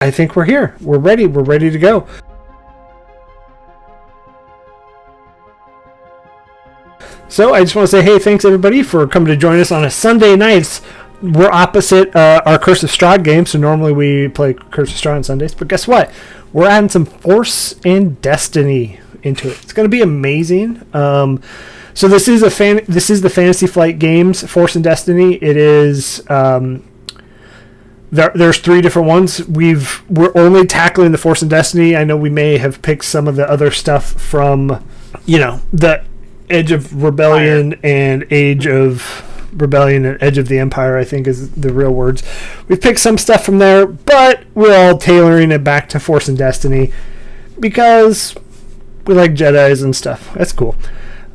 I think we're here. We're ready. We're ready to go. So I just want to say, hey, thanks everybody for coming to join us on a Sunday night. We're opposite our Curse of Strahd game, so normally we play Curse of Strahd on Sundays. But guess what? We're adding some Force and Destiny into it. It's going to be amazing. So this is the Fantasy Flight Games Force and Destiny. It is there's 3 different ones. We're only tackling the Force and Destiny. I know we may have picked some of the other stuff from the Edge of Rebellion and Age of Rebellion and Edge of the Empire, I think is the real words. We've picked some stuff from there, but we're all tailoring it back to Force and Destiny because we like Jedis and stuff. That's cool.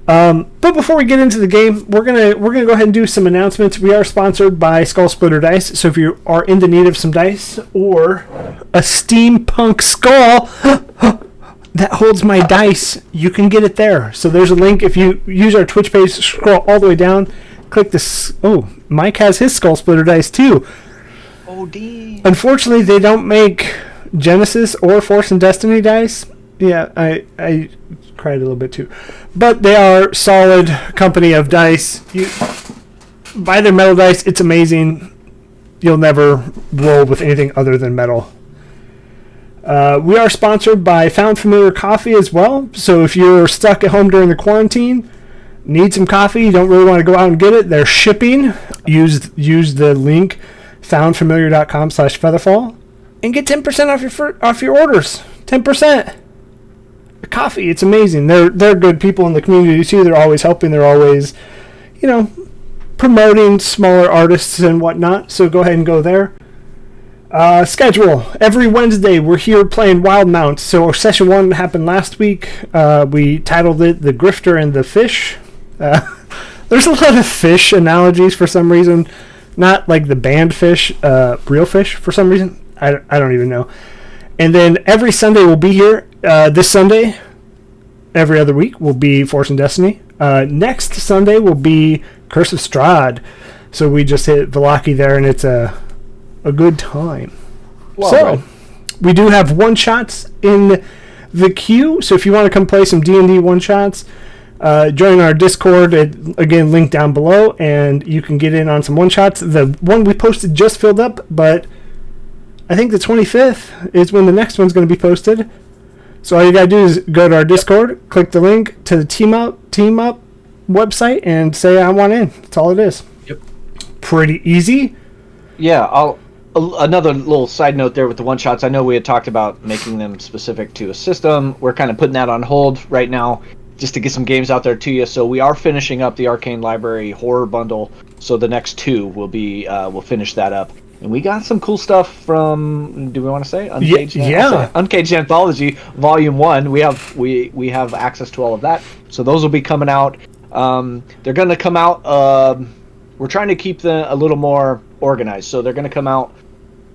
But before we get into the game, we're gonna go ahead and do some announcements. We are sponsored by Skull Splitter Dice, so if you are in the need of some dice or a steampunk skull that holds my dice, you can get it there. So there's a link. If you use our Twitch page, scroll all the way down, click this. Oh, Mike has his Skull Splitter dice too. Oh, D. Unfortunately, they don't make Genesis or Force and Destiny dice. Yeah, I cried a little bit too. But they are solid company of dice. You buy their metal dice. It's amazing. You'll never roll with anything other than metal. We are sponsored by Found Familiar Coffee as well. So if you're stuck at home during the quarantine, need some coffee, you don't really want to go out and get it, they're shipping. Use the link foundfamiliar.com/FeatherFall and get 10% off your orders. 10%. Coffee, it's amazing. They're good people in the community too. They're always helping. They're always, promoting smaller artists and whatnot. So go ahead and go there. Schedule. Every Wednesday, we're here playing Wild Mounts. So session 1 happened last week. We titled it The Grifter and the Fish. There's a lot of fish analogies for some reason. Not like the band fish, real fish for some reason. I don't even know. And then every Sunday we'll be here. This Sunday, every other week, will be Force and Destiny. Next Sunday will be Curse of Strahd. So we just hit Vallaki there, and it's a good time. Well, so, right. We do have one-shots in the queue. So if you want to come play some D&D one-shots, join our Discord. Again, link down below, and you can get in on some one-shots. The one we posted just filled up, but I think the 25th is when the next one's going to be posted. So all you got to do is go to our Discord, click the link to the Team Up website, and say, I want in. That's all it is. Yep. Pretty easy. Yeah, another little side note there with the one-shots. I know we had talked about making them specific to a system. We're kind of putting that on hold right now just to get some games out there to you. So we are finishing up the Arcane Library Horror Bundle. So the next 2 will be, we'll finish that up. And we got some cool stuff from, do we want to say? Uncaged, yeah. Uncaged Anthology, Volume 1. We have access to all of that. So those will be coming out. They're going to come out, we're trying to keep them a little more organized. So they're going to come out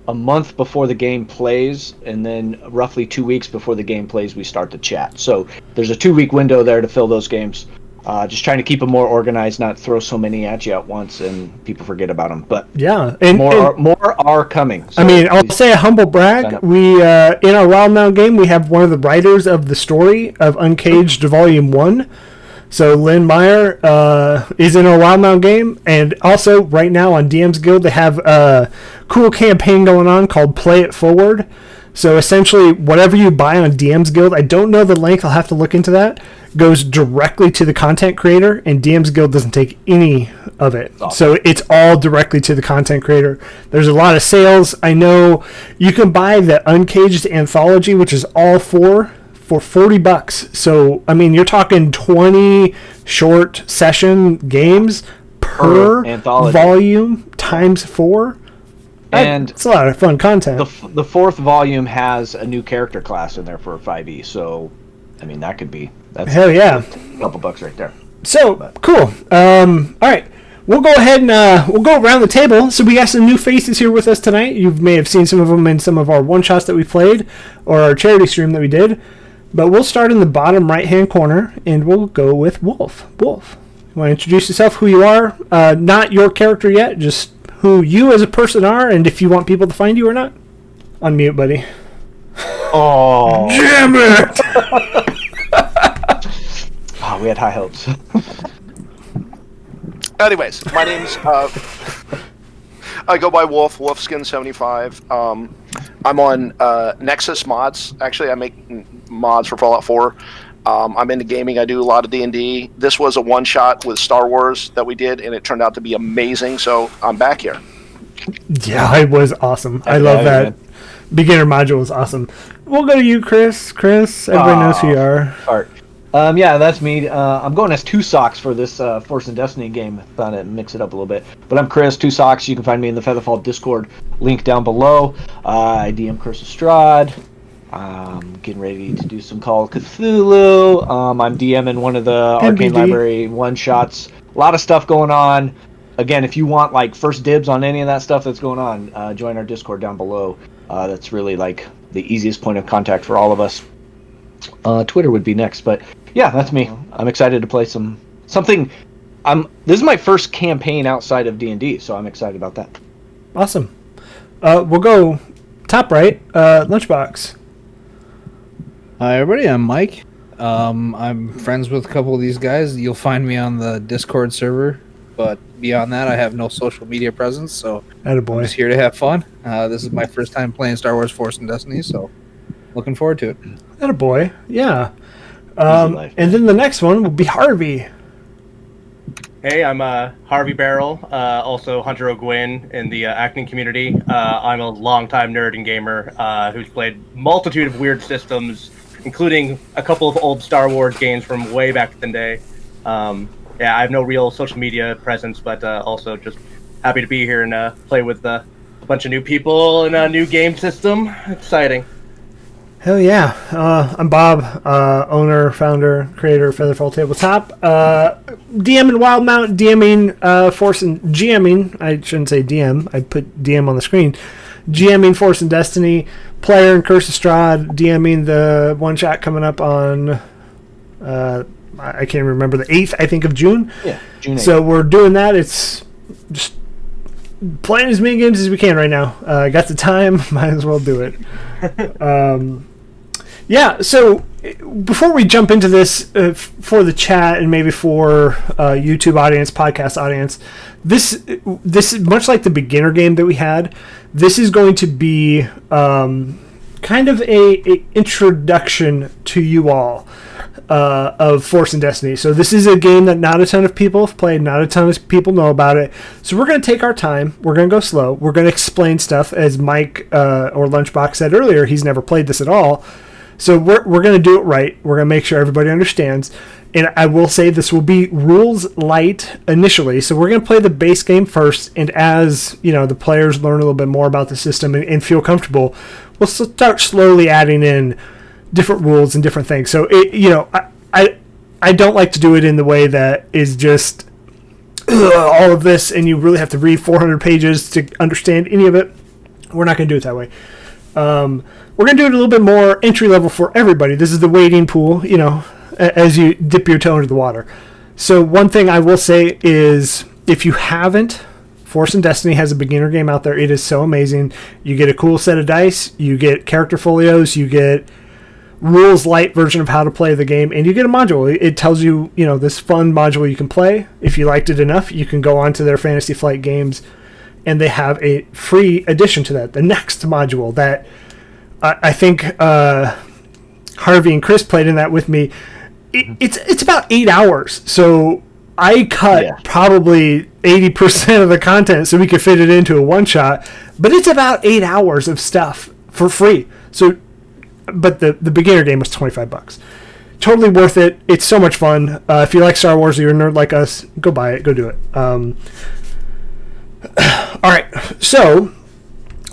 a month before the game plays, and then roughly 2 weeks before the game plays, we start the chat. So there's a 2-week window there to fill those games. Just trying to keep them more organized, not throw so many at you at once and people forget about them. But yeah, more are coming. So I mean, I'll say a humble brag. We in our Wild Mount game, we have one of the writers of the story of Uncaged Volume 1. So Lynn Meyer is in our Wild Mount game, and also right now on DM's Guild they have a cool campaign going on called Play It Forward. So essentially, whatever you buy on DM's Guild, I don't know the link, I'll have to look into that, goes directly to the content creator, and DM's Guild doesn't take any of it. Awesome. So it's all directly to the content creator. There's a lot of sales. I know you can buy the Uncaged Anthology, which is all for $40. So, I mean, you're talking 20 short session games per volume times 4. And it's a lot of fun content. The 4th volume has a new character class in there for 5e. So, I mean, that's hell yeah, a couple bucks right there. So cool. All right, we'll go ahead and we'll go around the table. So we got some new faces here with us tonight. You may have seen some of them in some of our one shots that we played or our charity stream that we did. But we'll start in the bottom right-hand corner, and we'll go with Wolf. Wolf, you want to introduce yourself, who you are? Not your character yet, just who you as a person are, and if you want people to find you or not. Unmute, buddy. Oh, Damn it! oh, we had high hopes. Anyways, my name's I go by Wolfskin75. I'm on Nexus Mods. Actually, I make mods for Fallout 4. I'm into gaming. I do a lot of D&D. This was a one-shot with Star Wars that we did, and it turned out to be amazing, so I'm back here. Yeah, it was awesome. I love that. Beginner module was awesome. We'll go to you, Chris. Everybody knows who you are. Art. Yeah, that's me. I'm going as Two Socks for this Force and Destiny game. Thought I'd mix it up a little bit. But I'm Chris, Two Socks. You can find me in the FeatherFall Discord link down below. I DM Chris Estrad. Getting ready to do some Call of Cthulhu. I'm DMing one of the Arcane Library one-shots. A lot of stuff going on. Again, if you want like first dibs on any of that stuff that's going on, join our Discord down below. That's really like the easiest point of contact for all of us. Twitter would be next, but yeah, that's me. I'm excited to play something. This is my first campaign outside of D&D, so I'm excited about that. Awesome. We'll go top right. Lunchbox. Hi everybody, I'm Mike. I'm friends with a couple of these guys. You'll find me on the Discord server, but beyond that, I have no social media presence, so I'm just here to have fun. This is my first time playing Star Wars Force and Destiny, so looking forward to it. Attaboy, yeah. And then the next one will be Harvey. Hey, I'm Harvey Barrel, also Hunter O'Gwyn in the acting community. I'm a longtime nerd and gamer who's played multitude of weird systems, including a couple of old Star Wars games from way back in the day. Yeah, I have no real social media presence, but also just happy to be here and play with a bunch of new people in a new game system. Exciting. Hell yeah. I'm Bob, owner, founder, creator of FeatherFall Tabletop. DMing Wildmount, DMing Force and GMing. I shouldn't say DM. I put DM on the screen. GMing Force and Destiny. Player and Curse Estrad. DMing the one shot coming up on, I can't remember, the 8th, I think, of June. Yeah, June 8th. So we're doing that. It's just playing as many games as we can right now. Got the time. Might as well do it. Yeah, so before we jump into this, for the chat and maybe for YouTube audience, podcast audience, this is much like the beginner game that we had. This is going to be kind of a introduction to you all of Force and Destiny. So this is a game that not a ton of people have played, not a ton of people know about it. So we're going to take our time. We're going to go slow. We're going to explain stuff. As Mike or Lunchbox said earlier, he's never played this at all. So we're going to do it right. We're going to make sure everybody understands. And I will say this will be rules light initially. So we're going to play the base game first. And as the players learn a little bit more about the system and feel comfortable, we'll start slowly adding in different rules and different things. So I don't like to do it in the way that is just all of this and you really have to read 400 pages to understand any of it. We're not going to do it that way. We're going to do it a little bit more entry level for everybody. This is the wading pool, as you dip your toe into the water. So one thing I will say is if you haven't, Force and Destiny has a beginner game out there. It is so amazing. You get a cool set of dice, you get character folios, you get rules light version of how to play the game, and you get a module. It tells you, this fun module you can play. If you liked it enough, you can go on to their Fantasy Flight games, and they have a free addition to that, the next module that I think Harvey and Chris played in that with me. It's about 8 hours, so I cut probably 80% of the content so we could fit it into a one-shot, but it's about 8 hours of stuff for free. So, but the beginner game was $25. Totally worth it. It's so much fun. If you like Star Wars or you're a nerd like us, go buy it. Go do it. All right, so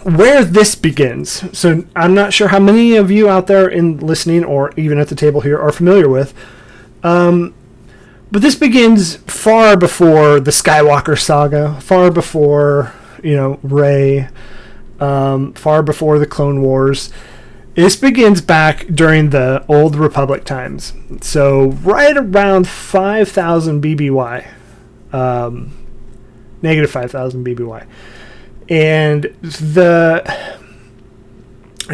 where this begins. So I'm not sure how many of you out there in listening or even at the table here are familiar with, but this begins far before the Skywalker saga, far before Rey, far before the Clone Wars. This begins back during the Old Republic times. So right around 5,000 BBY. Negative 5,000 BBY. And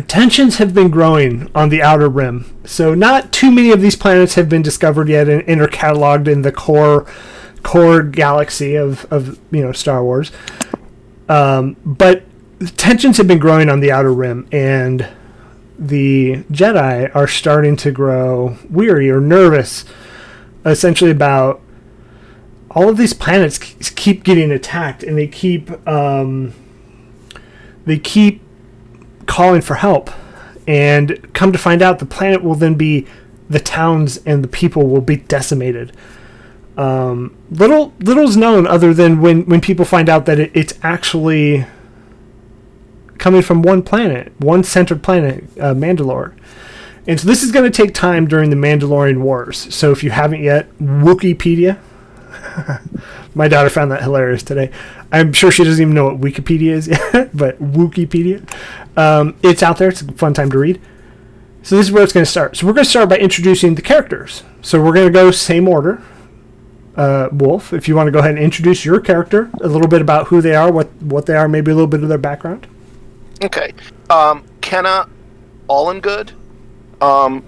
tensions have been growing on the outer rim. So not too many of these planets have been discovered yet and are cataloged in the core galaxy of Star Wars. But tensions have been growing on the outer rim, and the Jedi are starting to grow weary or nervous, essentially, about all of these planets keep getting attacked, and they keep calling for help. And come to find out, the planet will then be, the towns and the people will be decimated. Little's known, other than when people find out that it's actually coming from one planet, one centered planet, Mandalore. And so this is going to take time during the Mandalorian Wars. So if you haven't yet, Wikipedia. My daughter found that hilarious today. I'm sure she doesn't even know what Wikipedia is yet, but Wikipedia. It's out there. It's a fun time to read. So this is where it's going to start. So we're going to start by introducing the characters. So we're going to go same order. Wolf, if you want to go ahead and introduce your character, a little bit about who they are, what they are, maybe a little bit of their background. Okay. Kenna Allengood.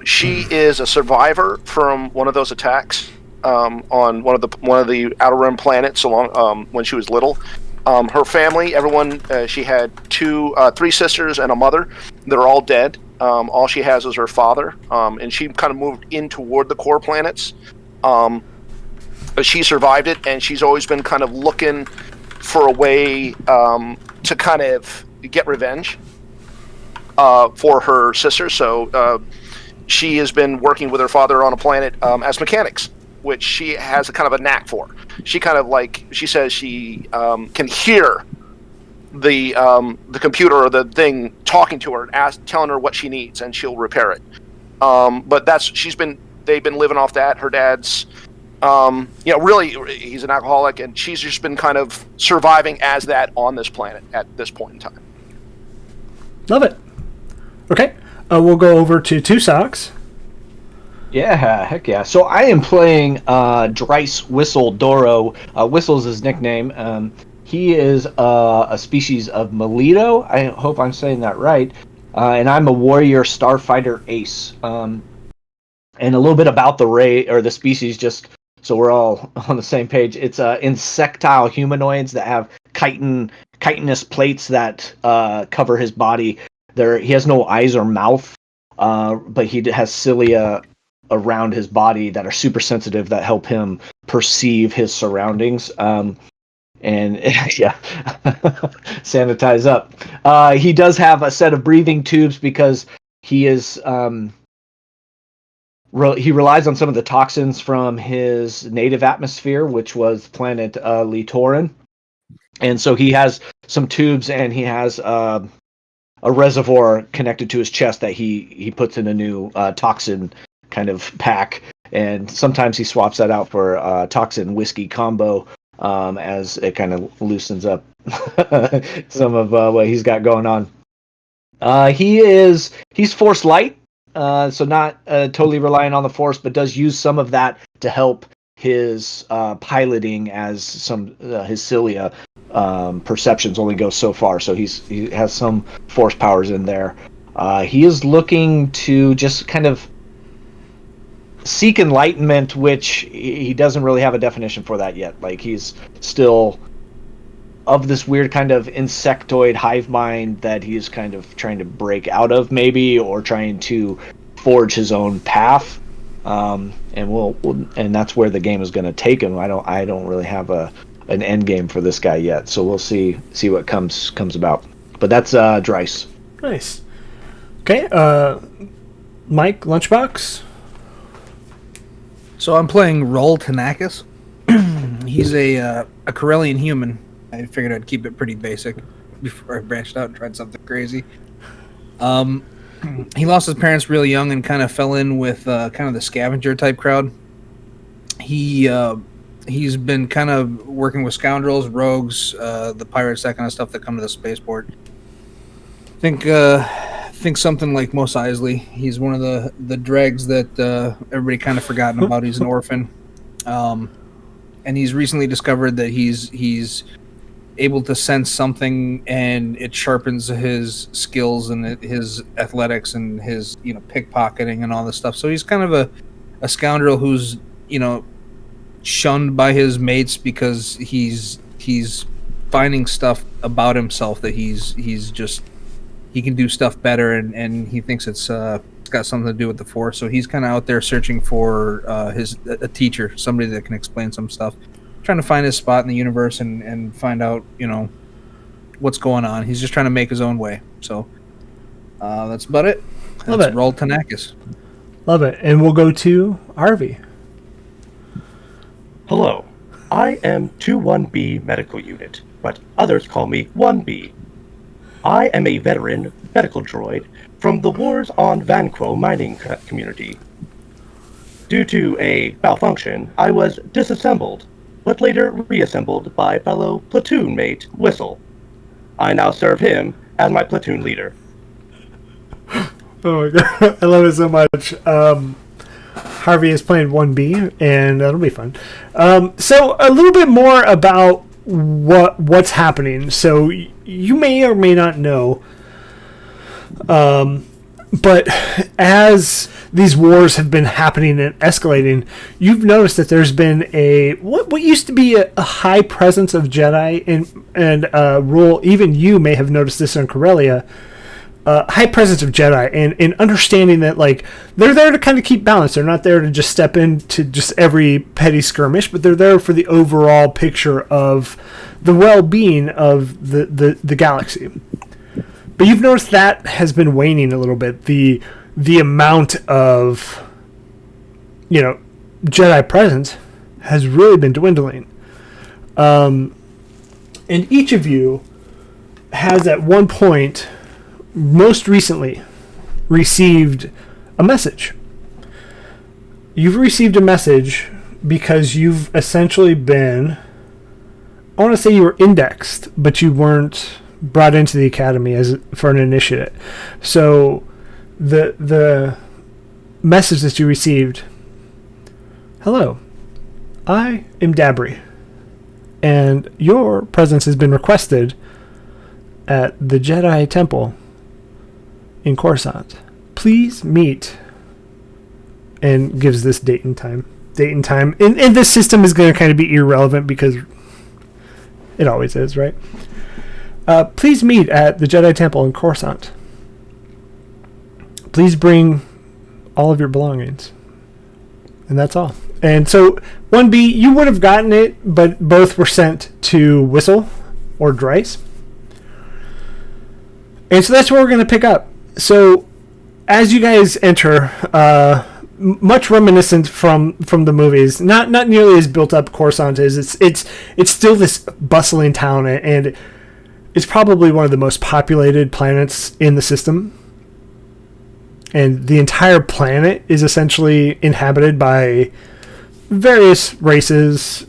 She is a survivor from one of those attacks on one of the Outer Rim planets along when she was little. Her family, everyone, she had three sisters and a mother. They're all dead. All she has is her father, and she kind of moved in toward the core planets. But she survived it, and she's always been kind of looking for a way to kind of get revenge for her sister. So she has been working with her father on a planet as mechanics, which she has a kind of a knack for. She kind of she says she can hear the computer or the thing talking to her and telling her what she needs, and she'll repair it. But they've been living off that. Her dad's really, he's an alcoholic, and she's just been kind of surviving as that on this planet at this point in time. Love it. Okay, we'll go over to Two Socks. Yeah, heck yeah. So I am playing Dryce Whistle Doro. Whistle's his nickname. He is a species of Melito. I hope I'm saying that right. And I'm a warrior starfighter ace. And a little bit about the species, just so we're all on the same page. It's insectile humanoids that have chitinous plates that cover his body. He has no eyes or mouth, but he has cilia around his body that are super sensitive that help him perceive his surroundings. And yeah, sanitize up. He does have a set of breathing tubes because he is he relies on some of the toxins from his native atmosphere, which was planet Litoran. And so he has some tubes, and he has a reservoir connected to his chest that he puts in a new toxin kind of pack. And sometimes he swaps that out for toxin whiskey combo as it kind of loosens up some of what he's got going on. He's Force Light. So not totally relying on the Force, but does use some of that to help his piloting, as some his cilia perceptions only go so far. So he has some Force powers in there. He is looking to just kind of seek enlightenment, which he doesn't really have a definition for that yet. Like, he's still of this weird kind of insectoid hive mind that he's kind of trying to break out of, maybe, or trying to forge his own path. And that's where the game is going to take him. I don't really have an end game for this guy yet, so we'll see what comes about. But that's Dryce. Nice. Okay, Mike Lunchbox. So I'm playing Roll Tanakis. He's a Corellian human. I figured I'd keep it pretty basic before I branched out and tried something crazy. He lost his parents really young and kind of fell in with kind of the scavenger type crowd. He's been kind of working with scoundrels, rogues, the pirates, that kind of stuff that come to the spaceport. Think something like Mos Eisley. He's one of the dregs that everybody kind of forgotten about. He's an orphan, and he's recently discovered that he's able to sense something, and it sharpens his skills and his athletics and his pickpocketing and all this stuff. So he's kind of a scoundrel who's shunned by his mates because he's finding stuff about himself that he can do stuff better, and he thinks it's got something to do with the Force. So he's kind of out there searching for a teacher, somebody that can explain some stuff, trying to find his spot in the universe and find out what's going on. He's just trying to make his own way. So that's about it. Love That's it. Roll Tanakis. Love it. And we'll go to Harvey. Hello, I am 21B Medical Unit, but others call me 1B. I am a veteran medical droid from the wars on Vanquo mining community. Due to a malfunction, I was disassembled, but later reassembled by fellow platoon mate Whistle. I now serve him as my platoon leader. Oh my god, I love it so much. Harvey is playing 1B, and that'll be fun. So a little bit more about what's happening. So you may or may not know, but as these wars have been happening and escalating, you've noticed that there's been what used to be a high presence of Jedi and rule. Even you may have noticed this in Corellia. High presence of Jedi, and understanding that they're there to kind of keep balance. They're not there to just step into just every petty skirmish, but they're there for the overall picture of the well-being of the galaxy. But you've noticed that has been waning a little bit. The amount of Jedi presence has really been dwindling. And each of you has at one point, most recently, received a message. You've received a message because you've essentially been, I want to say you were indexed, but you weren't brought into the academy for an initiate. So the message that you received: hello, I am Dabri, and your presence has been requested at the Jedi Temple in Coruscant. Please meet, and gives this date and time. And this system is going to kind of be irrelevant because it always is, right? Please meet at the Jedi Temple in Coruscant. Please bring all of your belongings. And that's all. And so 1B, you would have gotten it, but both were sent to Whistle or Dryce. And so that's where we're going to pick up. So as you guys enter, much reminiscent from the movies, not nearly as built up Coruscant is. It's still this bustling town, and it's probably one of the most populated planets in the system. And the entire planet is essentially inhabited by various races,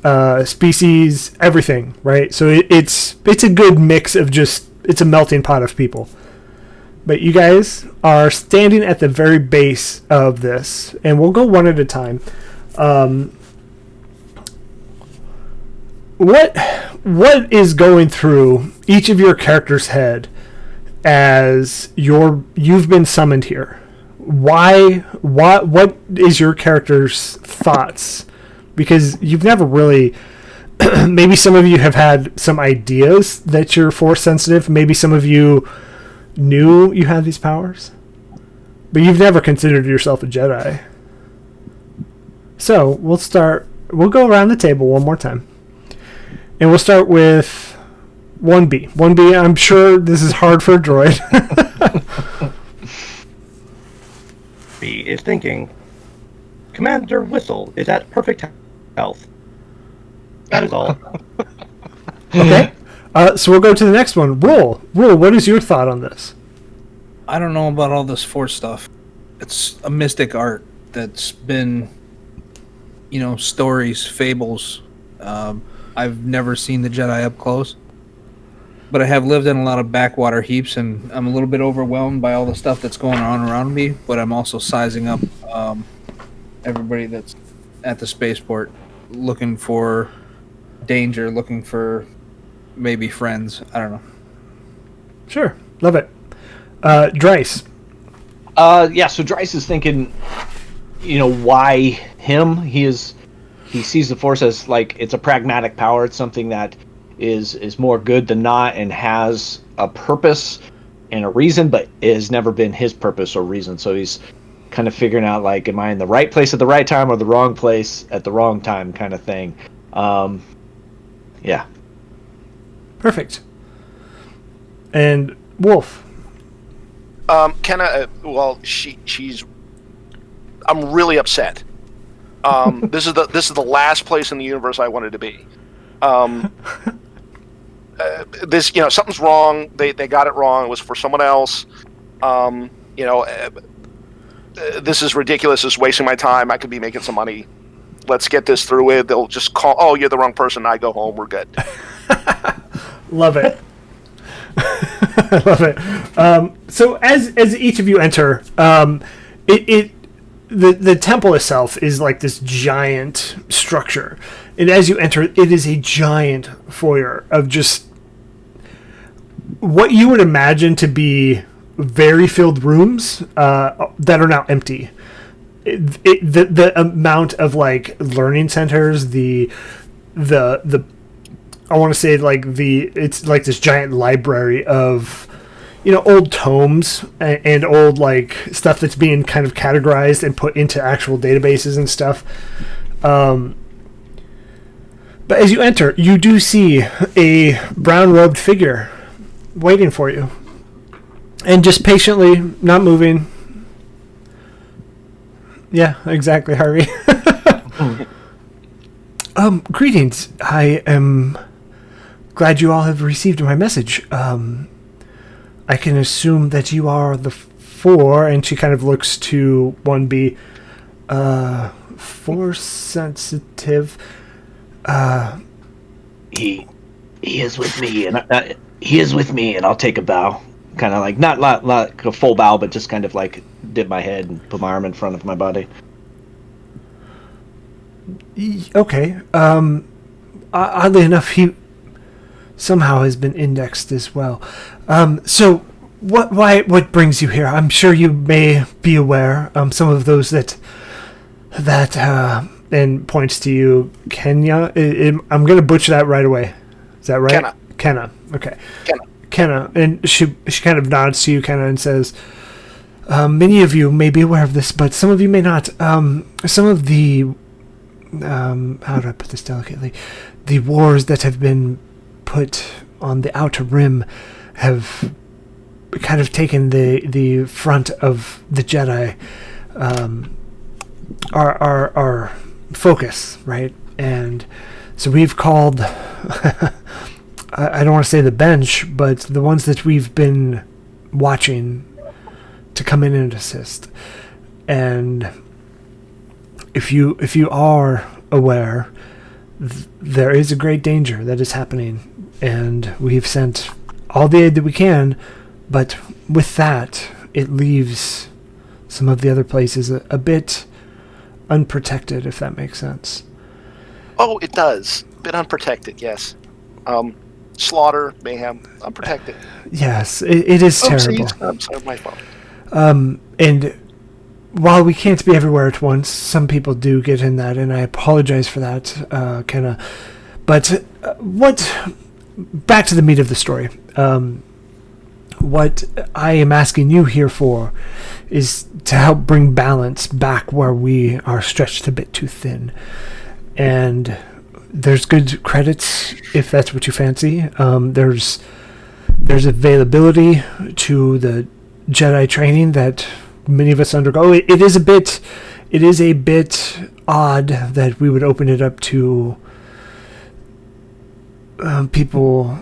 species, everything, right? So it's a good mix of it's a melting pot of people. But you guys are standing at the very base of this, and we'll go one at a time. What is going through each of your characters' head as you've been summoned here? Why? What is your character's thoughts? Because you've never really. Maybe some of you have had some ideas that you're Force sensitive. Maybe some of you knew you had these powers, but you've never considered yourself a Jedi. So we'll go around the table one more time, and we'll start with 1B. 1B, I'm sure this is hard for a droid. B is thinking, Commander Whistle is at perfect health. That is all. Okay. So we'll go to the next one. Roll, what is your thought on this? I don't know about all this Force stuff. It's a mystic art that's been, stories, fables. I've never seen the Jedi up close, but I have lived in a lot of backwater heaps, and I'm a little bit overwhelmed by all the stuff that's going on around me, but I'm also sizing up everybody that's at the spaceport looking for danger, looking for maybe friends. I don't know. Sure, love it. Dryce. Yeah. So Dryce is thinking, why him? He sees the Force as like it's a pragmatic power. It's something that is more good than not and has a purpose and a reason, but it has never been his purpose or reason. So he's kind of figuring out, like, am I in the right place at the right time or the wrong place at the wrong time, kind of thing. Yeah. Perfect. And Wolf. Kenna, well, she's. I'm really upset. This is the last place in the universe I wanted to be. This, something's wrong. They got it wrong. It was for someone else. This is ridiculous. It's wasting my time. I could be making some money. Let's get this through with. They'll just call. Oh, you're the wrong person. I go home. We're good. Love it. I love it. So as each of you enter, the temple itself is like this giant structure, and as you enter, it is a giant foyer of just what you would imagine to be very filled rooms that are now empty. The amount of like learning centers, the I want to say it's like this giant library of old tomes and old like stuff that's being kind of categorized and put into actual databases and stuff. But as you enter, you do see a brown-robed figure waiting for you, and just patiently not moving. Yeah, exactly, Harvey. Greetings. I am glad you all have received my message. I can assume that you are the 4, and she kind of looks to 1B. Force sensitive. He is with me, and he is with me, and I'll take a bow. Kind of like not like a full bow, but just kind of like dip my head and put my arm in front of my body. Okay. Oddly enough, he somehow has been indexed as well. So what brings you here? I'm sure you may be aware. Some of those that and points to you, Kenya. I'm going to butcher that right away. Is that right? Kenna. Okay. Kenna. And she kind of nods to you, Kenna, and says, many of you may be aware of this, but some of you may not. Some of the, how do I put this delicately? The wars that have been put on the Outer Rim have kind of taken the front of the Jedi, our focus, right? And so we've called, I don't want to say the bench, but the ones that we've been watching to come in and assist. And if you are aware, there is a great danger that is happening, and we've sent all the aid that we can, but with that, it leaves some of the other places a bit unprotected, if that makes sense. Oh, it does. A bit unprotected, yes. Slaughter, mayhem, unprotected. Yes, it is terrible. I'm sorry, my fault. And while we can't be everywhere at once, some people do get in that, and I apologize for that, Kenna. But back to the meat of the story. What I am asking you here for is to help bring balance back where we are stretched a bit too thin. And there's good credits if that's what you fancy. There's availability to the Jedi training that many of us undergo. It is a bit odd that we would open it up to people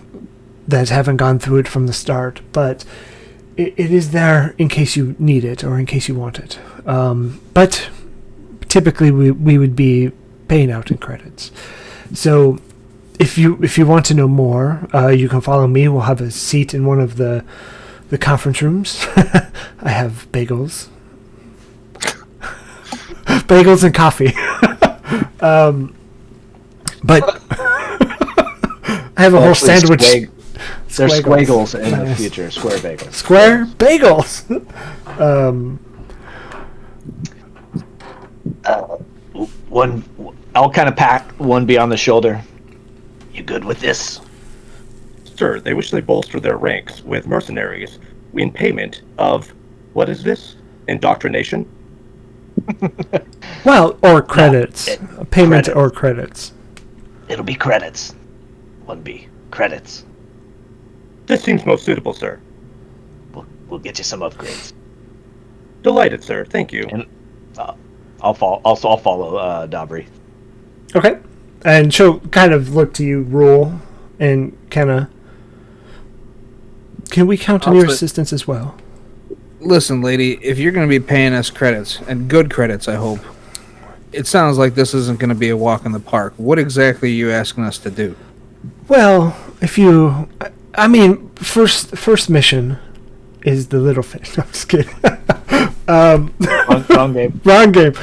that haven't gone through it from the start, but it is there in case you need it or in case you want it. But typically we would be paying out in credits. So if you want to know more, you can follow me. We'll have a seat in one of the conference rooms. I have bagels. Bagels and coffee. But I have a whole Actually, sandwich. There's Squiggles. squiggles in the Nice. future. Square bagels. Square bagels. One, I'll kind of pat one beyond the shoulder. You good with this? Sir, they wish they bolster their ranks with mercenaries in payment of, what is this? Indoctrination? Well, or credits. Payment credit. or credits. It'll be credits. 1B. Credits. This seems most suitable, sir. We'll get you some upgrades. Delighted, sir. Thank you. And I'll follow Dabri. Okay. And she'll kind of look to you, Rule, and kind of... Can we count on your assistance as well? Listen, lady, if you're going to be paying us credits, and good credits, I hope, it sounds like this isn't going to be a walk in the park. What exactly are you asking us to do? Well, if you... I mean, first mission is the little fish. No, I'm just kidding. Wrong game. Wrong game.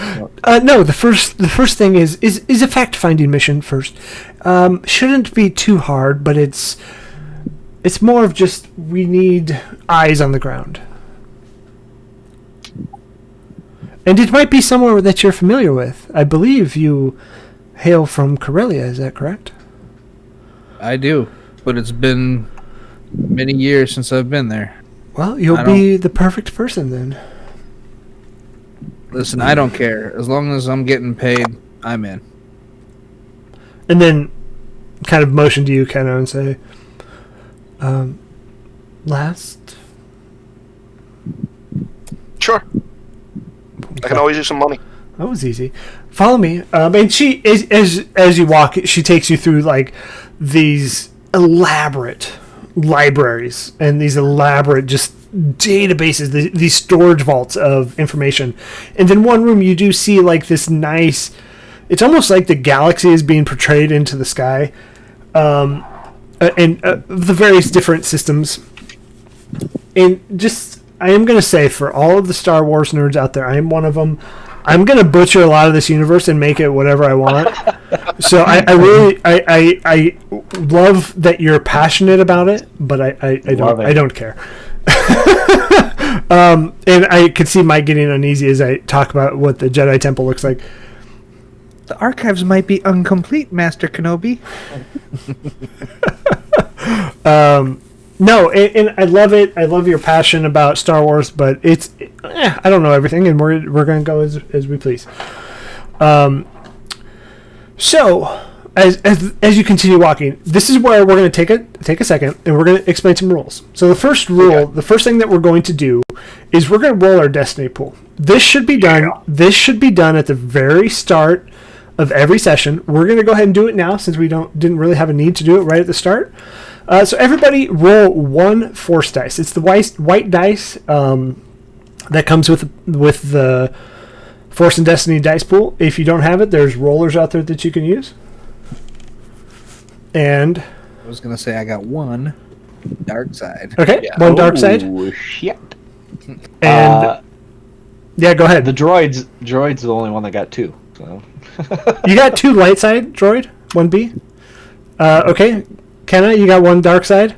No, the first thing is a fact-finding mission first. Shouldn't be too hard, but it's more of just we need eyes on the ground. And it might be somewhere that you're familiar with. I believe you hail from Corellia, is that correct? I do, but it's been many years since I've been there. Well, you'll be the perfect person then. Listen, I don't care. As long as I'm getting paid, I'm in. And then kind of motion to you, Kenna, and say, last? Sure. I can always use some money. That was easy. Follow me. And she, as you walk, she takes you through like these elaborate libraries and these elaborate just databases, these storage vaults of information. And then one room you do see like this nice, it's almost like the galaxy is being portrayed into the sky, and the various different systems. And just, I am going to say, for all of the Star Wars nerds out there, I am one of them. I'm going to butcher a lot of this universe and make it whatever I want. So I really love that you're passionate about it, but I don't care. And I could see Mike getting uneasy as I talk about what the Jedi Temple looks like. The archives might be incomplete, Master Kenobi. No, and I love it. I love your passion about Star Wars, but I don't know everything, and we're going to go as we please. So, as you continue walking, this is where we're going to take a second, and we're going to explain some rules. So the first rule, the first thing that we're going to do is we're going to roll our destiny pool. This should be done. Yeah. This should be done at the very start of every session. We're going to go ahead and do it now since we didn't really have a need to do it right at the start. So everybody roll one force dice. It's the white dice that comes with the Force and Destiny dice pool. If you don't have it, there's rollers out there that you can use. And I was going to say I got one dark side. Okay, yeah. One dark side. Shit. And yeah, go ahead. The droid's the only one that got two. So. You got two light side droid, 1B. Okay. Kenna, you got one dark side?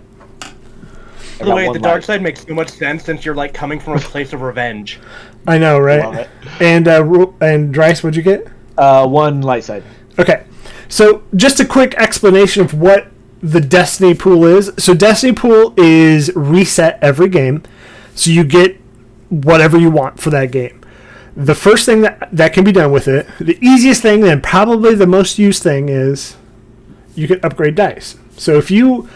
By the way, the dark side makes so much sense since you're like coming from a place of revenge. I know, right? And Dryce, what'd you get? One light side. Okay. So just a quick explanation of what the Destiny Pool is. So Destiny Pool is reset every game. So you get whatever you want for that game. The first thing that can be done with it, the easiest thing and probably the most used thing is you can upgrade dice. So if you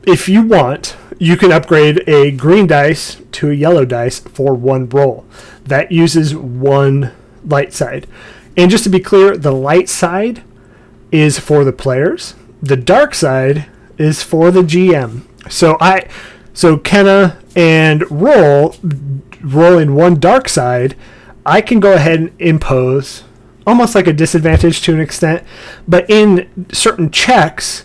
want, you can upgrade a green dice to a yellow dice for one roll. That uses one light side. And just to be clear, the light side is for the players. The dark side is for the GM. So Kenna and rolling one dark side, I can go ahead and impose almost like a disadvantage to an extent, but in certain checks,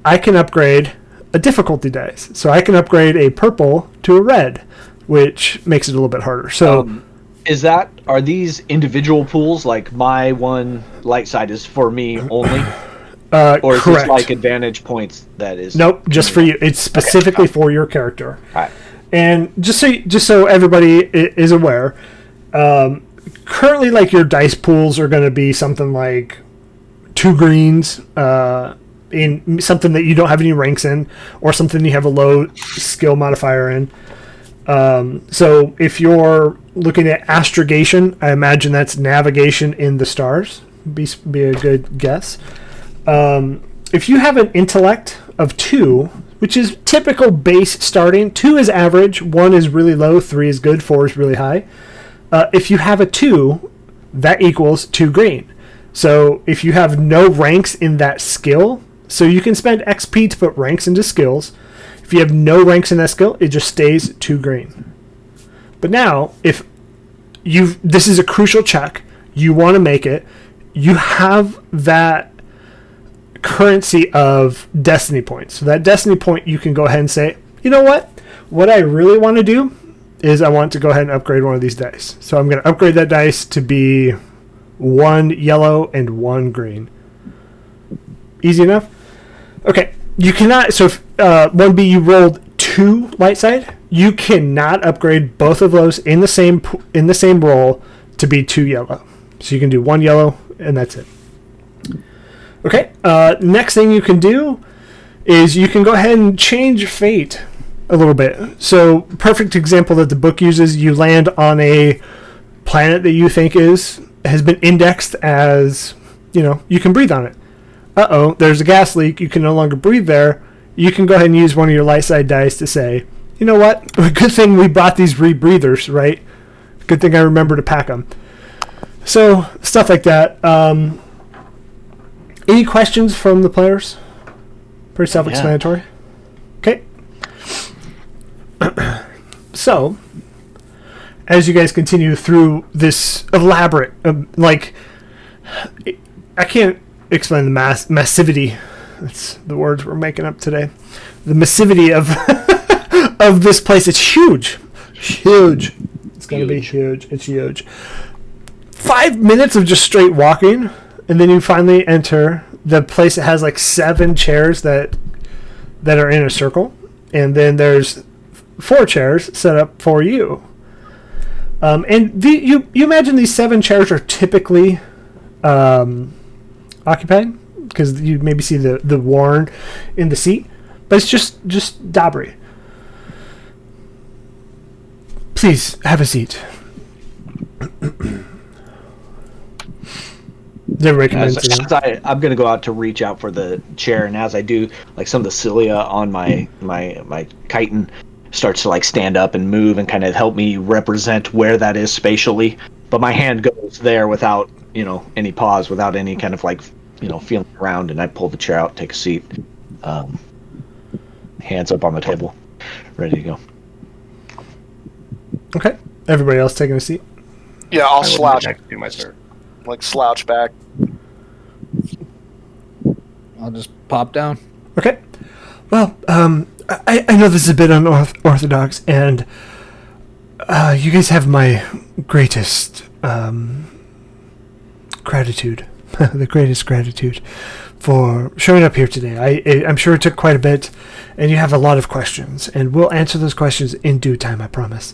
I can upgrade a difficulty dice. So I can upgrade a purple to a red, which makes it a little bit harder. So are these individual pools? Like my one light side is for me only? Or is correct. this like advantage points that is? Nope, just for you. It's specifically for your character. All right. And just so everybody is aware, currently, like, your dice pools are going to be something like 2 greens in something that you don't have any ranks in, or something you have a low skill modifier in. So if you're looking at astrogation, I imagine that's navigation in the stars. Be a good guess. If you have an intellect of 2, which is typical base starting, 2 is average, 1 is really low, 3 is good, 4 is really high. If you have a 2, that equals 2 green. So if you have no ranks in that skill, so you can spend XP to put ranks into skills. If you have no ranks in that skill, it just stays 2 green. But now, if this is a crucial check, you want to make it, you have that currency of destiny points. So that destiny point, you can go ahead and say, you know what I really want to do is I want to go ahead and upgrade one of these dice. So I'm going to upgrade that dice to be 1 yellow and 1 green. Easy enough? Okay. You cannot, so if 1B, you rolled 2 light side, you cannot upgrade both of those in the same roll to be 2 yellow. So you can do 1 yellow and that's it. Okay, next thing you can do is you can go ahead and change fate a little bit. So, perfect example that the book uses, you land on a planet that you think has been indexed as, you can breathe on it. Uh-oh, there's a gas leak, you can no longer breathe there. You can go ahead and use one of your light side dice to say, you know what, good thing we bought these rebreathers, right? Good thing I remember to pack them. So, stuff like that. Any questions from the players? Pretty self-explanatory. Okay. So, as you guys continue through this elaborate, I can't explain the massivity. That's the words we're making up today. The massivity of of this place. It's huge. Huge. It's going to be huge. It's huge. 5 minutes of just straight walking. And then you finally enter the place that has like 7 chairs that are in a circle. And then there's 4 chairs set up for you. And you imagine these 7 chairs are typically occupied. Because you maybe see the worn in the seat. But it's just Dabri. Please, have a seat. I'm going to go out to reach out for the chair, and as I do, like some of the cilia on my chitin starts to like stand up and move and kind of help me represent where that is spatially. But my hand goes there without any pause, without any kind of like feeling around, and I pull the chair out, take a seat, hands up on the table, ready to go. Okay, everybody else taking a seat. Yeah, I'll slouch. Do my turn. Like slouch back. I'll just pop down. Okay. Well, I know this is a bit unorthodox, and you guys have my greatest gratitude, the greatest gratitude for showing up here today. I'm sure it took quite a bit, and you have a lot of questions, and we'll answer those questions in due time, I promise.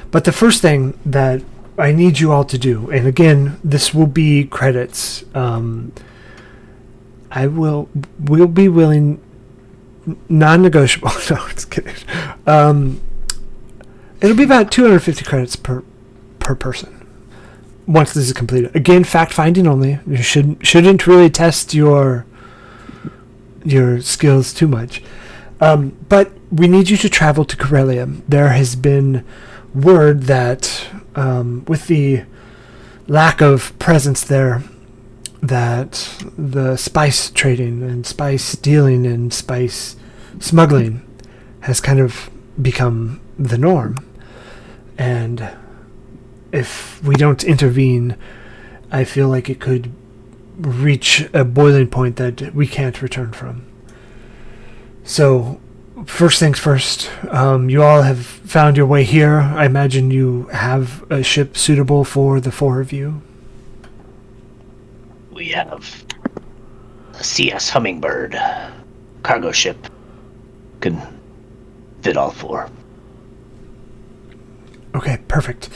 But the first thing that I need you all to do, and again, this will be credits. We'll be willing, non-negotiable. No, just kidding. It'll be about 250 credits per person once this is completed. Again, fact finding only. You shouldn't really test your skills too much. But we need you to travel to Corellia. There has been word that with the lack of presence there, that the spice trading and spice dealing and spice smuggling has kind of become the norm. And if we don't intervene, I feel like it could reach a boiling point that we can't return from. So, first things first, you all have found your way here. I imagine you have a ship suitable for the 4 of you. We have. CS Hummingbird cargo ship can fit all 4. Okay, perfect.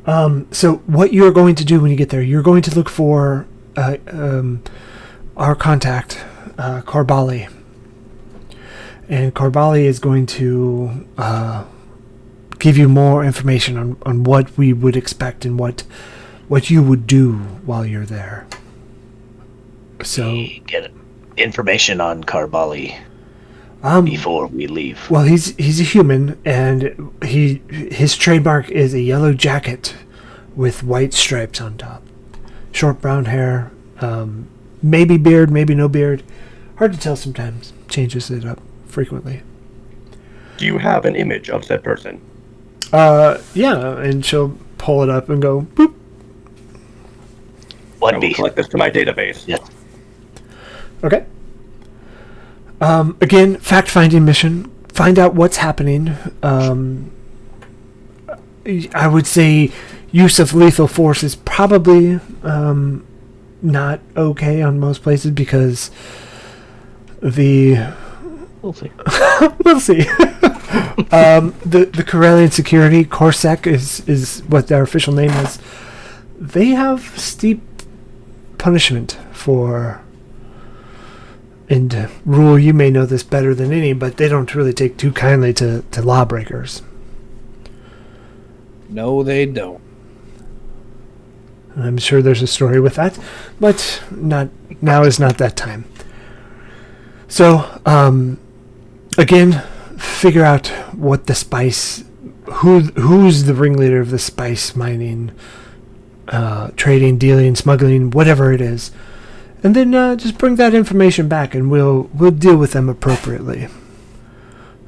So what you're going to do when you get there, you're going to look for our contact, Corbali. And Corbali is going to give you more information on what we would expect and what you would do while you're there. So We get information on Corbali before we leave. Well, he's a human, and his trademark is a yellow jacket with white stripes on top. Short brown hair, maybe beard, maybe no beard. Hard to tell sometimes. Changes it up frequently. Do you have an image of said person? Yeah, and she'll pull it up and go boop. I will collect this to my database. Yes. Okay. Again, fact-finding mission. Find out what's happening. I would say use of lethal force is probably not okay on most places because We'll see. we'll see. The Corellian security, Corsec is what their official name is. They have steep punishment for, and Rule, you may know this better than any, but they don't really take too kindly to lawbreakers. No, they don't. I'm sure there's a story with that, but not now is not that time. So, again, figure out what the spice, who's the ringleader of the spice mining, trading, dealing, smuggling, whatever it is, and then just bring that information back, and we'll deal with them appropriately.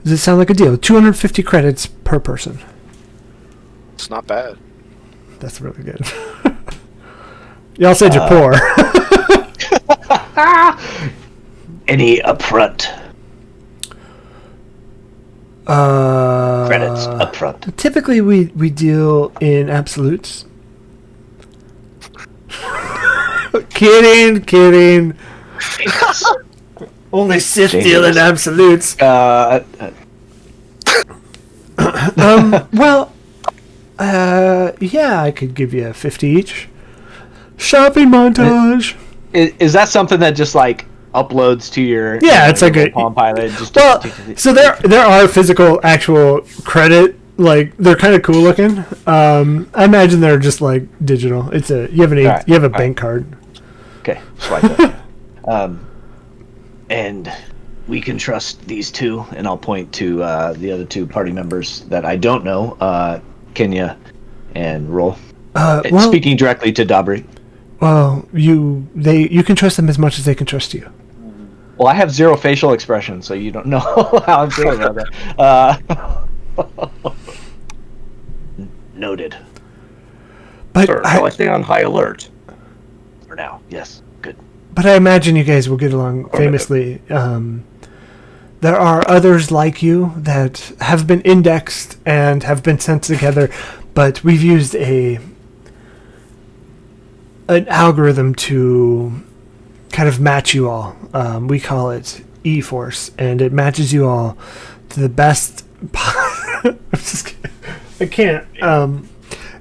Does it sound like a deal? 250 credits per person. It's not bad. That's really good. Y'all said you're poor. Any upfront credits upfront? Typically, we deal in absolutes. Kidding. Only Sith deal in absolutes. Well, yeah, I could give you 50 each. Shopping montage. Is that something that just like uploads to your it's like a Palm Pilot? So there are physical actual credit, like they're kind of cool looking. I imagine they're just like digital. It's you have a bank card. Okay, swipe that. And we can trust these two, and I'll point to the other 2 party members that I don't know, Kenya and Roll. Speaking directly to Dabri. Well, you can trust them as much as they can trust you. Well, I have 0 facial expression, so you don't know how I'm feeling about that. Noted. But Sir, shall I stay on high alert? For now, yes. Good. But I imagine you guys will get along famously. There are others like you that have been indexed and have been sent together, but we've used an algorithm to kind of match you all. We call it E-Force, and it matches you all to the best. I'm just kidding. I can't.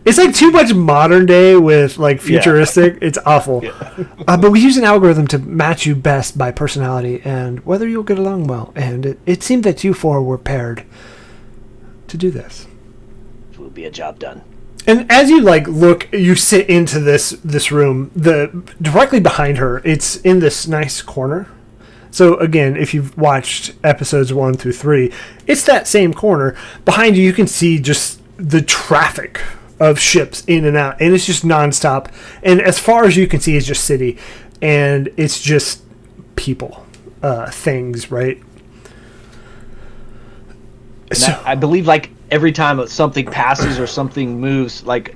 It's like too much modern day with like futuristic. Yeah. It's awful. Yeah. But we use an algorithm to match you best by personality and whether you'll get along well. And it seemed that you 4 were paired to do this. It will be a job done. And as you you sit into this room. Directly behind her, it's in this nice corner. So again, if you've watched episodes 1 through 3, it's that same corner. Behind you can see just the traffic of ships in and out, and it's just nonstop. And as far as you can see, it's just city, and it's just people, things, right? So I believe like every time something passes or something moves, like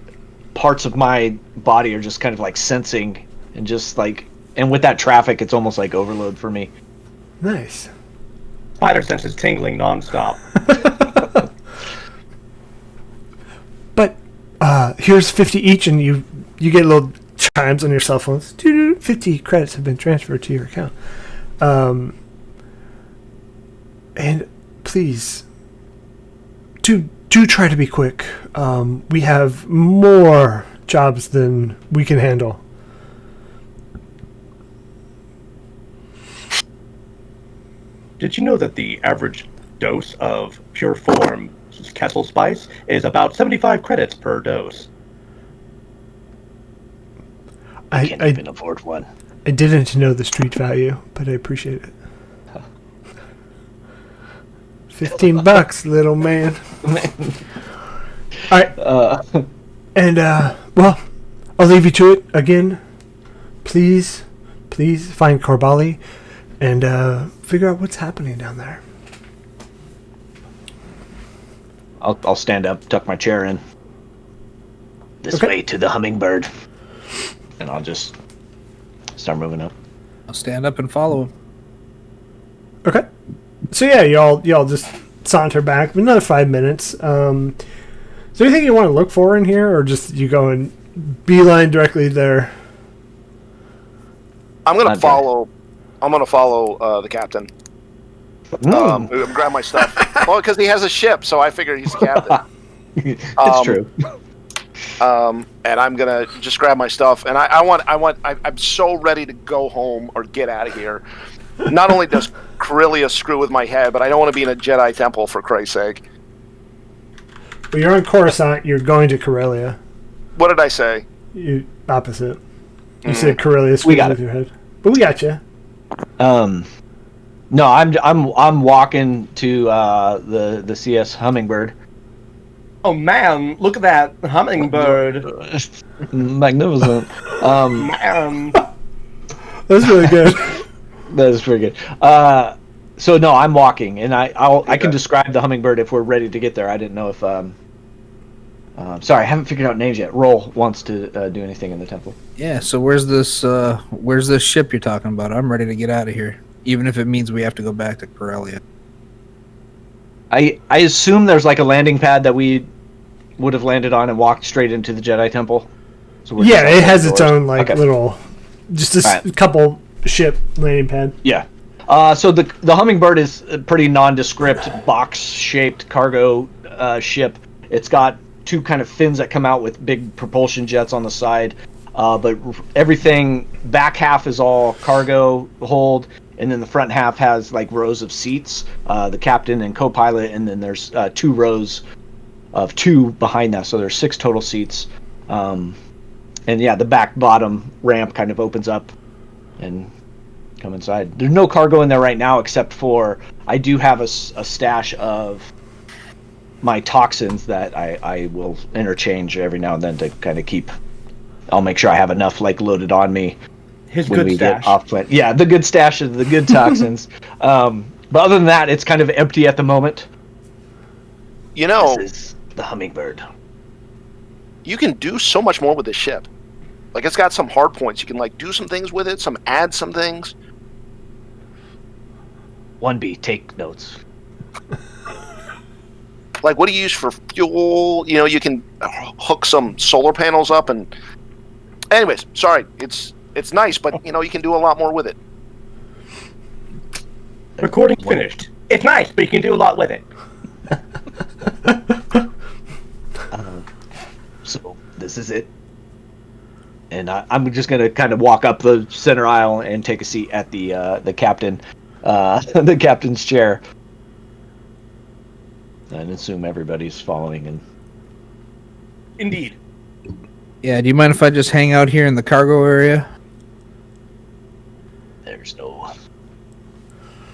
parts of my body are just kind of like sensing and just like, and with that traffic, it's almost like overload for me. Nice. Spider sense is tingling nonstop. But here's 50 each, and you get little chimes on your cell phones. 50 credits have been transferred to your account. And please, do try to be quick. We have more jobs than we can handle. Did you know that the average dose of pure form Castle Spice is about 75 credits per dose? I can't even afford one. I didn't know the street value, but I appreciate it. $15, little man. All right. And, well, I'll leave you to it again. Please find Corbali and figure out what's happening down there. I'll stand up, tuck my chair in. This way to the Hummingbird. And I'll just start moving up. I'll stand up and follow him. Okay. So yeah, y'all just saunter back. Another 5 minutes. Is there anything you want to look for in here, or just you go and beeline directly there? I'm gonna follow the captain. Grab my stuff. Well, because he has a ship, so I figure he's the captain. That's true. And I'm gonna just grab my stuff, and I'm so ready to go home or get out of here. Not only does Corellia screw with my head, but I don't want to be in a Jedi Temple, for Christ's sake. Well, you're on Coruscant. You're going to Corellia. What did I say? You opposite. You said Corellia screws with your head, but we got you. No, I'm walking to the CS Hummingbird. Oh man, look at that hummingbird! Magnificent. Man, That's really good. That is pretty good. So no, I'm walking, and I can describe the hummingbird if we're ready to get there. I didn't know if sorry, I haven't figured out names yet. Roll wants to do anything in the temple. Yeah. So where's this ship you're talking about? I'm ready to get out of here, even if it means we have to go back to Corellia. I assume there's like a landing pad that we would have landed on and walked straight into the Jedi Temple. So yeah, it has its own little, just a couple ship landing pad. Yeah. So the Hummingbird is a pretty nondescript box-shaped cargo ship. It's got two kind of fins that come out with big propulsion jets on the side. But everything back half is all cargo hold, and then the front half has like rows of seats, the captain and co-pilot, and then there's 2 rows of 2 behind that, so there's 6 total seats. And yeah, the back bottom ramp kind of opens up and come inside. There's no cargo in there right now, except for I do have a stash of my toxins that I will interchange every now and then to kind of keep. I'll make sure I have enough like loaded on me. His when good we stash. get off planet. Yeah, the good stash of the good toxins. But other than that, it's kind of empty at the moment. You know, This is the Hummingbird. you can do so much more with this ship. Like, it's got some hard points. You can like do some things with it, add some things. 1B, take notes. Like, what do you use for fuel? You know, you can hook some solar panels up and. Anyways, sorry, it's nice, but you know you can do a lot more with it. Recording finished. It's nice, but you can do a lot with it. So this is it, and I'm just gonna kind of walk up the center aisle and take a seat at the captain, the captain's chair, and assume everybody's following. And Indeed. Yeah. Do you mind if I just hang out here in the cargo area? there's no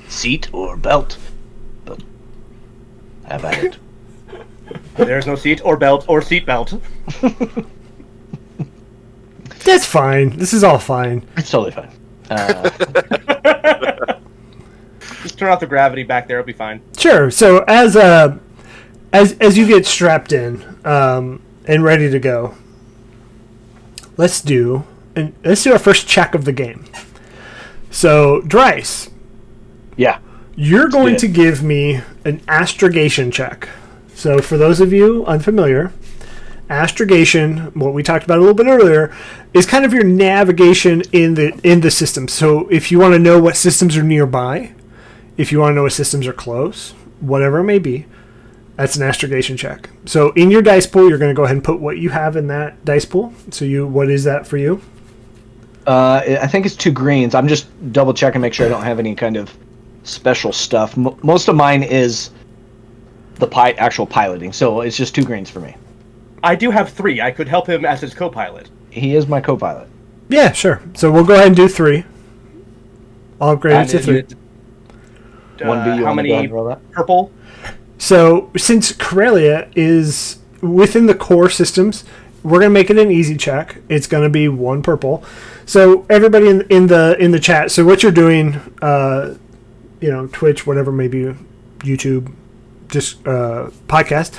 seat or belt, but have at it. There's no seat or belt or seat belt. That's fine. This is all fine. It's totally fine. Just turn off the gravity back there; it'll be fine. Sure. So as you get strapped in and ready to go, let's do our first check of the game. So Dryce, Yeah. you're going to give me an astrogation check. So for those of you unfamiliar, astrogation, what we talked about a little bit earlier, is kind of your navigation in the system. So if you want to know what systems are nearby, if you want to know what systems are close, whatever it may be, that's an astrogation check. So in your dice pool, you're going to go ahead and put what you have in that dice pool. So what is that for you? I think it's 2 greens. I'm just double checking, make sure I don't have any kind of special stuff. Most of mine is the actual piloting, so it's just 2 greens for me. I do have 3. I could help him as his co-pilot. He is my co-pilot. Yeah, sure. So we'll go ahead and do 3. I'll upgrade it to 3. 1B, how many purple? So since Corellia is within the core systems, we're gonna make it an easy check. It's gonna be 1 purple. So everybody in the chat. So what you're doing, Twitch, whatever, maybe YouTube, just podcast,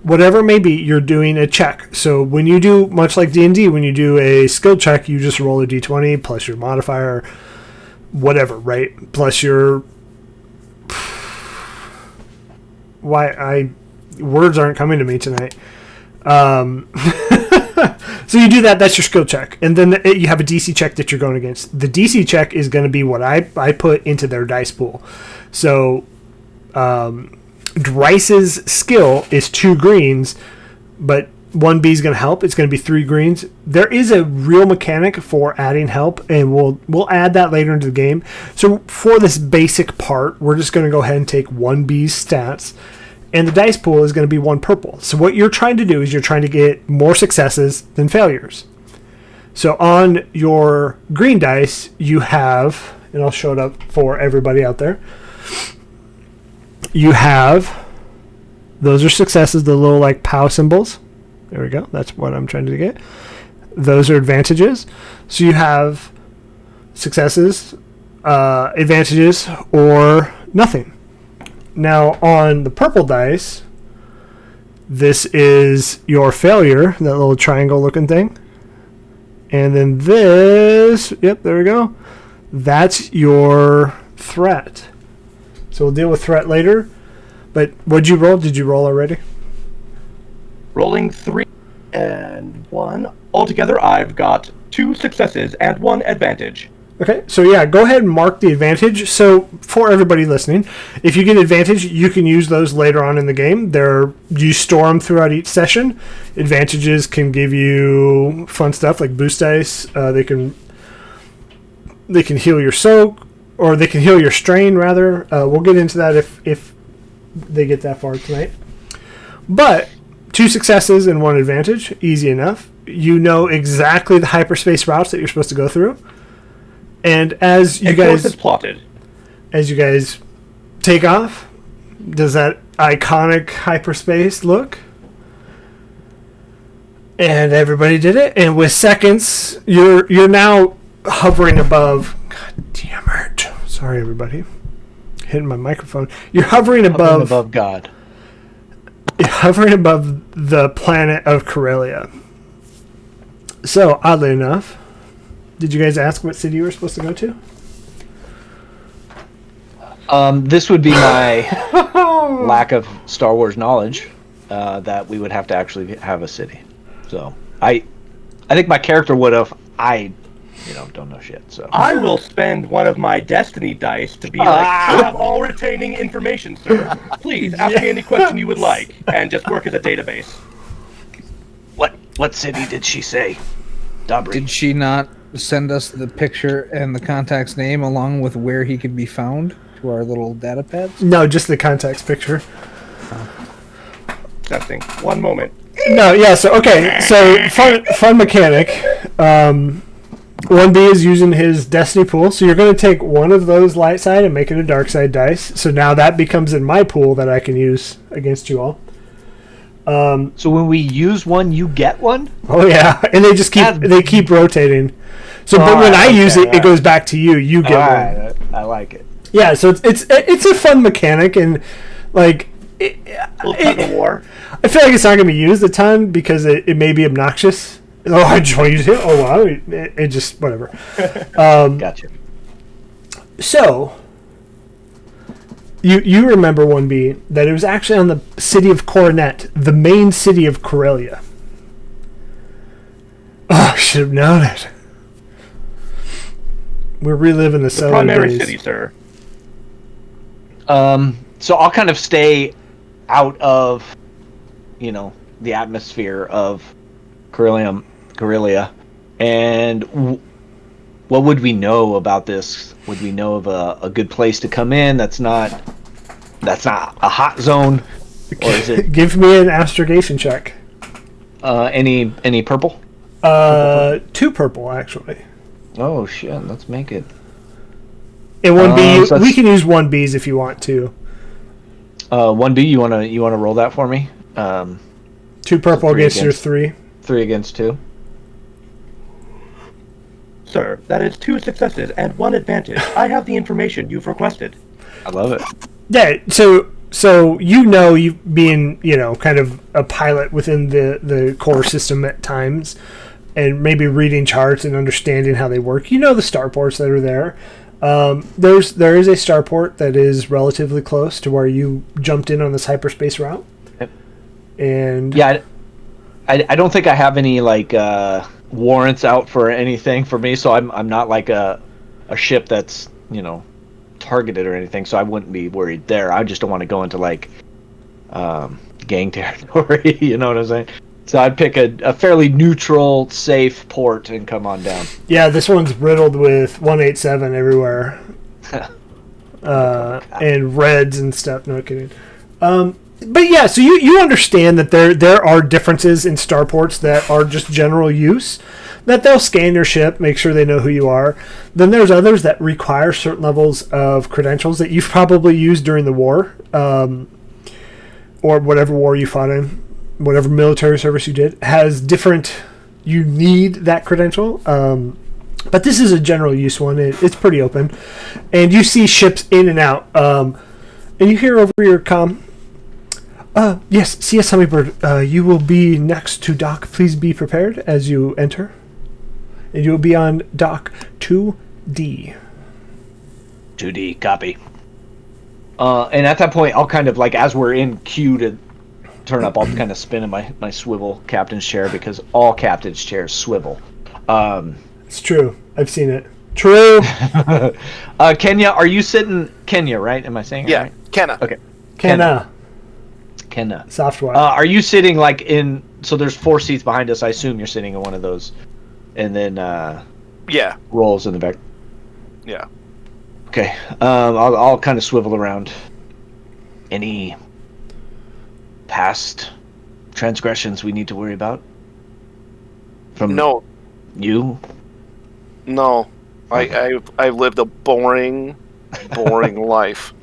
whatever it may be, you're doing a check. So when you do, much like D&D, when you do a skill check, you just roll a d20 plus your modifier, whatever, right? Plus your words aren't coming to me tonight. So you do that. That's your skill check, and then you have a DC check that you're going against. The DC check is going to be what I put into their dice pool. So Dryce's skill is 2 greens, but 1B is going to help. It's going to be 3 greens. There is a real mechanic for adding help, and we'll add that later into the game. So for this basic part, we're just going to go ahead and take 1B's stats, and the dice pool is going to be 1 purple. So what you're trying to do is you're trying to get more successes than failures. So on your green dice, you have, and I'll show it up for everybody out there, you have, those are successes, the little like POW symbols. There we go. That's what I'm trying to get. Those are advantages. So you have successes, advantages, or nothing. Now on the purple dice, this is your failure, that little triangle looking thing. And then this, yep, there we go. That's your threat. So we'll deal with threat later. But what'd you roll? Did you roll already? Rolling 3 and 1. Altogether, I've got 2 successes and 1 advantage. Okay, so yeah, go ahead and mark the advantage. So for everybody listening, if you get advantage, you can use those later on in the game. You store them throughout each session. Advantages can give you fun stuff like boost dice. They can heal your soak, or they can heal your strain rather. We'll get into that if they get that far tonight. But 2 successes and 1 advantage, easy enough. You know exactly the hyperspace routes that you're supposed to go through. And as you guys take off, does that iconic hyperspace look? And everybody did it. And with seconds, you're now hovering above. God damn it! Sorry, everybody. Hitting my microphone. You're hovering above God. You're hovering above the planet of Corellia. So oddly enough. Did you guys ask what city you were supposed to go to? This would be my lack of Star Wars knowledge, that we would have to actually have a city. So I think my character would have. I don't know shit. So I will spend one of my destiny dice to be like, I have all retaining information, sir. Please ask me any question you would like, and just work as a database. What city did she say? Dabri. Did she not send us the picture and the contact's name along with where he could be found to our little data pads? No, just the contact's picture. Something. One moment. No, yeah, so fun mechanic. 1B is using his destiny pool, so you're going to take one of those light side and make it a dark side dice. So now that becomes in my pool that I can use against you all. So when we use one, you get one? Oh yeah, and they just keep rotating. So, but when I use it, it goes back to you. You get one. I like it. Yeah, so it's a fun mechanic, and like Tug of war. I feel like it's not going to be used a ton because it may be obnoxious. Oh, I just want to use it. Oh wow, it just whatever. Gotcha. So you remember 1B that it was actually on the city of Coronet, the main city of Corellia. should have known it. We're reliving the Southern Primary days. city, sir. So I'll kind of stay out of, the atmosphere of Corellia. And what would we know about this? Would we know of a good place to come in that's not a hot zone? Or is it Give me an astrogation check. any purple? 2 purple, actually. Oh shit, let's make it. And 1B, so we can use 1Bs if you want to. 1B, you wanna roll that for me? 2 purple so 3 against your against- 3. 3 against 2. Sir, that is 2 successes and 1 advantage. I have the information you've requested. I love it. Yeah, so you being, kind of a pilot within the core system at times, and maybe reading charts and understanding how they work. The starports that are there. There is a starport that is relatively close to where you jumped in on this hyperspace route. Yep. And Yeah, I don't think I have any warrants out for anything for me, so I'm not like a ship that's targeted or anything, so I wouldn't be worried there. I just don't want to go into gang territory. You know what I'm saying? So I'd pick a fairly neutral, safe port and come on down. yeah, this one's riddled with 187 everywhere. And reds and stuff. No kidding. But yeah, so you understand that there are differences in starports that are just general use, that they'll scan your ship, make sure they know who you are. Then there's others that require certain levels of credentials that you've probably used during the war, or whatever war you fought in, whatever military service you did, has different, you need that credential. But this is a general use one. It's pretty open. And you see ships in and out. And you hear over your comm, yes, CS Hummingbird, you will be next to dock. Please be prepared as you enter. And you will be on dock 2D. 2D, copy. And at that point, I'll kind of, as we're in queue to turn up, I'll kind of spin in my swivel captain's chair, because all captain's chairs swivel. It's true. I've seen it. True. Kenya, are you sitting... Kenya, right? Am I saying it right? Kenna. Okay. Kenna. Software. Software. Are you sitting in... So there's 4 seats behind us. I assume you're sitting in one of those. And then... Yeah. rolls in the back. Yeah. Okay. I'll kind of swivel around. Any past transgressions we need to worry about? From No. you? No. I've lived a boring life.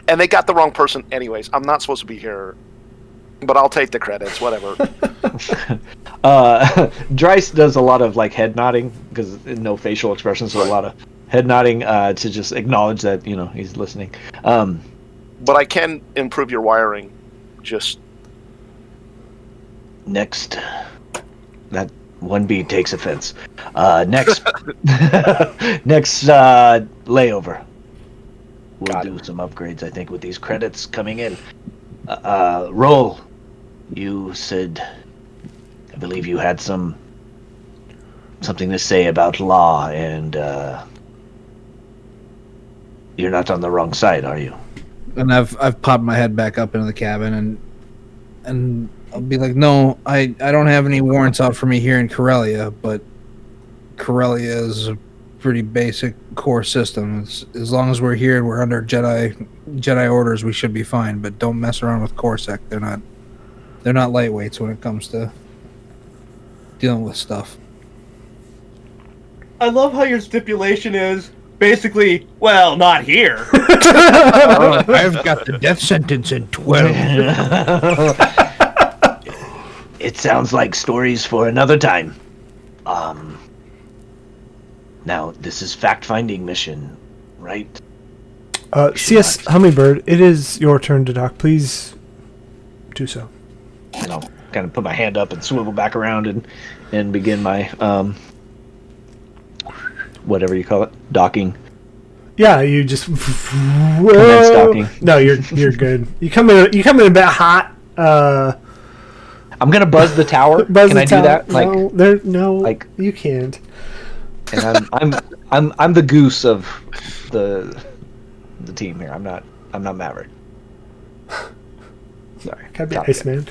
And they got the wrong person anyways. I'm not supposed to be here. But I'll take the credits, whatever. Dryce does a lot of head nodding, because no facial expressions, so a lot of head nodding to just acknowledge that he's listening. But I can improve your wiring. Just next, that 1B takes offense. Next, next layover. We'll do some upgrades, I think, with these credits coming in. Roll. You said, I believe you had something to say about law, and you're not on the wrong side, are you? And I've popped my head back up into the cabin, and I'll be like, no, I don't have any warrants out for me here in Corellia, but Corellia is a pretty basic core system. As long as we're here and we're under Jedi orders, we should be fine. But don't mess around with CorSec. They're not lightweights when it comes to dealing with stuff. I love how your stipulation is basically, well, not here. I've got the death sentence in 12. It sounds like stories for another time. Now, this is fact-finding mission, right? CS Hummingbird, it is your turn to dock. Please do so. And I'll kind of put my hand up and swivel back around and begin my whatever you call it, docking. Yeah, you just Commence docking. No, you're good. You come in a bit hot. I'm gonna buzz the tower. Buzz Can the I tower. do that? Like, no, like you can't. and I'm the goose of the team here. I'm not Maverick. Sorry. Gotta be Iceman.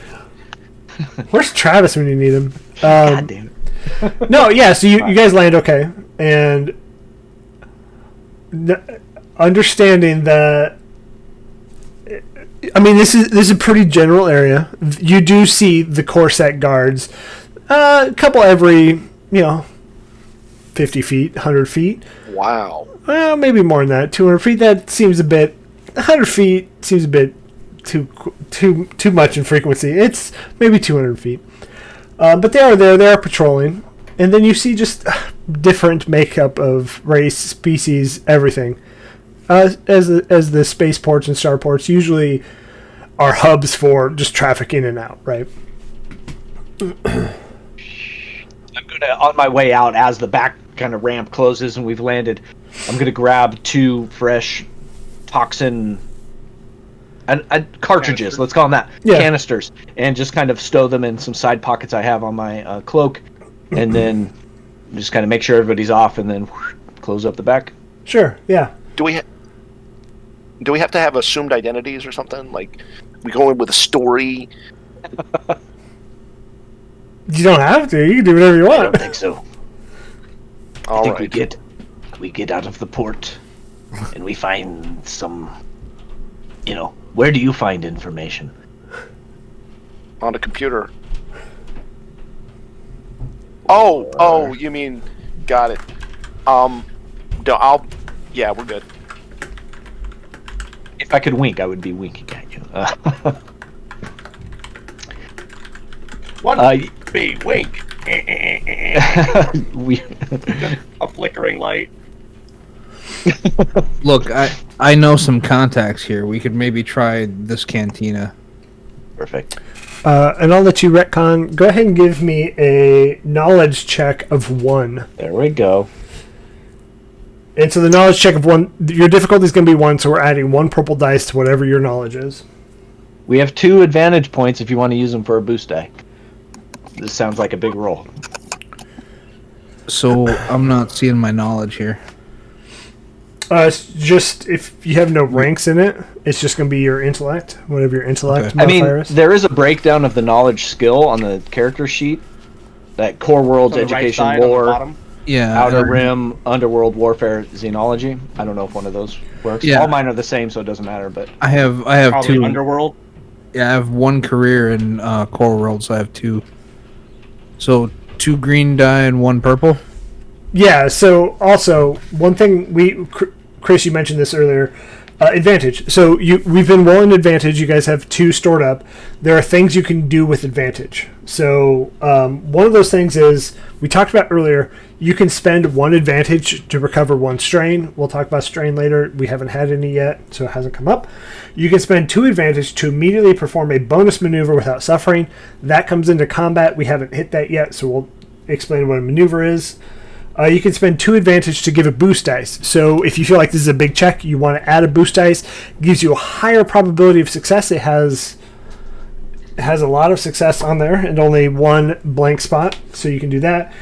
Where's Travis when you need him? God damn it. No, yeah. So you guys land okay, and understanding that. I mean, this is a pretty general area. You do see the Corset guards, a couple every 50 feet, 100 feet. Wow. Well, maybe more than that. 200 feet. That seems a bit. 100 feet seems a bit too much in frequency. It's maybe 200 feet. But they are there. They are patrolling, and then you see just different makeup of race, species, everything. As the spaceports and starports usually are hubs for just traffic in and out, right? I'm gonna, on my way out, as the back kind of ramp closes and we've landed, I'm gonna grab 2 fresh toxin and cartridges. Let's call them that. Yeah. Canisters, and just kind of stow them in some side pockets I have on my cloak, and then just kind of make sure everybody's off, and then close up the back. Sure. Yeah. Do we have to have assumed identities or something? Like, we go in with a story? You don't have to. You can do whatever you I want. don't think so. All I think right. we get out of the port, and we find some. Where do you find information? On a computer. Oh, you mean, got it. No, yeah, we're good. If I could wink, I would be winking at you. One big wink. We A flickering light. Look, I know some contacts here. We could maybe try this cantina. Perfect. And I'll let you retcon. Go ahead and give me a knowledge check of 1. There we go. And so the knowledge check of 1, your difficulty is going to be 1, so we're adding 1 purple dice to whatever your knowledge is. We have 2 advantage points if you want to use them for a boost die. This sounds like a big roll. So I'm not seeing my knowledge here. It's just, if you have no ranks in it, it's just going to be your intellect, whatever your intellect Okay. modifier is. There is a breakdown of the knowledge skill on the character sheet. That Core Worlds, On the right Education, side, on the Lore, bottom. Yeah. Outer Rim, Underworld Warfare, Xenology. I don't know if one of those works. Yeah. All mine are the same, so it doesn't matter. But I have Probably 2. Underworld. Yeah, I have 1 career in Core World, so I have 2. So 2 green die and 1 purple. Yeah, so also, one thing Chris, you mentioned this earlier, advantage. So we've been rolling advantage. You guys have 2 stored up. There are things you can do with advantage. So one of those things is, we talked about earlier, you can spend 1 advantage to recover 1 strain. We'll talk about strain later. We haven't had any yet, so it hasn't come up. You can spend 2 advantage to immediately perform a bonus maneuver without suffering. That comes into combat. We haven't hit that yet, so we'll explain what a maneuver is. You can spend 2 advantage to give a boost dice. So if you feel like this is a big check, you want to add a boost dice, it gives you a higher probability of success. It has a lot of success on there and only 1 blank spot, so you can do that.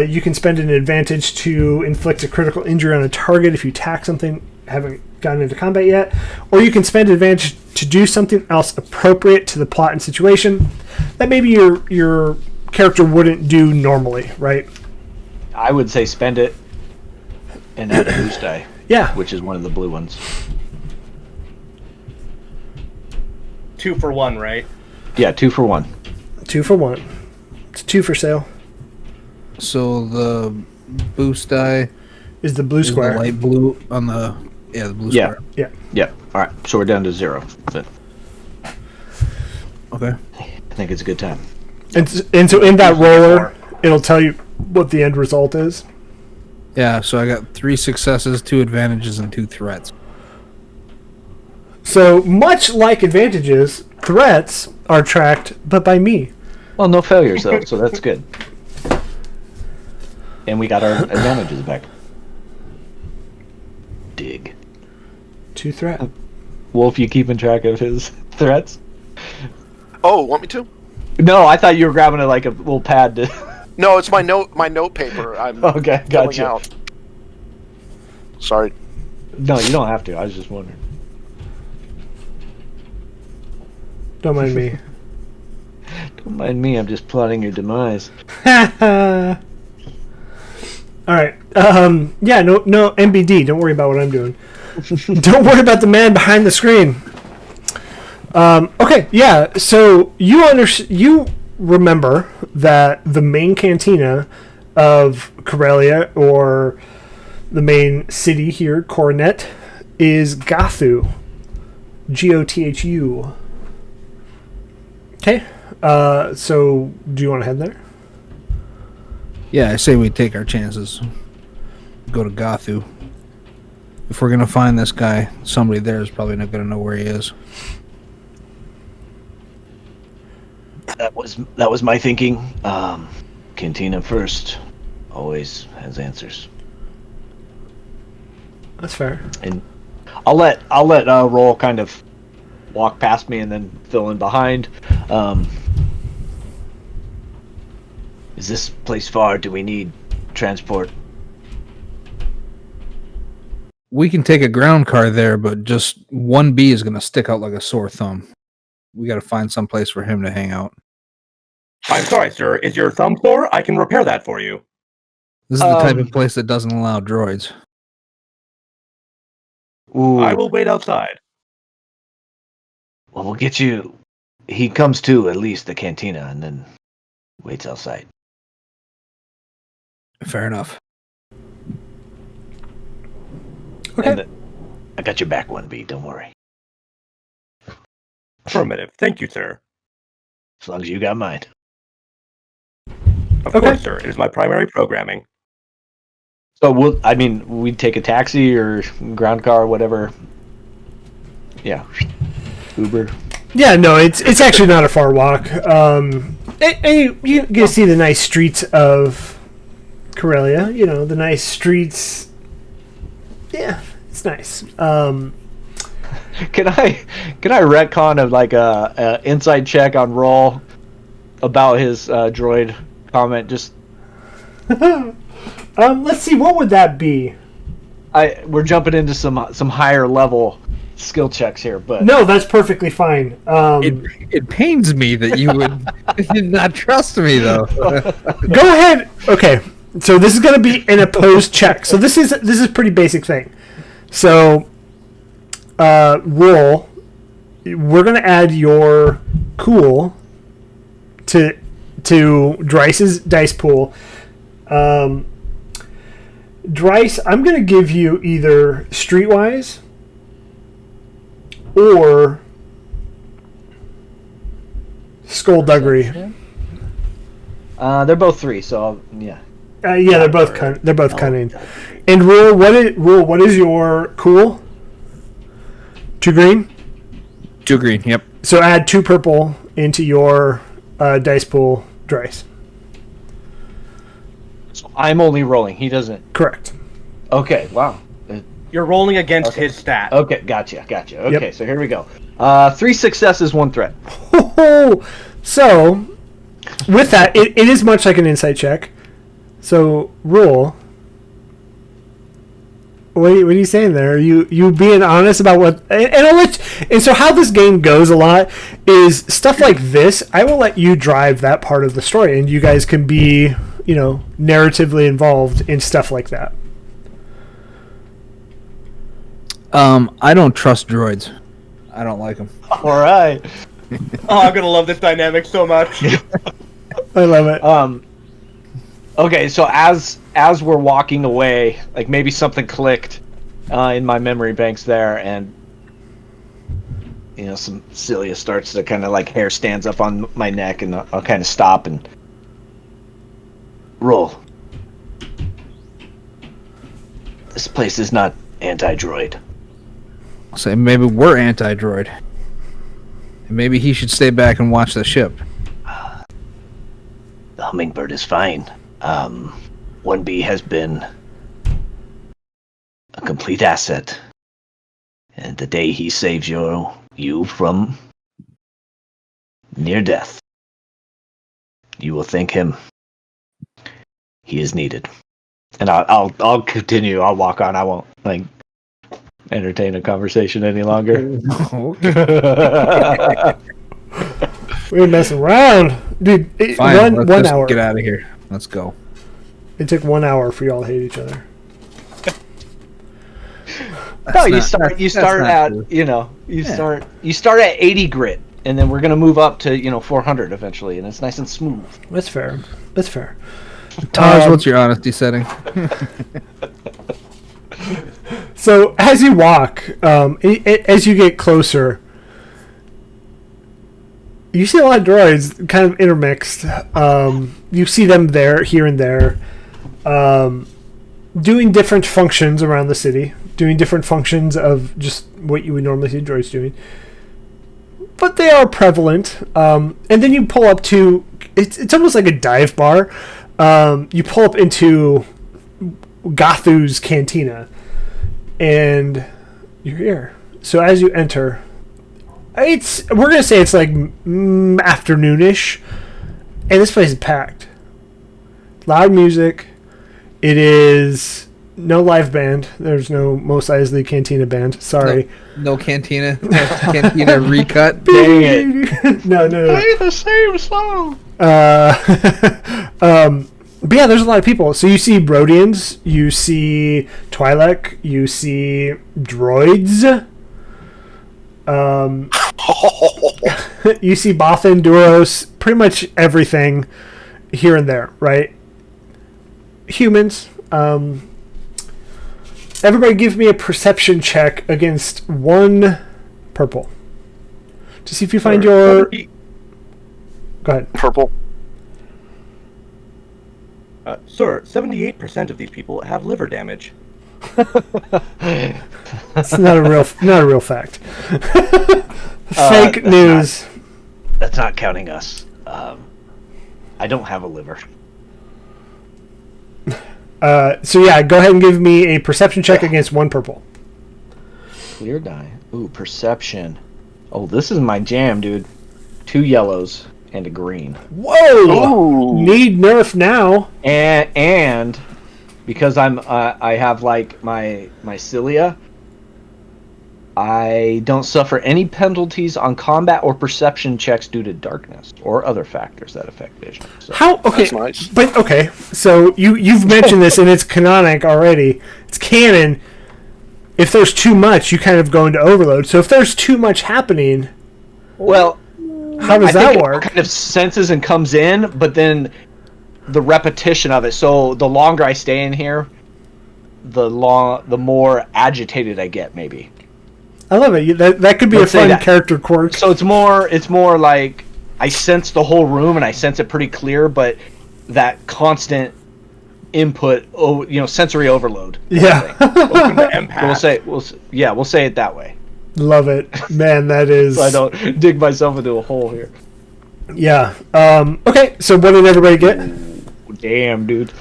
You can spend an advantage to inflict a critical injury on a target if you attack something, haven't gotten into combat yet. Or you can spend advantage to do something else appropriate to the plot and situation that maybe your character wouldn't do normally, right? I would say spend it and add a boost die. Yeah. Which is one of the blue ones. 2 for 1, right? Yeah, 2 for 1. 2 for 1. It's 2 for sale. So the boost die Is the blue is the square. light blue on the blue Yeah. square. Yeah. Yeah. All right. So we're down to 0. But Okay. I think it's a good time. And so in that roller, it'll tell you what the end result is. Yeah, so I got 3 successes, 2 advantages, and 2 threats. So much like advantages, threats are tracked, but by me. Well, no failures though, so that's good. And we got our advantages back. Dig. 2 threat. Wolf, you keeping track of his threats? Oh, want me to? No, I thought you were grabbing it like a little pad to. No, it's my note paper. I'm Okay, filling gotcha. out. Sorry. No, you don't have to. I was just wondering. Don't mind me. Don't mind me. I'm just plotting your demise. All right. Yeah. No. MBD. Don't worry about what I'm doing. Don't worry about the man behind the screen. Okay. Yeah. So you remember that the main cantina of Corellia, or the main city here, Coronet, is Gothu. Gothu. Okay. So do you want to head there? Yeah, I say we take our chances. Go to Gothu. If we're gonna find this guy, somebody there is probably not gonna know where he is. That was my thinking. Cantina first always has answers. That's fair. And I'll let Roll kind of walk past me and then fill in behind. Is this place far? Do we need transport? We can take a ground car there, but just 1B is gonna stick out like a sore thumb. We gotta find some place for him to hang out. I'm sorry, sir. Is your thumb sore? I can repair that for you. This is the type of place that doesn't allow droids. Ooh. I will wait outside. Well, we'll get you. He comes to at least the cantina and then waits outside. Fair enough. Okay. And I got your back, 1B. Don't worry. Affirmative. Thank you, sir. As long as you got mine. Of course, sir. It is my primary programming. So we'd take a taxi or ground car or whatever. Yeah. Uber. Yeah, no, it's actually not a far walk. And you get to see the nice streets of Corellia. You know, the nice streets. Yeah, it's nice. Can I retcon of like a inside check on Roll about his droid comment? Just let's see, what would that be? we're jumping into some higher level skill checks here, but No, that's perfectly fine. It pains me that you would not trust me, though. Go ahead. Okay, so this is going to be an opposed check. So this is a pretty basic thing. So, Roll. We're going to add your cool to Dryce's dice pool. Dryce, I'm going to give you either Streetwise or Skullduggery. they're both 3, so yeah. Yeah, they're both cunning. And Rule, what is your cool? 2 green. 2 green. Yep. So add 2 purple into your dice pool, Dryce. So I'm only rolling. He doesn't. Correct. Okay. Wow. You're rolling against his stat. Okay. Gotcha. Okay. Yep. So here we go. 3 successes, 1 threat. So, with that, it is much like an insight check. So, Rule, what are you saying there? Are you being honest about what? And so how this game goes a lot is stuff like this. I will let you drive that part of the story, and you guys can be, narratively involved in stuff like that. I don't trust droids. I don't like them. All right. Oh, I'm gonna love this dynamic so much. I love it. Okay, so as we're walking away, like maybe something clicked in my memory banks there, and some cilia starts to kind of like hair stands up on my neck, and I'll kind of stop and roll. This place is not anti-droid. I'll say maybe we're anti-droid. And maybe he should stay back and watch the ship. The hummingbird is fine. 1B has been a complete asset. And the day he saves you from near death, You will thank him. He is needed. And I'll continue. I'll walk on. I won't entertain a conversation any longer. We ain't messing around, dude. Fine, one let's hour. get out of here. Let's go. It took 1 hour for y'all to hate each other. You start at 80 grit, and then we're gonna move up to 400 eventually, and it's nice and smooth. That's fair. Taj, what's your honesty setting? So as you walk, as you get closer, you see a lot of droids kind of intermixed. You see them here and there, doing different functions around the city, doing different functions of just what you would normally see droids doing. But they are prevalent. And then you pull up to, it's almost like a dive bar. You pull up into Gathu's Cantina, and you're here. So as you enter, we're gonna say it's like afternoonish, and this place is packed. Loud music. It is no live band. There's no Mos Eisley Cantina band. Sorry. No Cantina. Cantina recut. Dang it! No. Play the same song. But yeah, there's a lot of people. So you see Brodians, you see Twi'lek, you see droids. You see Bothan, Duros, pretty much everything here and there, right? Humans. Everybody give me a perception check against 1 purple. To see if you find your... Go ahead. Purple. Sir, 78% of these people have liver damage. It's not a real fact. Fake news. That's not counting us. I don't have a liver. So yeah, go ahead and give me a perception check against 1 purple. Clear die. Ooh, perception. Oh, this is my jam, dude. 2 yellows and a green. Whoa! Ooh. Need nerf now. And because I have like my cilia, I don't suffer any penalties on combat or perception checks due to darkness or other factors that affect vision. So. How? Okay, That's nice. But okay, so you've mentioned this and it's canonic already. It's canon. If there's too much, you kind of go into overload. So if there's too much happening, Well, how does that work? It kind of senses and comes in, but then the repetition of it. So the longer I stay in here, the more agitated I get, maybe. I love it. That could be Let's a say fun that. character quirk. So it's more like I sense the whole room and I sense it pretty clear, but that constant input, sensory overload. Yeah. Welcome to empath. We'll say it that way. Love it. Man, that is... So I don't dig myself into a hole here. Yeah. Okay, so what did everybody get? Damn, dude.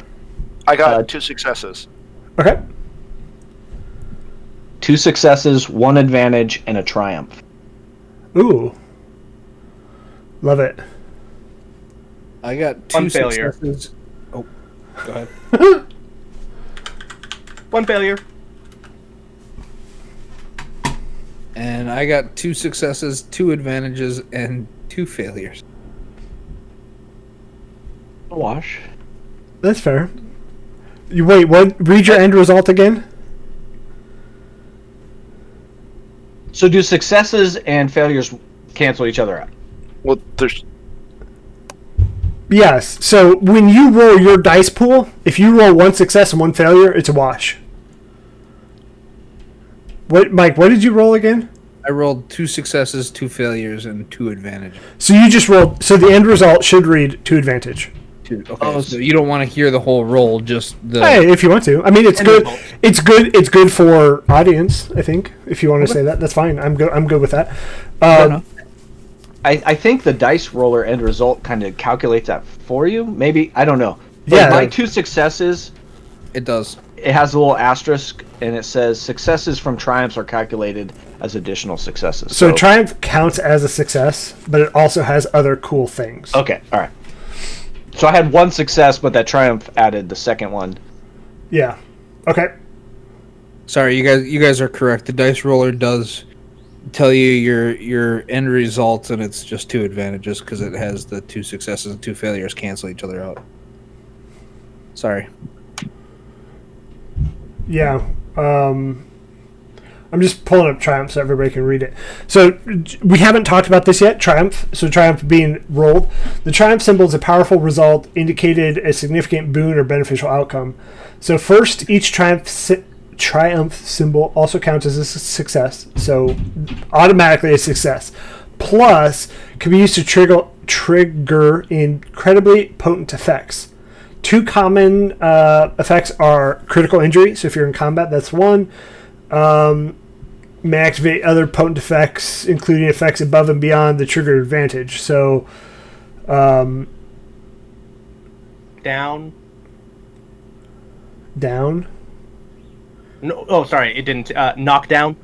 I got 2 successes. Okay. 2 successes, 1 advantage, and a triumph. Ooh. Love it. I got 2 One failure. successes. Oh, go ahead. 1 failure. And I got 2 successes, 2 advantages, and 2 failures. Wash. That's fair. Wait, what? Read your end result again? So do successes and failures cancel each other out? Well, there's... Yes. So when you roll your dice pool, if you roll 1 success and 1 failure, it's a wash. What, Mike? What did you roll again? I rolled 2 successes, 2 failures, and 2 advantages. So you just rolled. So the end result should read 2 advantage. Okay, so you don't want to hear the whole roll, just the... Hey, if you want to. I mean, it's End good. result. It's good. It's good for audience. I think if you want to say that, that's fine. I'm good. I'm good with that. I think the dice roller end result kind of calculates that for you. Maybe, I don't know. Yeah. My 2 successes, It does. it has a little asterisk, and it says successes from triumphs are calculated as additional successes. So triumph counts as a success, but it also has other cool things. Okay, all right. So I had one success, but that triumph added the second one. Yeah. Okay. Sorry, you guys are correct. The dice roller does tell you your end results, and it's just 2 advantages because it has the 2 successes and 2 failures cancel each other out. Sorry. Yeah. I'm just pulling up Triumph so everybody can read it. So we haven't talked about this yet, Triumph. So Triumph being rolled. The Triumph symbol is a powerful result indicated a significant boon or beneficial outcome. So first, each Triumph symbol also counts as a success. So automatically a success. Plus, can be used to trigger incredibly potent effects. 2 common effects are critical injury. So if you're in combat, that's one. May activate other potent effects, including effects above and beyond the trigger advantage. So, Down. No, oh, sorry, it didn't. Knockdown.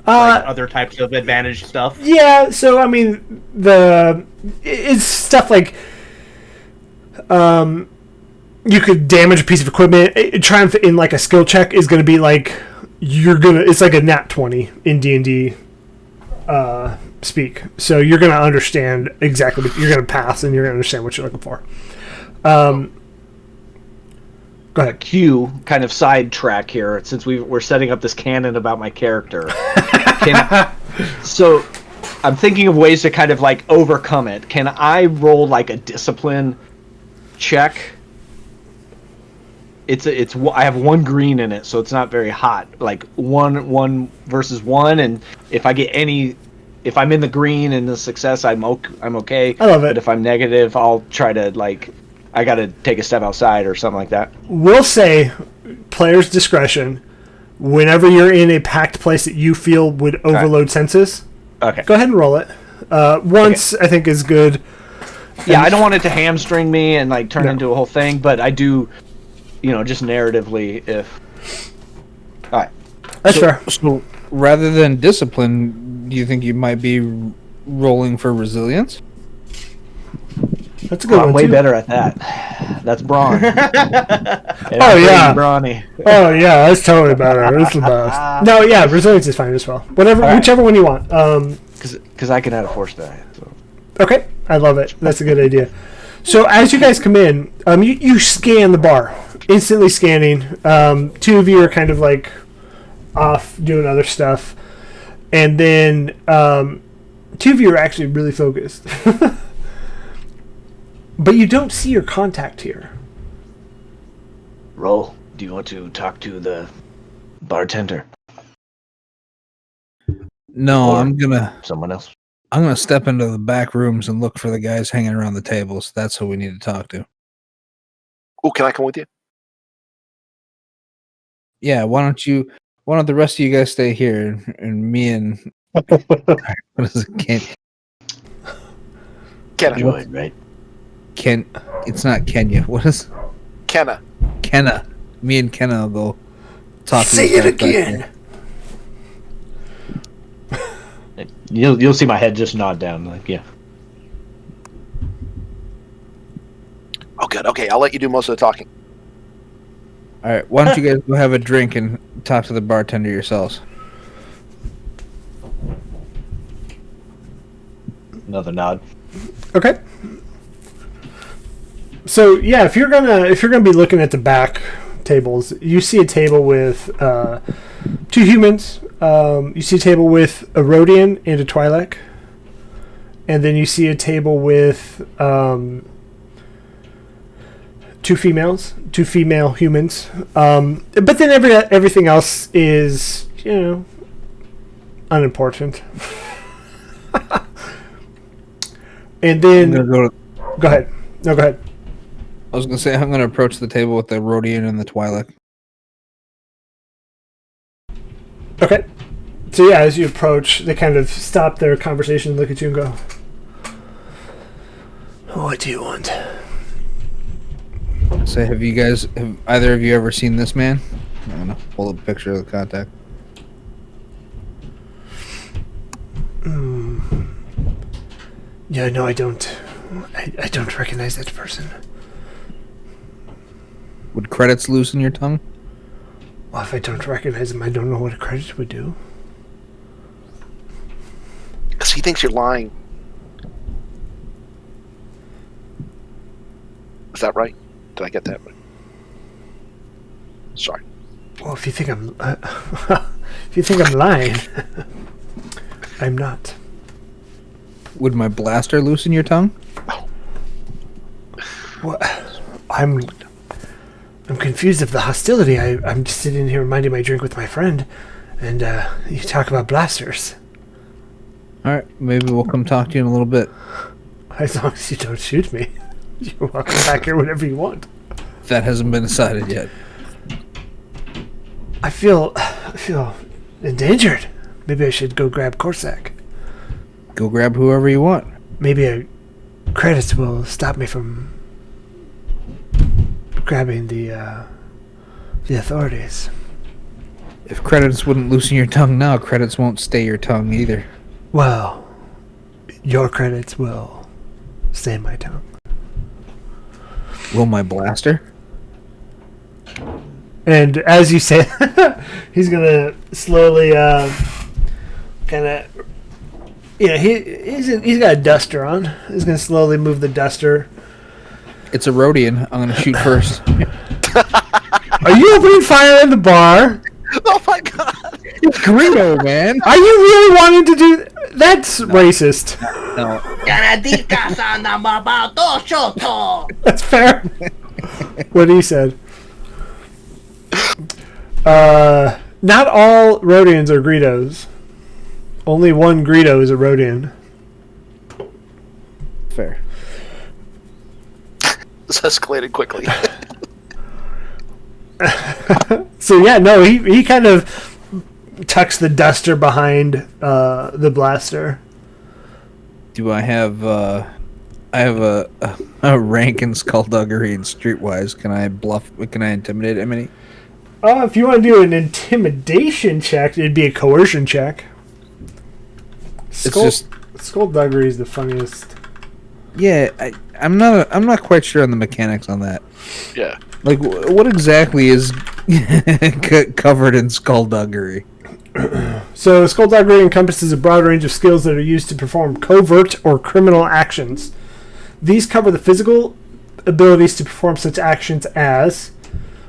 Like other types of advantage stuff. Yeah, so I mean, it's stuff like you could damage a piece of equipment. Triumph in like a skill check is going to be like it's like a nat 20 in D&D speak. So you're going to understand exactly what you're going to pass, and you're going to understand what you're looking for. Go ahead. Q kind of sidetrack here, since we're setting up this canon about my character. So I'm thinking of ways to kind of like overcome it. Can I roll like a discipline check? I have 1 green in it, so it's not very hot. Like 1 versus 1, and if I'm in the green and the success, I'm okay. I love it. But if I'm negative, I'll try to I got to take a step outside or something like that. We'll say player's discretion. Whenever you're in a packed place that you feel would overload senses, Okay. go ahead and roll it. Once, I think, is good. Yeah, I don't want it to hamstring me and like turn into a whole thing, but I do, just narratively if. All right. That's fair. So rather than discipline, do you think you might be rolling for resilience? That's a good I'm one, way too. better at that. That's brawn. Oh, yeah. Brawny. Oh, yeah, that's totally better. It's the best. No, yeah, resilience is fine as well. Whichever one you want. Because I can add a force die. So. Okay, I love it. That's a good idea. So as you guys come in, you scan the bar, instantly scanning. 2 of you are kind of like off doing other stuff, and then 2 of you are actually really focused. But you don't see your contact here. Roll. Do you want to talk to the bartender? No, Or someone else. I'm gonna step into the back rooms and look for the guys hanging around the tables. That's who we need to talk to. Oh, can I come with you? Yeah, why don't the rest of you guys stay here and me and what is it? Kenna. Right? It's not Kenya. What is Kenna. Kenna? Me and Kenna will go talk. Say it again. You'll see my head just nod down, like yeah. Oh, good. Okay, I'll let you do most of the talking. All right, why don't you guys go have a drink and talk to the bartender yourselves? Another nod. Okay. So yeah, if you're gonna be looking at the back tables, you see a table with 2 humans. You see a table with a Rhodian and a Twi'lek, and then you see a table with 2 female humans. But then everything else is unimportant. And then Go ahead. No, go ahead. I was gonna say I'm gonna approach the table with the Rhodian and the Twi'lek. Okay. So yeah, as you approach, they kind of stop their conversation, look at you, and go, "What do you want?" Say, have either of you ever seen this man? I'm gonna pull up a picture of the contact. Yeah, no, I don't. I don't recognize that person. Would credits loosen your tongue? Well, if I don't recognize him, I don't know what a credit would do. Because he thinks you're lying. Is that right? Did I get that right? Sorry. Well, if you think I'm lying, I'm not. Would my blaster loosen your tongue? Well, I'm confused of the hostility. I'm just sitting here minding my drink with my friend, and you talk about blasters. All right, maybe we'll come talk to you in a little bit. As long as you don't shoot me, you're welcome back here whenever you want. That hasn't been decided yet. I feel endangered. Maybe I should go grab Corsac. Go grab whoever you want. Maybe credits will stop me from grabbing the authorities. If credits wouldn't loosen your tongue now, credits won't stay your tongue either. Well, your credits will stay in my tongue. Will my blaster? And as you say, he's gonna slowly, kind of, he's got a duster on. He's gonna slowly move the duster. It's a Rhodian. I'm gonna shoot first. Are you opening fire in the bar? Oh my god! It's Greedo, man. Are you really wanting to do? That's racist. No. That's fair. What he said. Not all Rhodians are Greedos. Only one Greedo is a Rhodian. Fair. This escalated quickly. So yeah, no, he kind of tucks the duster behind the blaster. Do I have I have a rank in skullduggery and streetwise. Can I bluff? Can I intimidate him any? If you want to do an intimidation check, it'd be a coercion check. Skullduggery is the funniest. Yeah, I'm not quite sure on the mechanics on that. Yeah. Like, what exactly is covered in skullduggery? So, skullduggery encompasses a broad range of skills that are used to perform covert or criminal actions. These cover the physical abilities to perform such actions as,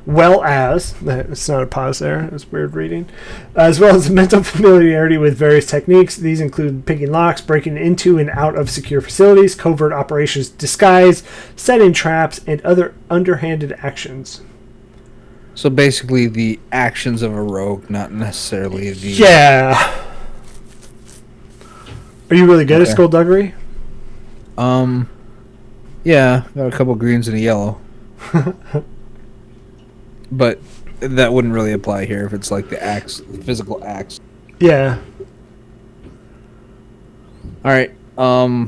it's not a pause there, it was weird reading, as well as mental familiarity with various techniques. These include picking locks, breaking into and out of secure facilities, covert operations, disguise, setting traps, and other underhanded actions. So basically the actions of a rogue, not necessarily the... Yeah. Are you really good at skullduggery? Yeah, got a couple greens and a yellow. But that wouldn't really apply here if it's like the physical axe. Yeah. All right. But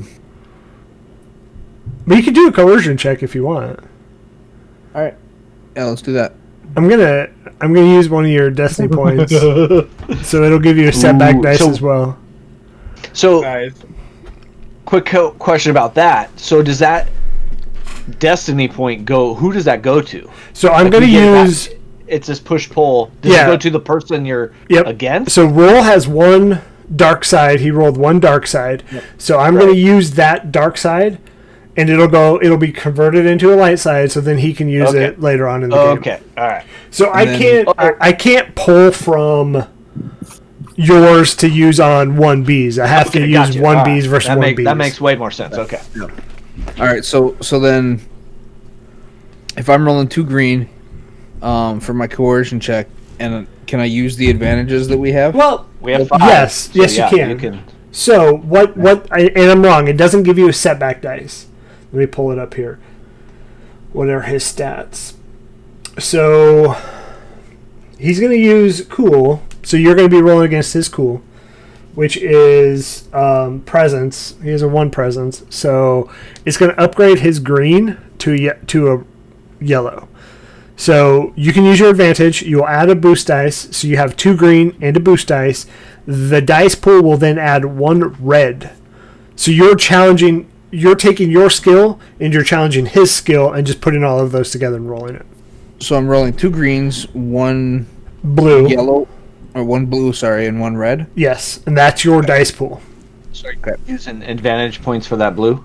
you can do a coercion check if you want. All right. Yeah, let's do that. I'm gonna use one of your destiny points, so it'll give you a setback dice as well. So, Guys. quick question about that. So, does that destiny point go? Who does that go to? So I'm going to use. It's this push pull. Does it go to the person you're against? So Roll has one dark side. He rolled one dark side. Yep. So I'm going to use that dark side, and it'll be converted into a light side. So then he can use it later on in the game. Okay. All right. So I can't pull from yours to use on 1Bs. I have to use 1Bs versus 1Bs. That makes way more sense. Okay. Yeah. All right, so then, if I'm rolling 2 green, for my coercion check, and can I use the advantages that we have? Well, we have 5. Yes, you can. So and I'm wrong. It doesn't give you a setback dice. Let me pull it up here. What are his stats? So he's going to use cool. So you're going to be rolling against his cool, which is presence. He has a 1 presence, so it's going to upgrade his green to a yellow. So you can use your advantage. You will add a boost dice, so you have 2 green and a boost dice. The dice pool will then add 1 red. So you're taking your skill and you're challenging his skill and just putting all of those together and rolling it. So I'm rolling 2 greens, 1 Blue. yellow, or 1 blue, sorry, and 1 red. Yes, and that's your dice pool. Sorry, using advantage points for that blue.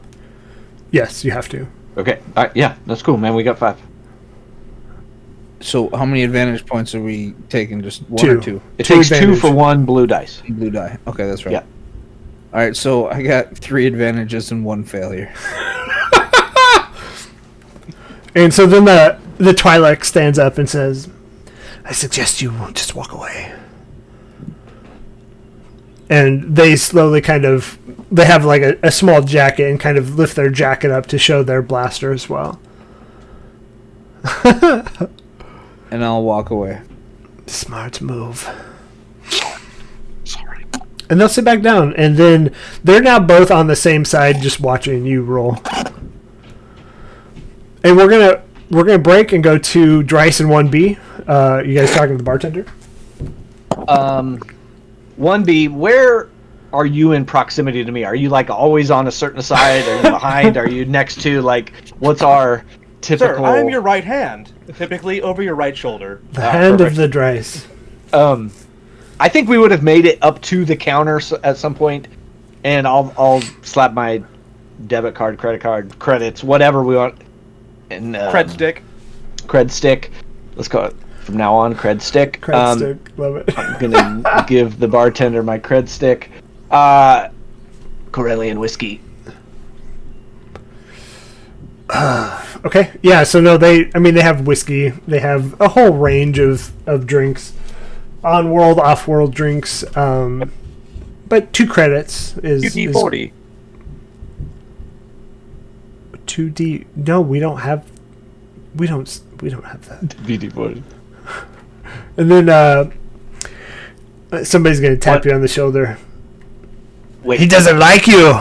Yes, you have to. Okay. Yeah, that's cool, man. We got 5. So how many advantage points are we taking? Just 1 2. or 2? It Two takes 2 advantage. for 1 blue dice. Blue die. Okay, that's right. Yeah. All right, so I got 3 advantages and 1 failure. And so then the Twi'lek stands up and says, I suggest you just walk away. And they slowly they have like a small jacket and kind of lift their jacket up to show their blaster as well. And I'll walk away. Smart move. Sorry. And they'll sit back down, and then they're now both on the same side, just watching you roll. And we're gonna break and go to Dryce and 1B. You guys talking to the bartender? 1B, where are you in proximity to me? Are you like always on a certain side? Are you behind? Are you next to, like, what's our typical... Sir, I am your right hand, typically over your right shoulder. The hand perfect. of the Dryce. I think we would have made it up to the counter at some point, and I'll slap my debit card, credit card, credits, whatever we want. And Cred stick. Cred stick. Let's call it from now on cred stick. Cred stick. Love it. I'm gonna give the bartender my cred stick. Corellian whiskey. Okay. Yeah, so no, they have whiskey. They have a whole range of drinks. On-world, off-world drinks. But 2 credits is... UD40. 2D... No, we don't have... We don't have that. VD40. And then somebody's going to tap you on the shoulder. Wait. He doesn't like you!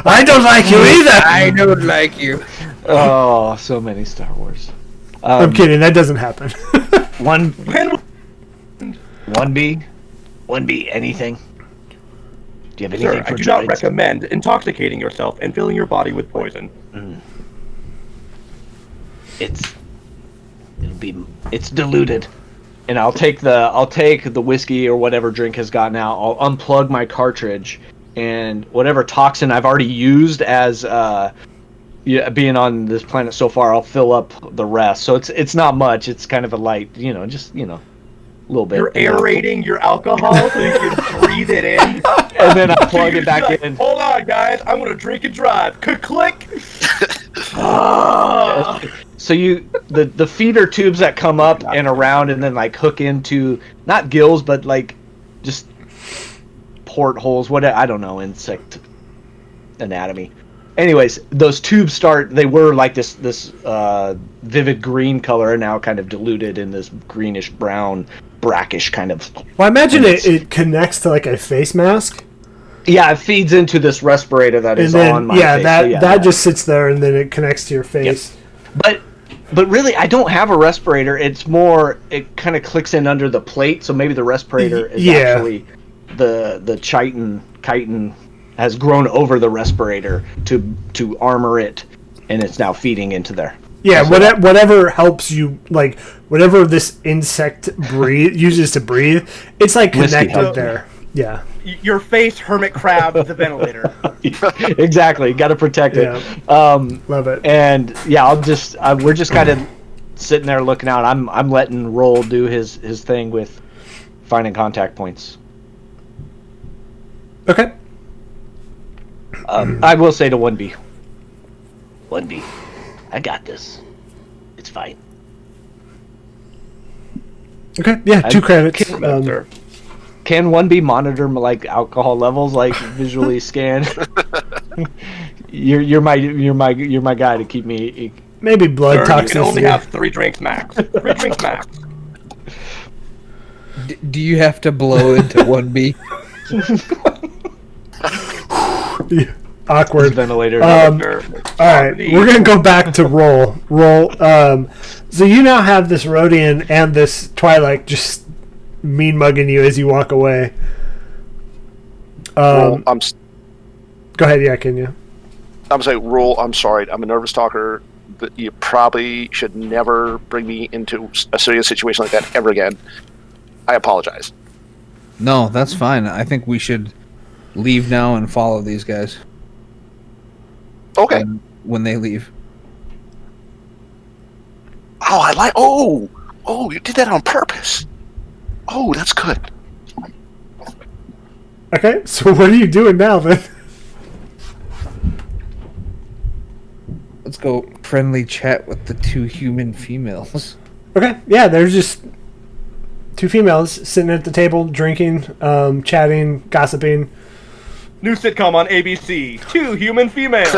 I don't like you either! I don't like you. Oh, so many Star Wars. I'm kidding, that doesn't happen. 1B, 1B, anything? Do you have anything Sir, for I do not droids? recommend intoxicating yourself and filling your body with poison. It's diluted. And I'll take the whiskey or whatever drink has gotten out. I'll unplug my cartridge, and whatever toxin I've already used as being on this planet so far, I'll fill up the rest. So it's not much. It's kind of a light, just a little bit. You're aerating your alcohol so you can breathe it in. And then I plug it back in. Hold on, guys. I'm gonna drink and drive. Click. So the feeder tubes that come up and around and then like hook into not gills but like just portholes. I don't know, insect anatomy. Anyways, those tubes they were like this vivid green color, and now kind of diluted in this greenish brown brackish kind of. Well, I imagine it connects to like a face mask. Yeah, it feeds into this respirator that is on my face. That just sits there, and then it connects to your face. Yep. But really, I don't have a respirator. It's more, it kind of clicks in under the plate, so maybe the respirator is actually the chitin has grown over the respirator to armor it, and it's now feeding into there. Yeah, whatever helps you, like whatever this insect uses to breathe, it's like connected there. Yeah. Your face, hermit crab, the ventilator. Exactly. Got to protect it. Love it. And yeah, we're just kind of sitting there looking out. I'm letting Roll do his thing with finding contact points. Okay. I will say to 1B, I got this. It's fine. Okay. Yeah, 2 credits. Can 1B monitor like alcohol levels, like visually scan? You're my guy to keep me. Maybe blood Sir, toxicity. you can only have 3 drinks max. 3 drinks max. Do you have to blow into 1B? Awkward. Ventilator. All right, we're gonna go back to Roll. So you now have this Rhodian and this Twi'lek just mean mugging you as you walk away. Roll, go ahead, yeah, can you? I'm saying, Roll, I'm sorry. I'm a nervous talker. that you probably should never bring me into a serious situation like that ever again. I apologize. No, that's fine. I think we should leave now and follow these guys. Okay. When they leave. Oh, I like. Oh, you did that on purpose. Oh, that's good. Okay, so what are you doing now then? Let's go friendly chat with the 2 human females. Okay, yeah, there's just 2 females sitting at the table, drinking, chatting, gossiping. New sitcom on ABC. 2 human females.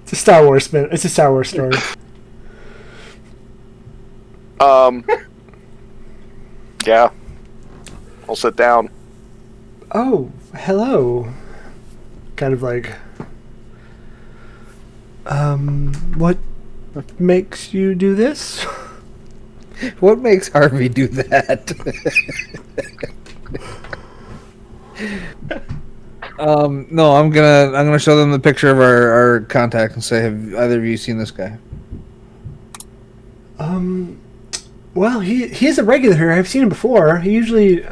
It's a Star Wars spin. It's a Star Wars story. Yeah. I'll sit down. Oh, hello. Kind of like, what makes you do this? What makes Harvey do that? No, I'm gonna show them the picture of our contact and say, have either of you seen this guy? Well, he's a regular here. I've seen him before. He usually,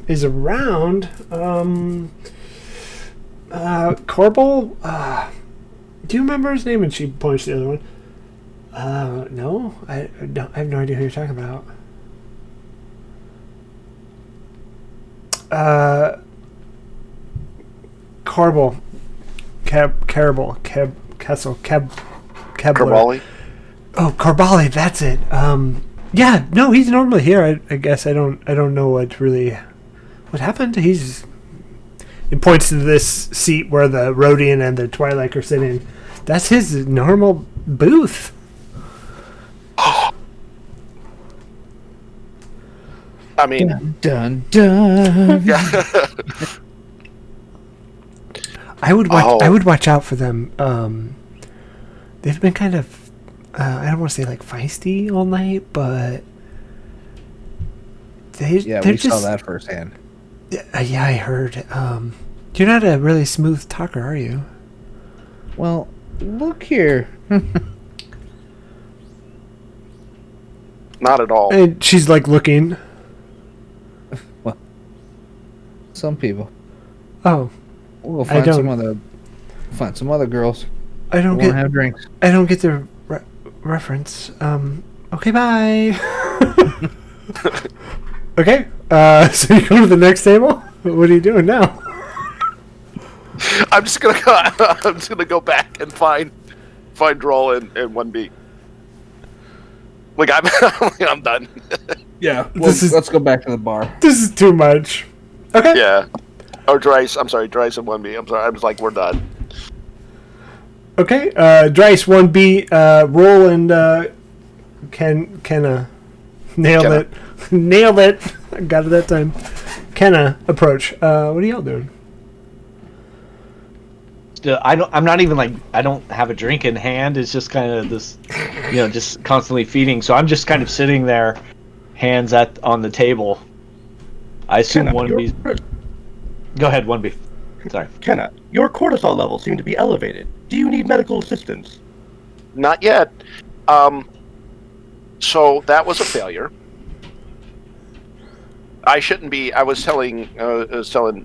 is around. Corbel? Do you remember his name? And she points to the other one. No, I have no idea who you're talking about. Corbel. Kessel. Carbali? Oh, Carbali, that's it. Yeah, no, he's normally here. I guess I don't know what happened. It points to this seat where the Rhodian and the Twilight are sitting. That's his normal booth. I mean, dun dun. yeah. I would watch out for them. They've been kind of I don't want to say like feisty all night, but we just saw that firsthand. Yeah, I heard. You're not a really smooth talker, are you? Well, look here. Not at all. And she's like looking. Well, some people. Oh, We'll find some other girls. I don't want to have drinks. I don't get the reference. Okay, bye. Okay. So you go to the next table. What are you doing now? I'm just gonna go back and find Droll and 1B. Like I'm done. Yeah. Let's go back to the bar. This is too much. Okay. Yeah. Or Dryce. I'm sorry, Dryce and 1B. I'm sorry. I was like, we're done. Okay. Dryce 1B. Roll and Kenna. Nailed it. Nailed it. I got it that time. Kenna approach. What are y'all doing? I'm not even like, I don't have a drink in hand. It's just kind of this, just constantly feeding. So I'm just kind of sitting there, hands on the table. I assume Kenna, 1B. Go ahead, 1B. Sorry. Kenna, your cortisol levels seem to be elevated. Do you need medical assistance? Not yet. So that was a failure. I shouldn't be. I was telling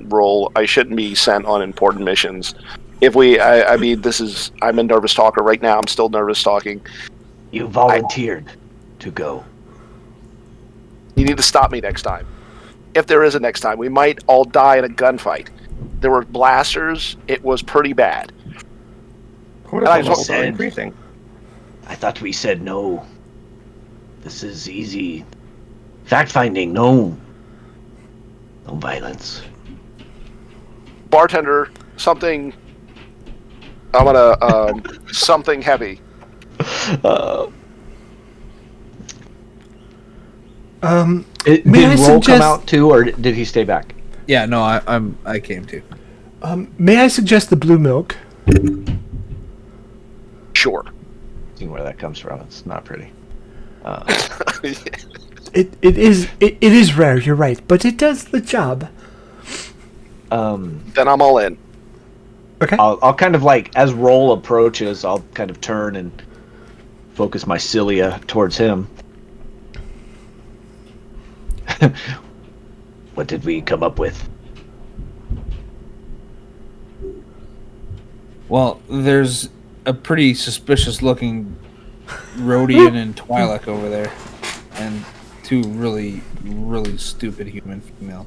Roll I shouldn't be sent on important missions. If I'm a nervous talker right now. I'm still nervous talking. You volunteered to go. You need to stop me next time. If there is a next time, we might all die in a gunfight. There were blasters. It was pretty bad. Cortisol levels are increasing. I thought we said no. This is easy. Fact-finding, no. No violence. Bartender, something. I'm gonna something heavy. Did Roll come out too, or did he stay back? Yeah, no, I came too. May I suggest the blue milk? Sure. Seeing where that comes from, it's not pretty. It is rare. You're right, but it does the job. Then I'm all in. Okay. I'll kind of like, as Roll approaches, I'll kind of turn and focus my cilia towards him. What did we come up with? Well, there's a pretty suspicious looking Rhodian and Twi'lek over there, and 2 really, really stupid human female.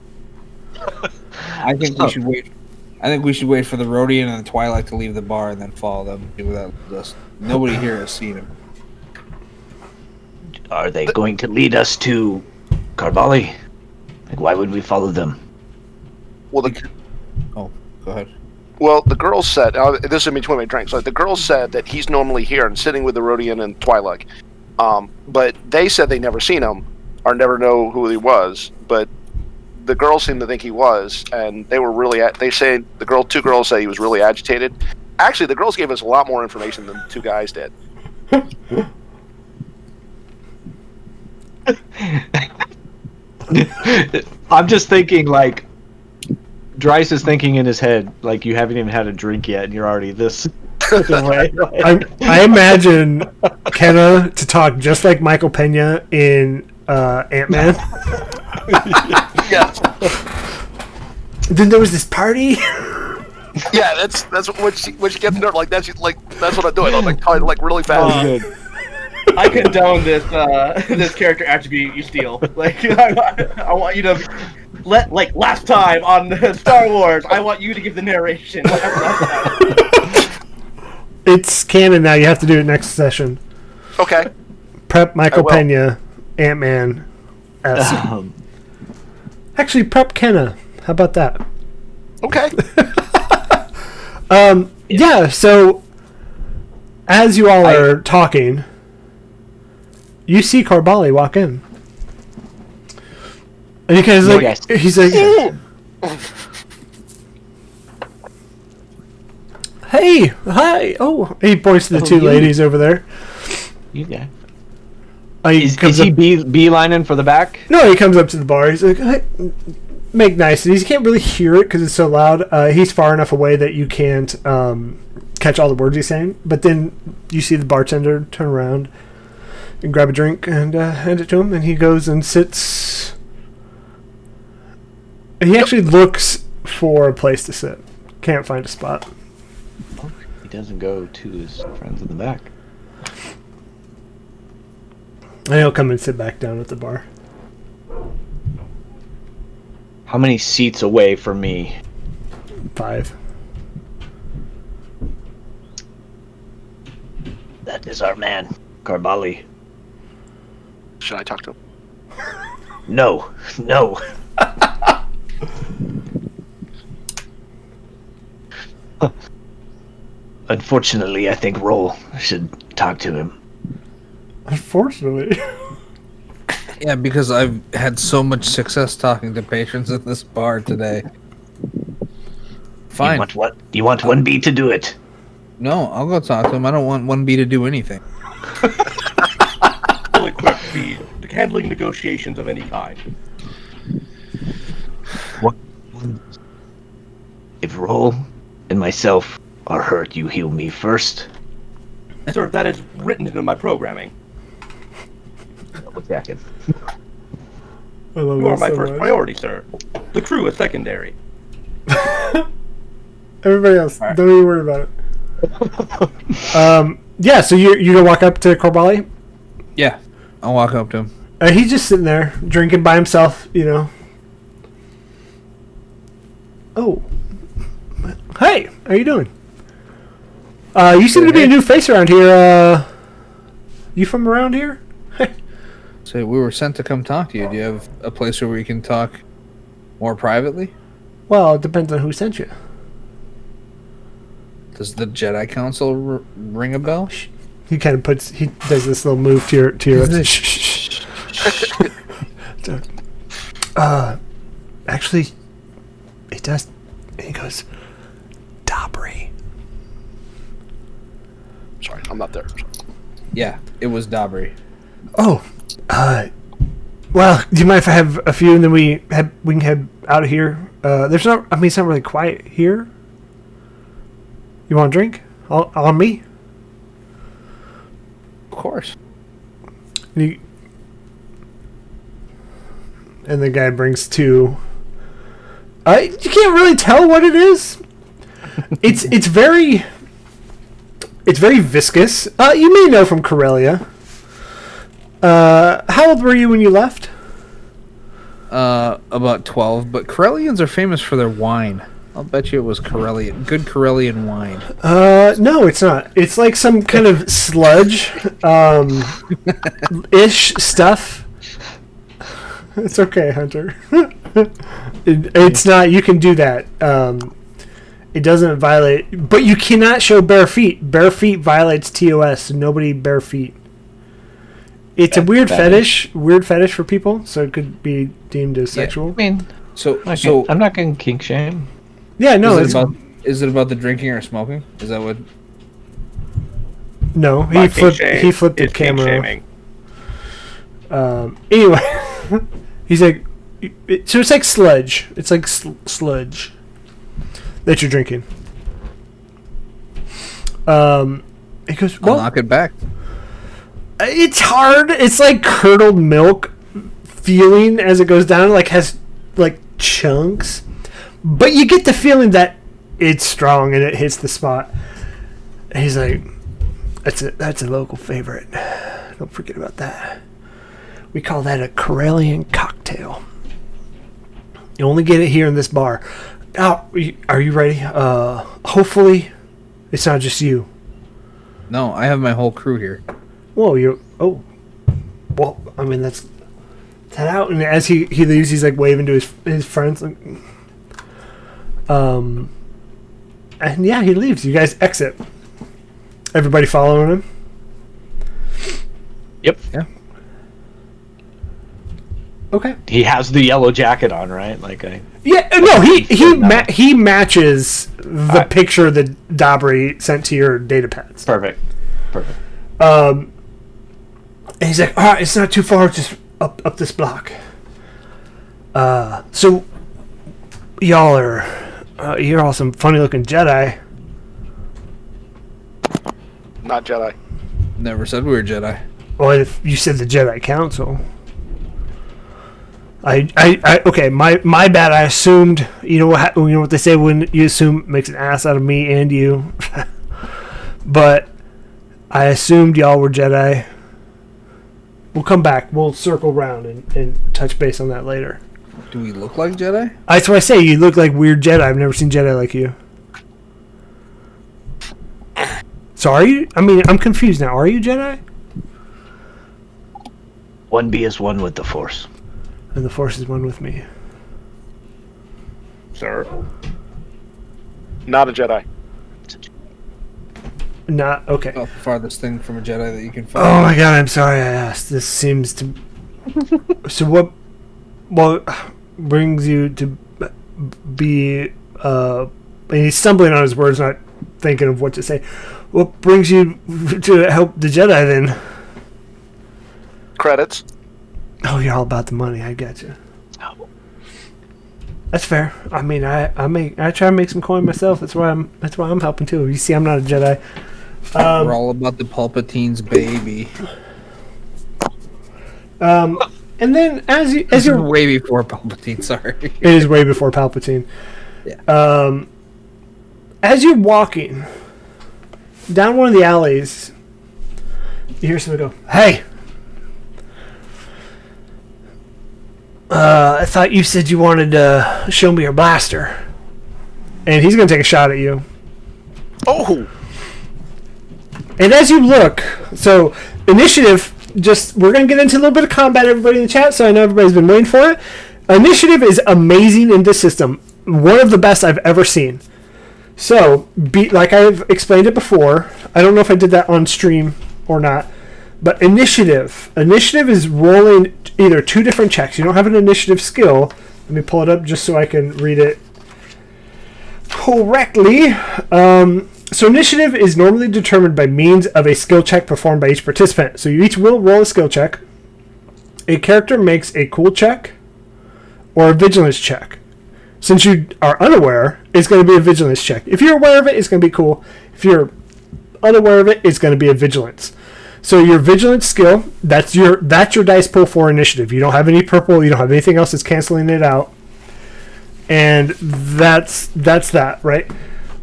I think we should wait. I think we should wait for the Rhodian and the Twi'lek to leave the bar and then follow them. See where that leads us. Nobody here has seen him. Are they going to lead us to Karbali? Like, why would we follow them? Well, Oh, go ahead. Well, the girls said, this is in between my drinks, like the girls said that he's normally here and sitting with the Rhodian and Twi'lek. But they said they never seen him or never know who he was. But the girls seemed to think he was, and they were really, they say, two girls say he was really agitated. Actually, the girls gave us a lot more information than the 2 guys did. I'm just thinking, like, Dryce is thinking in his head, like, you haven't even had a drink yet, and you're already this way. I imagine Kenna to talk just like Michael Pena in Ant-Man. Yes. Then there was this party. Yeah, that's what she gets nervous. Like that's what I'm doing. I'm like really fast. I condone this this character attribute you steal. Like I want you to like last time on Star Wars. I want you to give the narration. It's canon now. You have to do it next session. Okay. Prep Michael Pena, Ant-Man. Actually, prep Kenna. How about that? Okay. Yeah. So as you all are talking, you see Karbali walk in. And he kind of like, he's like, hey, hi. Oh, he points to the 2 ladies over there. You guys. Is he beelining for the back? No, he comes up to the bar. He's like, hey, make niceties. You can't really hear it because it's so loud. He's far enough away that you can't catch all the words he's saying. But then you see the bartender turn around and grab a drink and hand it to him, and he goes and sits. And he actually looks for a place to sit. Can't find a spot. He doesn't go to his friends in the back. And he'll come and sit back down at the bar. How many seats away from me? 5. That is our man, Karbali. Should I talk to him? No. Unfortunately, I think Roll should talk to him. Unfortunately. Yeah, because I've had so much success talking to patrons at this bar today. Fine. You want what? You want 1B to do it? No, I'll go talk to him. I don't want 1B to do anything. Equipped speed, handling negotiations of any kind. What? If Roll and myself are hurt, you heal me first. Sir, that is written into my programming. Double checking. I love You are that my so first much. priority, sir. The crew is secondary. Everybody else, don't even worry about it. Yeah, so you gonna walk up to Karbali? Yeah, I'll walk up to him. He's just sitting there drinking by himself, you know. Oh, hey, how you doing? You seem to be a new face around here. You from around here? So we were sent to come talk to you. Do you have a place where we can talk more privately? Well, it depends on who sent you. Does the Jedi Council ring a bell? He kind of he does this little move to your lips. Actually, he does. And he goes, Dabri. Sorry, I'm not there. Yeah, it was Dabri. Oh, well, do you mind if I have a few and then we can head out of here? There's not. I mean, it's not really quiet here. You want a drink? On me? Of course. And the guy brings two. You can't really tell what it is. It's very viscous. You may know from Corellia. How old were you when you left? About 12. But Corellians are famous for their wine. I'll bet you it was Corellian. Good Corellian wine. No, it's not. It's like some kind of sludge, ish stuff. It's okay, Hunter. It's not. You can do that. It doesn't violate, but you cannot show bare feet. Bare feet violates TOS. So nobody bare feet. It's a weird fetish. Weird fetish for people, so it could be deemed as sexual. I mean, So I'm not going to kink shame. Yeah, no. Is it about the drinking or smoking? Is that what? No, he flipped the camera. Anyway, he's like, so it's like sludge. It's like sludge that you're drinking. He goes, well, I'll knock it back. It's hard. It's like curdled milk feeling as it goes down. Like has like chunks, but you get the feeling that it's strong and it hits the spot. And he's like, that's a local favorite. Don't forget about that. We call that a Corellian cocktail. You only get it here in this bar. Oh, are you ready? Hopefully, it's not just you. No, I have my whole crew here. Whoa, well, I mean, that's that out. And as he leaves, he's like waving to his friends. Like, and yeah, he leaves. You guys exit. Everybody following him? Yep. Yeah. Okay. He has the yellow jacket on, right? He matches the picture that Dabri sent to your data pads. Perfect. And he's like, all right, it's not too far, just up this block. So y'all are you're all some funny looking Jedi. Not Jedi. Never said we were Jedi. Well, if you said the Jedi Council. I okay, my bad. I assumed, you know what they say when you assume makes an ass out of me and you. But I assumed y'all were Jedi. We'll come back. We'll circle around and touch base on that later. Do we look like Jedi? That's what I say. You look like weird Jedi. I've never seen Jedi like you. So are you? I mean, I'm confused now. Are you Jedi? One be as one with the Force. And the Force is one with me. Sir. Not a Jedi. Not okay. About the farthest thing from a Jedi that you can find. Oh my god, I'm sorry I asked. This seems to... So what brings you to be... and he's stumbling on his words, not thinking of what to say. What brings you to help the Jedi then? Credits. Oh, you're all about the money. I get you. That's fair. I mean, I try to make some coin myself. That's why I'm helping too. You see, I'm not a Jedi. We're all about the Palpatine's baby. And then as you're way before Palpatine. Sorry, it is way before Palpatine. Yeah. As you're walking down one of the alleys, you hear someone go, "Hey, I thought you said you wanted to show me your blaster." And he's going to take a shot at you. Oh! And as you look, so initiative, we're going to get into a little bit of combat, everybody in the chat, so I know everybody's been waiting for it. Initiative is amazing in this system. One of the best I've ever seen. So, like I've explained it before, I don't know if I did that on stream or not, but initiative is rolling either two different checks. You don't have an initiative skill. Let me pull it up just so I can read it correctly. So initiative is normally determined by means of a skill check performed by each participant. So you each will roll a skill check. A character makes a cool check or a vigilance check. Since you are unaware, it's going to be a vigilance check. If you're aware of it, it's going to be cool. If you're unaware of it, it's going to be a vigilance. So your vigilance skill, that's your dice pool for initiative. You don't have any purple, you don't have anything else that's canceling it out. And that's that, right?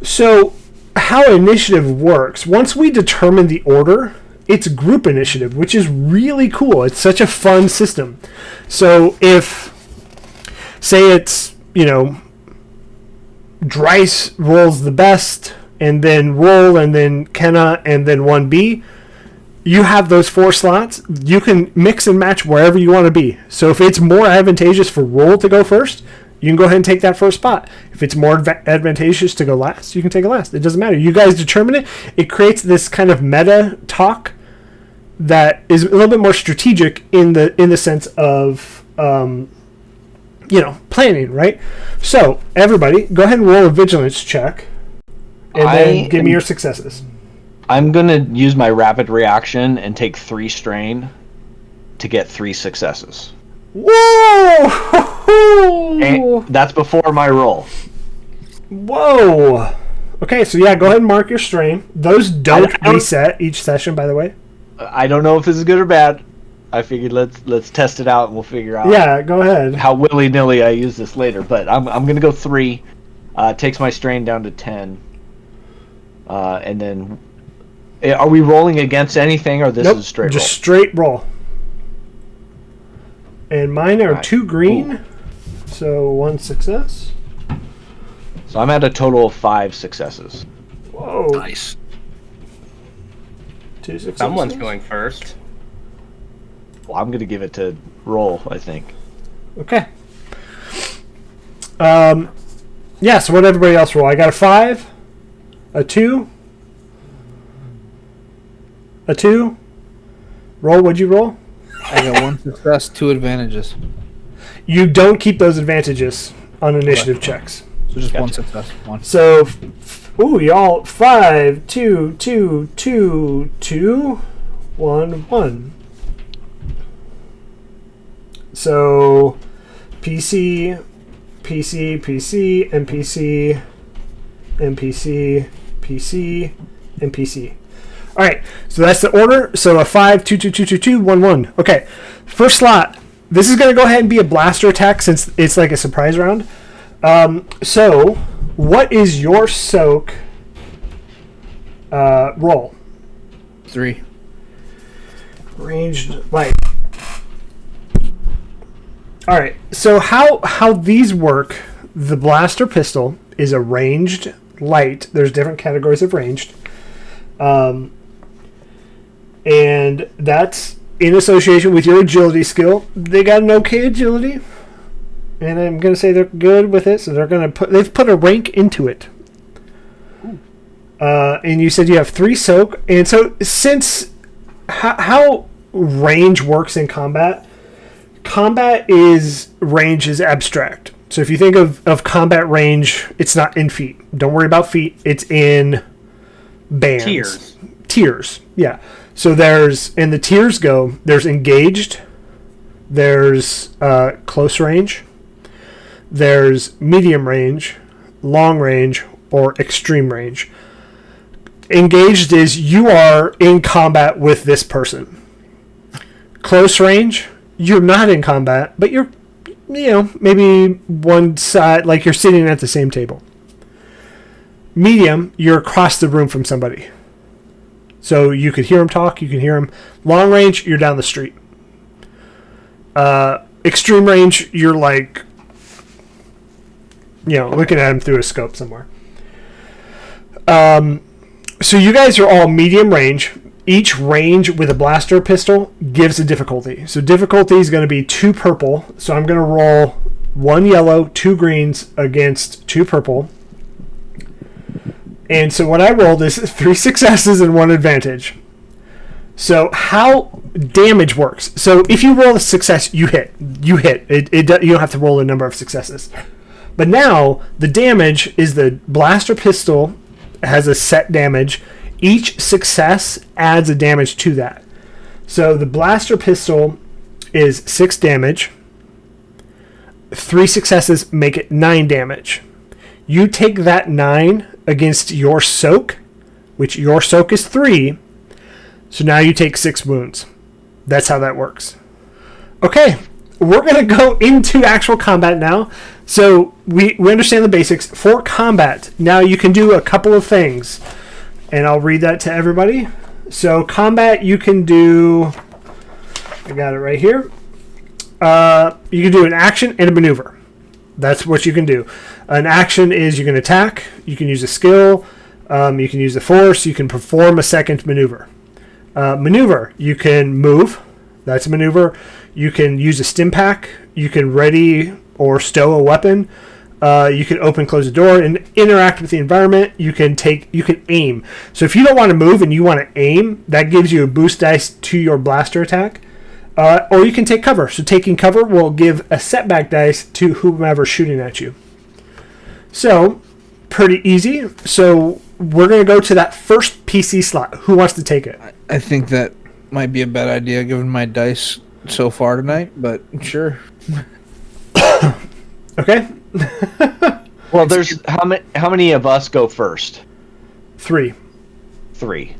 So how initiative works, once we determine the order, it's group initiative, which is really cool. It's such a fun system. So if, say it's, Dryce rolls the best, and then Roll, and then Kenna, and then 1B, you have those 4 slots. You can mix and match wherever you want to be. So if it's more advantageous for Roll to go first, you can go ahead and take that first spot. If it's more advantageous to go last, you can take it last. It doesn't matter. You guys determine it. It creates this kind of meta talk that is a little bit more strategic in the sense of planning, right? So everybody, go ahead and roll a vigilance check, and then give me your successes. I'm gonna use my rapid reaction and take 3 strain to get 3 successes. Whoa! And that's before my roll. Whoa! Okay, so yeah, go ahead and mark your strain. Those don't reset each session, by the way. I don't know if this is good or bad. I figured let's test it out and we'll figure out. Yeah, go ahead. How willy-nilly I use this later, but I'm gonna go 3. Takes my strain down to 10. And then, are we rolling against anything, or this is straight just roll? Straight roll. And mine are 2 green, so 1 success. So I'm at a total of 5 successes. Whoa! Nice. 2 successes. Someone's going first. Well, I'm gonna give it to roll, I think. Okay. Yeah. So what did everybody else roll? I got a 5, a 2, a 2. Roll. What'd you roll? I got 1 success, 2 advantages. You don't keep those advantages on initiative checks. So just 1 success. 1. So, y'all 5, 2, 2, 2, 2, 1, 1. So, PC, PC, PC, NPC, NPC, PC, and PC. All right, so that's the order. So a 5, 2, 2, 2, 2, 2, 1, 1. Okay, first slot. This is going to go ahead and be a blaster attack since it's like a surprise round. So, what is your soak roll? 3. Ranged light. All right, so how these work, the blaster pistol is a ranged light. There's different categories of ranged. And that's in association with your agility skill. They got an okay agility, and I'm gonna say they're good with it, so they've put a rank into it. And you said you have 3 soak, and so since how range works in combat range is abstract. So if you think of combat range, it's not in feet. Don't worry about feet. It's in bands. Tiers. Yeah. So there's engaged, there's close range, there's medium range, long range, or extreme range. Engaged is you are in combat with this person. Close range, you're not in combat, but you're, maybe one side, like you're sitting at the same table. Medium, you're across the room from somebody. So you could hear them talk, you can hear them. Long range, you're down the street. Extreme range, you're like, looking at them through a scope somewhere. So you guys are all medium range. Each range with a blaster pistol gives a difficulty. So difficulty is going to be 2 purple. So I'm going to roll 1 yellow, 2 greens against 2 purple. And so what I rolled is 3 successes and 1 advantage. So how damage works. So if you roll a success, you hit. You don't have to roll a number of successes. But now the damage is the blaster pistol has a set damage. Each success adds a damage to that. So the blaster pistol is 6 damage. 3 successes make it 9 damage. You take that 9 against your soak, which your soak is 3. So now you take 6 wounds. That's how that works. Okay, we're going to go into actual combat now. So we understand the basics. For combat, now you can do a couple of things. And I'll read that to everybody. So combat, you can do... I got it right here. You can do an action and a maneuver. That's what you can do. An action is you can attack. You can use a skill. You can use a force. You can perform a second maneuver. Maneuver, you can move. That's a maneuver. You can use a stim pack. You can ready or stow a weapon. You can open, close the door, and interact with the environment. You can aim. So if you don't want to move and you want to aim, that gives you a boost dice to your blaster attack. Or you can take cover. So taking cover will give a setback dice to whomever's shooting at you. So, pretty easy. So we're going to go to that first PC slot. Who wants to take it? I think that might be a bad idea given my dice so far tonight, but sure. Okay. Well, there's how many of us go first? 3. 3.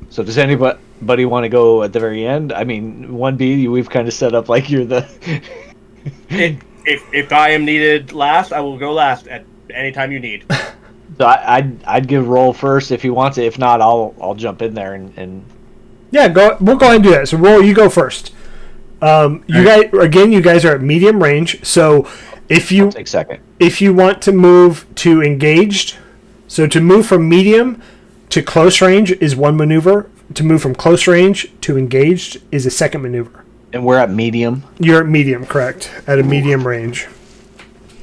So does anybody want to go at the very end? I mean, 1B, we've kind of set up like you're the... if I am needed last, I will go last at any time you need. So I'd give Roll first if he wants it. If not, I'll jump in there and... Yeah, we'll go ahead and do that. So Roll, you go first. You guys are at medium range, so I'll take second. If you want to move to engaged, so to move from medium to close range is one maneuver. To move from close range to engaged is a second maneuver. And we're at medium? You're at medium, correct. At a medium range.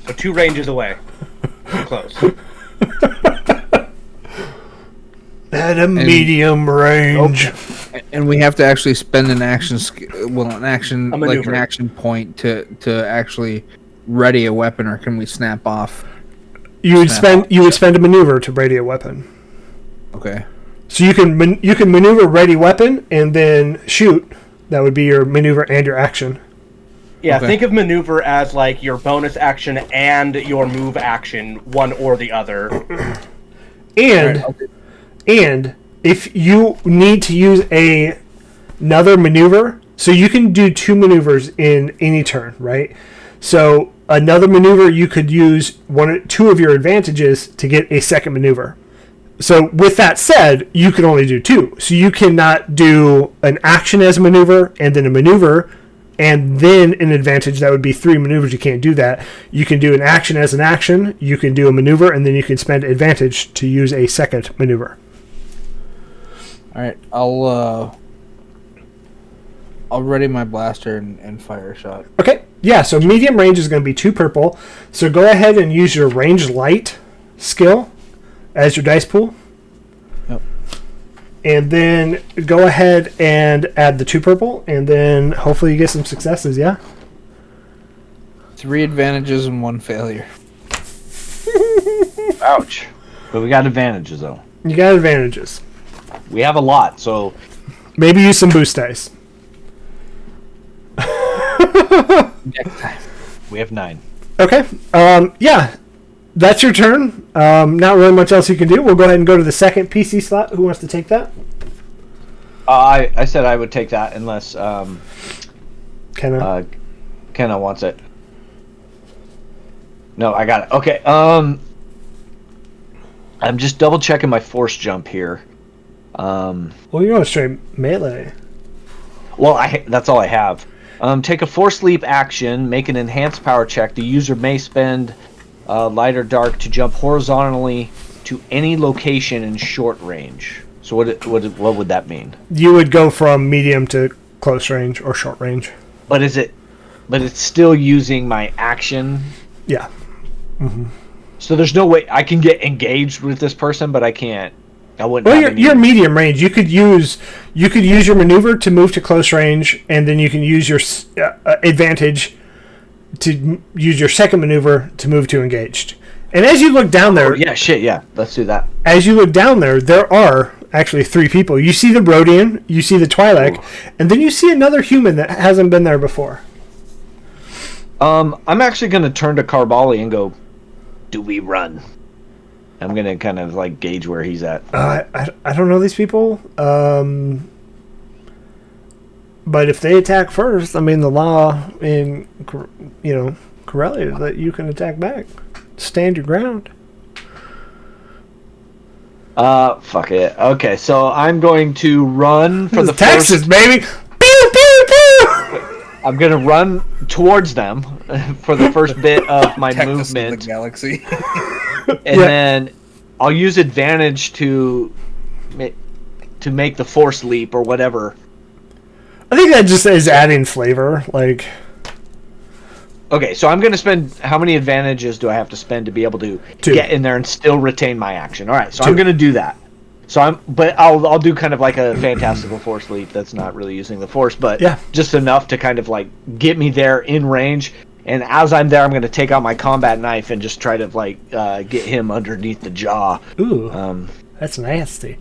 So 2 ranges away. Close. At a medium range. And we have to actually spend an action point to actually ready a weapon, or can we snap off? You would spend a maneuver to ready a weapon. Okay. So you can maneuver ready weapon and then shoot. That would be your maneuver and your action. Yeah, Okay. Think of maneuver as like your bonus action and your move action, one or the other. And if you need to use another maneuver, so you can do 2 maneuvers in any turn, right? So another maneuver, you could use 2 of your advantages to get a second maneuver. So with that said, you can only do 2. So you cannot do an action as a maneuver and then a maneuver and then an advantage. That would be 3 maneuvers. You can't do that. You can do an action as an action. You can do a maneuver, and then you can spend advantage to use a second maneuver. All right, I'll ready my blaster and fire a shot. Okay, yeah, so medium range is going to be 2 purple. So go ahead and use your range light skill as your dice pool. Yep. And then go ahead and add the 2 purple, and then hopefully you get some successes, yeah? 3 advantages and 1 failure. Ouch. But we got advantages, though. You got advantages. We have a lot, so... Maybe use some boost dice. Next time. We have 9. Okay, yeah, that's your turn. Not really much else you can do. We'll go ahead and go to the second PC slot. Who wants to take that? I said I would take that unless Kenna. Kenna wants it. No, I got it. Okay. I'm just double checking my force jump here. Well, you're going straight melee. Well, that's all I have. Take a force leap action, make an enhanced power check. The user may spend light or dark to jump horizontally to any location in short range. So what would that mean? You would go from medium to close range or short range. But it's still using my action. Yeah. Mm-hmm. So there's no way I can get engaged with this person, but I can't. I wouldn't. Well, you're medium range. You could use your maneuver to move to close range, and then you can use your advantage to use your second maneuver to move to engaged. And as you look down there, let's do that. As you look down there are actually 3 people. You see the Brodian, you see the Twi'lek, and then you see another human that hasn't been there before. I'm actually going to turn to Carbali and go, do we run? I'm going to kind of like gauge where he's at. I don't know these people. But if they attack first, I mean, the law in, Corellia is that you can attack back. Stand your ground. Fuck it. Okay, so I'm going to run for the Texas, first... baby! Pew, pew, pew! I'm going to run towards them for the first bit of my Texas in the movement. galaxy. And then I'll use advantage to make the force leap or whatever. I think that just is adding flavor. Like, Okay, so I'm going to spend... How many advantages do I have to spend to be able to 2. get in there and still retain my action? All right, so 2. I'm going to do that. But I'll do kind of like a fantastical force leap. That's not really using the force, but just enough to kind of like get me there in range. And as I'm there, I'm going to take out my combat knife and just try to like get him underneath the jaw. ooh, that's nasty.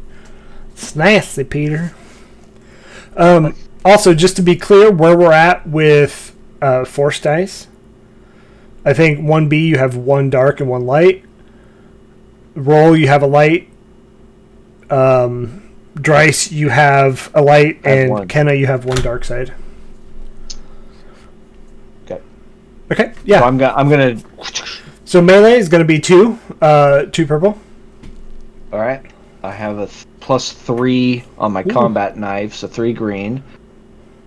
It's nasty, Peter. Also, just to be clear, where we're at with force dice, I think 1B you have 1 dark and 1 light. Roll, you have a light. Dryce, you have a light, and 1. Kenna, you have 1 dark side. Okay, So yeah. I'm gonna. So melee is going to be 2 purple. All right, I have a +3 on my combat knife, so 3 green.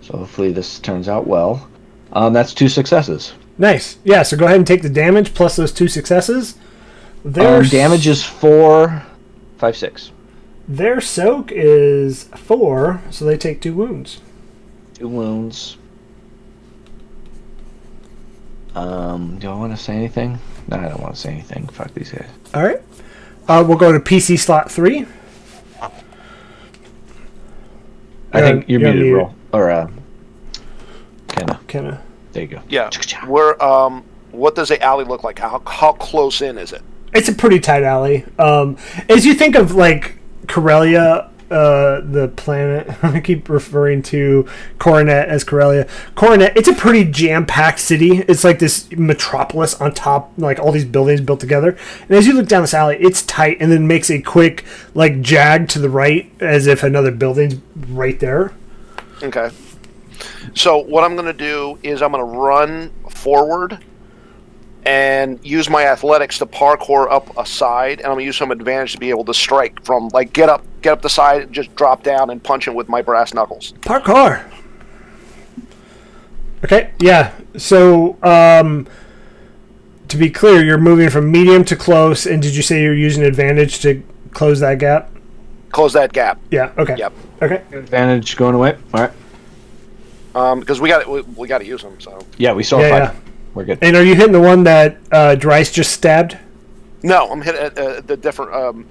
So hopefully this turns out well. That's 2 successes. Nice. Yeah, so go ahead and take the damage plus those 2 successes. Damage is 4, 5, 6. Their soak is 4, so they take 2 wounds. 2 wounds. Do I want to say anything? No, I don't want to say anything. Fuck these guys. All right. We'll go to PC slot 3. I think you're muted, muted. Roll. Or, Kenna. There you go. Yeah. Where what does the alley look like? How close in is it? It's a pretty tight alley. As you think of, like, Corellia, the planet, I keep referring to Coronet as Corellia. Coronet, it's a pretty jam-packed city. It's like this metropolis on top, like all these buildings built together. And as you look down this alley, it's tight and then makes a quick, like, jag to the right as if another building's right there. Okay. So what I'm going to do is I'm going to run forward and use my athletics to parkour up a side, and I'm going to use some advantage to be able to strike from, like, get up the side and just drop down and punch him with my brass knuckles. Parkour. Okay, yeah. So, to be clear, you're moving from medium to close, and did you say you're using advantage to close that gap? Close that gap. Yeah, okay. Yep. Okay. Advantage going away. All right. Because we got to use them. So Yeah, we saw 5. Yeah. We're good. And are you hitting the one that Dryce just stabbed? no, I'm hitting the different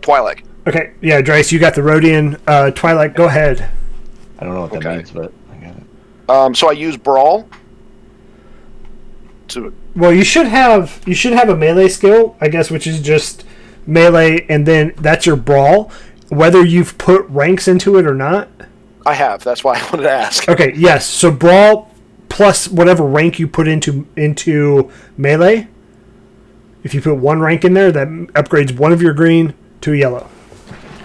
Twilight. Okay, yeah, Dryce, you got the Rhodian. Twilight, go ahead. I don't know what that Okay. means, but I got it. So I use brawl. Well, you should have a melee skill, I guess, which is just melee, and then that's your brawl. Whether you've put ranks into it or not. I have. That's why I wanted to ask. Okay, yes. So brawl plus whatever rank you put into melee. If you put 1 rank in there, that upgrades 1 of your green to a yellow.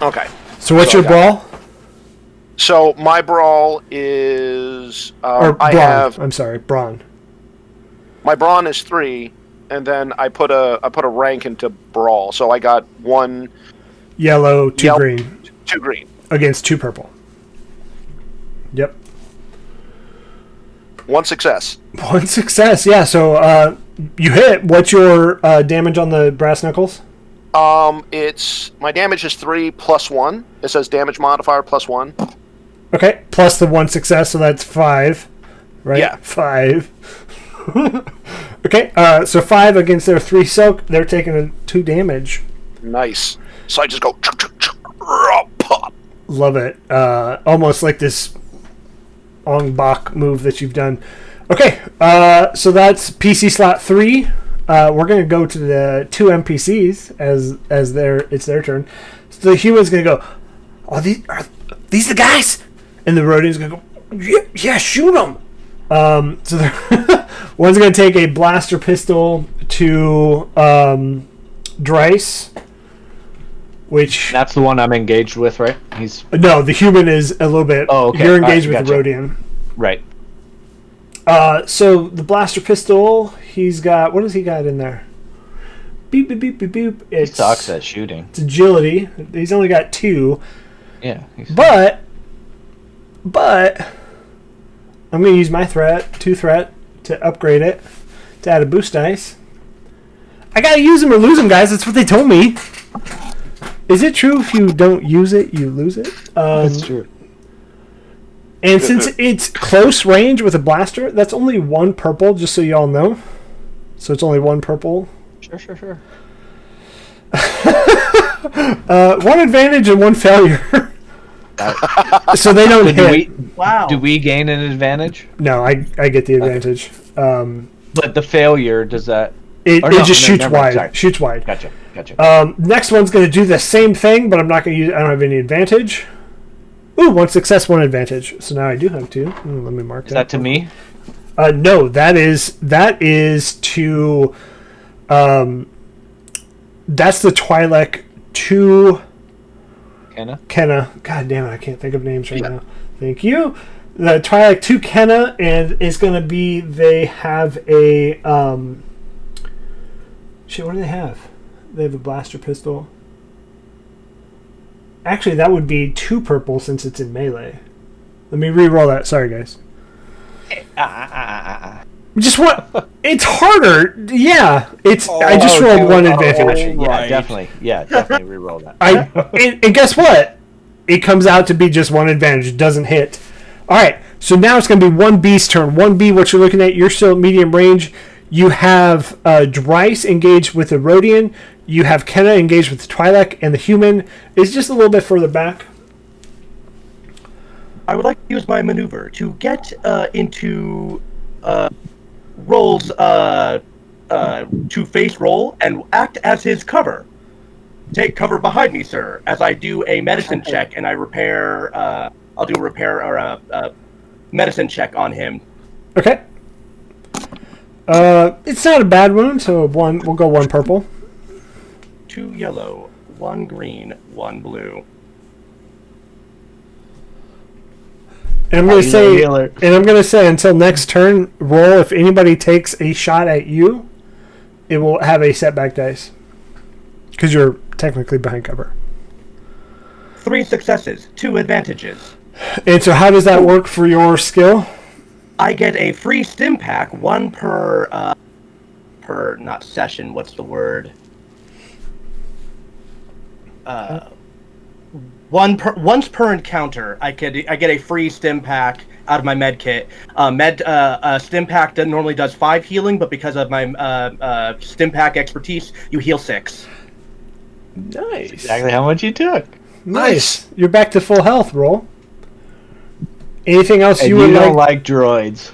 Okay. So what's So your brawl? So my brawl is Or brawn. I'm sorry, brawn. My brawn is 3, and then I put a rank into brawl. So I got 1 Yellow, 2 green. 2 green Against 2 purple. Yep. 1 success. 1 success, yeah. So you hit. What's your damage on the brass knuckles? It's my damage is 3 plus 1. It says damage modifier plus 1. Okay, plus the 1 success, so that's 5. Right? Yeah. 5. Okay, so 5 against their 3 soak. They're taking 2 damage. Nice. So I just go pop. Love it. Almost like this Ong Bak move that you've done. Okay, so that's PC slot 3. We're gonna go to the 2 NPCs as it's their turn. So the human's gonna go, are these the guys? And the Rhodian's gonna go, yeah, shoot them. So they're One's going to take a blaster pistol to Dryce, which... That's the one I'm engaged with, right? No, the human is a little bit... Oh, okay. You're engaged with gotcha. the Rhodian. Right. So the blaster pistol, he's got... What has he got in there? Beep, beep, beep, beep, beep. He sucks at shooting. It's agility. He's only got 2. Yeah. But I'm going to use my 2 threat, to upgrade it, to add a boost dice. I got to use him or lose him, guys. That's what they told me. Is it true if you don't use it, you lose it? That's true. And since it's close range with a blaster, that's only 1 purple, just so you all know. So it's only 1 purple. Sure. 1 advantage and 1 failure. So they don't hit. Wow. Do we gain an advantage? No, I get the advantage. But the failure, does that... It just shoots wide. Sorry. Shoots wide. Gotcha. Next one's going to do the same thing, but I'm not going to use. I don't have any advantage. Ooh, 1 success, 1 advantage. So now I do have 2. Let me mark that. Is that to me? No, that is to. That's the Twi'lek to Kenna. God damn it, I can't think of names right now. Thank you. The Twi'lek to Kenna, and it's going to be. They have a. Shit, what do they have? They have a blaster pistol. Actually, that would be 2 purple since it's in melee. Let me re-roll that. Sorry, guys. Just what? It's harder. Yeah, it's. I just rolled 1 advantage. Yeah, definitely re-roll that. And guess what? It comes out to be just 1 advantage. It doesn't hit. All right. So now it's going to be 1B's turn. 1B, what you're looking at, you're still at medium range. You have Dryce engaged with the Rhodian. You have Kenna engaged with the Twi'lek, and the human is just a little bit further back. I would like to use my maneuver to get into Roll's two-face roll and act as his cover. Take cover behind me, sir, as I do a medicine check and I repair. I'll do a repair or a medicine check on him. Okay. It's not a bad wound, so we'll go 1 purple. 2 yellow, 1 green, 1 blue. And I'm gonna say until next turn, roll. If anybody takes a shot at you, it will have a setback dice because you're technically behind cover. 3 successes, 2 advantages. And so, how does that work for your skill? I get a free stim pack, 1 per not session. What's the word? Once per encounter, I get a free stim pack out of my med kit. Stim pack normally does 5 healing, but because of my stim pack expertise, you heal 6. Nice. That's exactly how much you took. Nice. You're back to full health, roll. Anything else and you would don't like droids?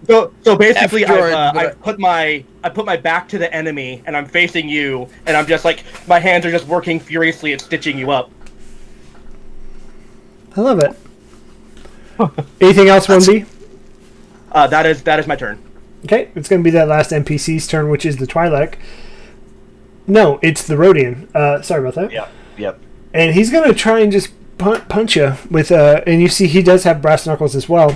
So basically, I put my back to the enemy, and I'm facing you, and I'm just like my hands are just working furiously at stitching you up. I love it. Anything else, 1B? That is my turn. Okay, it's going to be that last NPC's turn, which is the Twi'lek. No, it's the Rhodian. Sorry about that. Yep. And he's going to try and just punch you with and you see he does have brass knuckles as well.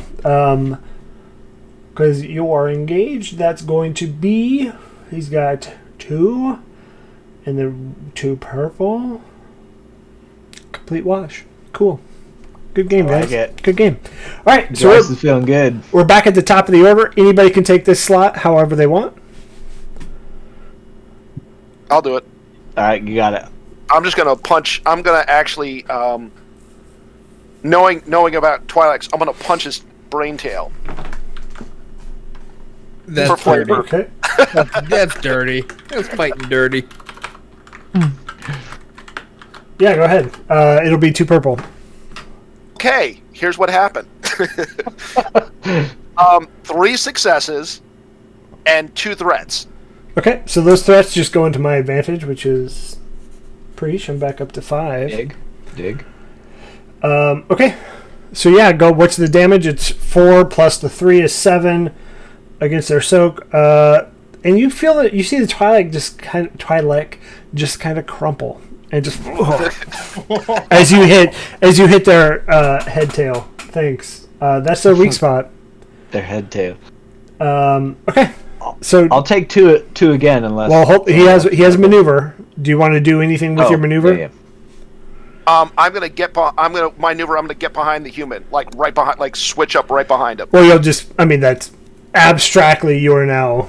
Because you are engaged, that's going to be... He's got 2, and then 2 purple. Complete wash. Cool. Good game, guys. Good game. All right, so Dryce is feeling good. We're back at the top of the order. Anybody can take this slot however they want. I'll do it. All right, you got it. I'm just gonna punch. I'm gonna actually, knowing about Twi'leks, I'm gonna punch his brain tail. That's for flavor. Okay. That's dirty. That's fighting dirty. Yeah, go ahead. It'll be 2 purple. Okay, here's what happened. 3 successes and 2 threats. Okay, so those threats just go into my advantage, which is Preach. I'm back up to 5. Dig. Okay, so yeah, go. What's the damage? It's 4 plus the 3 is 7. against their soak, and you feel that you see the Twi'lek just kind of crumple and just as you hit their head tail. Thanks. That's their weak spot. Their head tail. Okay. So I'll take two again unless. Well, he has maneuver. Do you want to do anything with your maneuver? Yeah. I'm gonna maneuver. I'm gonna get behind the human, like right behind, like switch up right behind him. Well, you'll just. I mean, that's abstractly you are now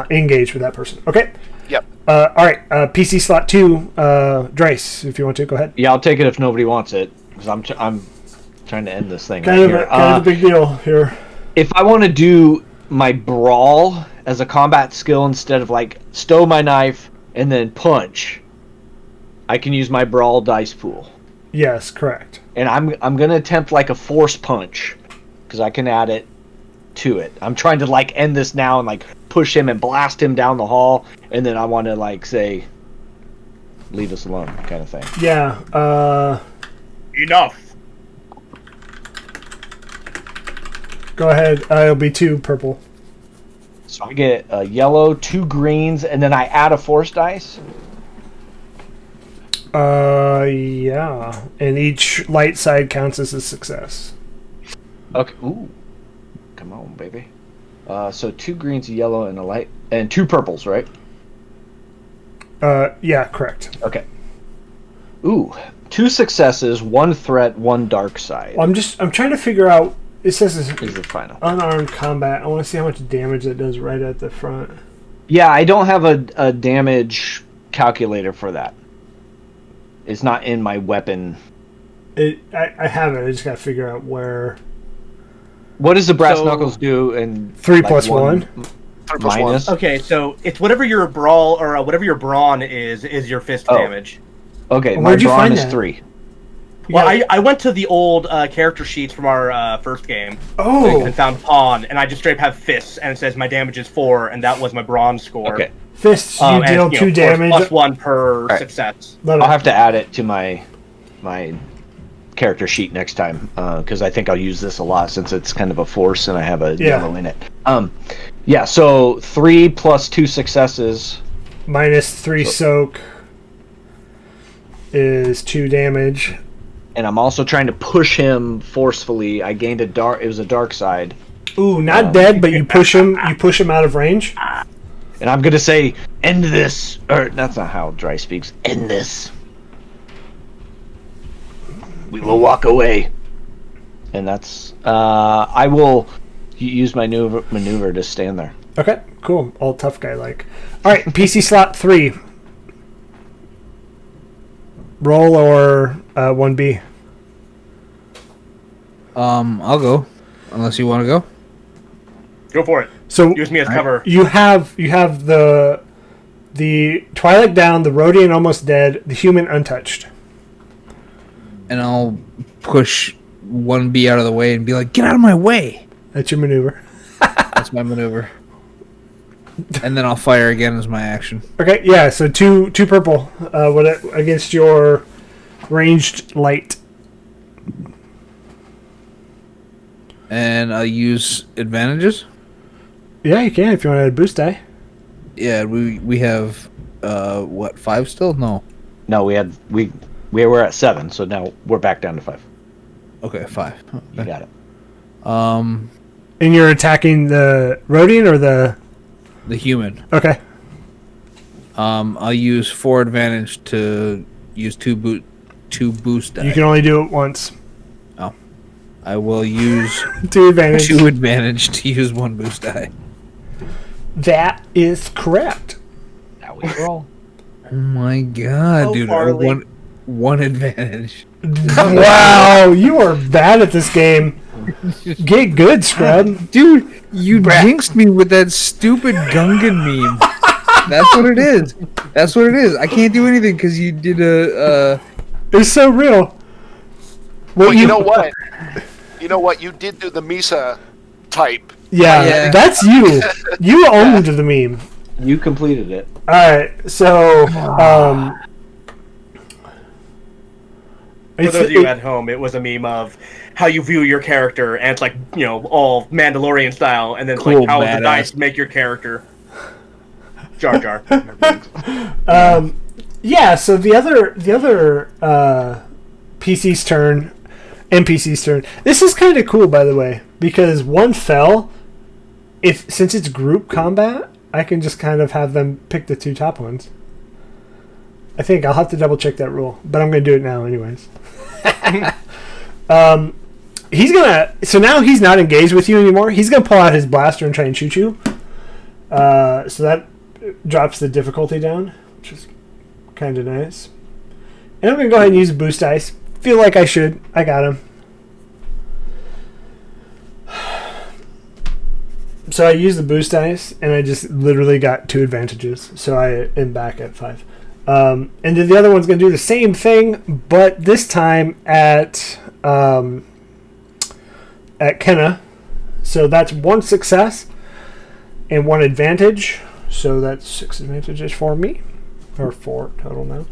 engaged with that person. Okay. Yep. All right. PC slot 2. Drace, if you want to, go ahead. Yeah, I'll take it if nobody wants it because I'm trying to end this thing. Kind of a big deal here. If I want to do my brawl as a combat skill instead of like stow my knife and then punch, I can use my brawl dice pool. Yes, correct. And I'm gonna attempt like a force punch because I can add it to it. I'm trying to like end this now and like push him and blast him down the hall, and then I want to like say, leave us alone, kind of thing. Yeah. Enough. Go ahead. It'll be 2 purple. So I get a yellow, 2 greens, and then I add a force dice. Yeah. And each light side counts as a success. Okay. Ooh. Come on, baby. So 2 greens, a yellow, and a light, and 2 purples, right? Yeah, correct. Okay. Ooh. 2 successes, 1 threat, 1 dark side. Well, I'm trying to figure out. It says Is the final. unarmed combat. I want to see how much damage that does right at the front. Yeah, I don't have a damage calculator for that. It's not in my weapon. I have it. I just got to figure out where. What does the brass knuckles do? And 3 plus 1. 3 plus minus. Okay, so it's whatever your brawl or whatever your brawn is your fist damage. Okay, Well, my where'd you brawn find is that? 3. Well, Yeah. I went to the old character sheets from our first game Oh, and found pawn, and I just straight up have fists, and it says my damage is 4, and that was my brawn score. Okay, fists. You And, deal 2 force damage. plus 1 per right. success. Love it. I'll have to add it to my character sheet next time because I think I'll use this a lot since it's kind of a force and I have a yellow in it. Yeah. So 3 plus 2 successes. Minus 3 soak is 2 damage. And I'm also trying to push him forcefully. I gained it was a dark side. Ooh, not dead, but you push him. You push him out of range. And I'm gonna say, end this. Or that's not how Dry speaks. End this. We will walk away. And that's I will use my maneuver to stand there. Okay, cool. All tough guy like. All right, PC slot 3. Roll or 1B. I'll go, unless you want to go. Go for it. So Use me as cover. you have the Twi'lek down, the Rodian almost dead, the human untouched. And I'll push 1B out of the way and be like, "Get out of my way!" That's your maneuver. That's my maneuver. And then I'll fire again as my action. Okay, yeah. So two purple. Against your ranged light? And I'll use advantages. Yeah, you can if you want to add a boost die. Yeah, we have 5 still? No. No, we were at 7, so now we're back down to 5. Okay, 5. You got it. And you're attacking the Rodian or the human. Okay. I'll use 4 advantage to use 2 boost die. You can only do it once. Oh. I will use 2 advantage. 2 advantage to use 1 boost die. That is correct. Now we roll. Oh my god, Oh, dude. Farley. One advantage. Wow, you are bad at this game. Get good, scrub. Dude, you jinxed me with that stupid Gungan meme. That's what it is. That's what it is. I can't do anything because you did It's so real. Well, you know what? You know what? You did do the Misa type. Yeah, that's you. You owned the meme. You completed it. All right, so For those of you at home, it was a meme of how you view your character, and it's like, all Mandalorian style, and then it's like how the dice make your character. Jar Jar. Yeah, so the other NPC's turn. This is kind of cool, by the way, because one fell. Since it's group combat, I can just kind of have them pick the two top ones. I think I'll have to double check that rule, but I'm going to do it now anyways. So now he's not engaged with you anymore. He's going to pull out his blaster and try and shoot you. So that drops the difficulty down, which is kind of nice. And I'm going to go ahead and use a boost dice. Feel like I should. I got him. So I used the boost dice, and I just literally got 2 advantages. So I am back at 5. And then the other one's going to do the same thing, but this time at Kenna. So that's 1 success and 1 advantage. So that's 6 advantages for me, or 4 total now.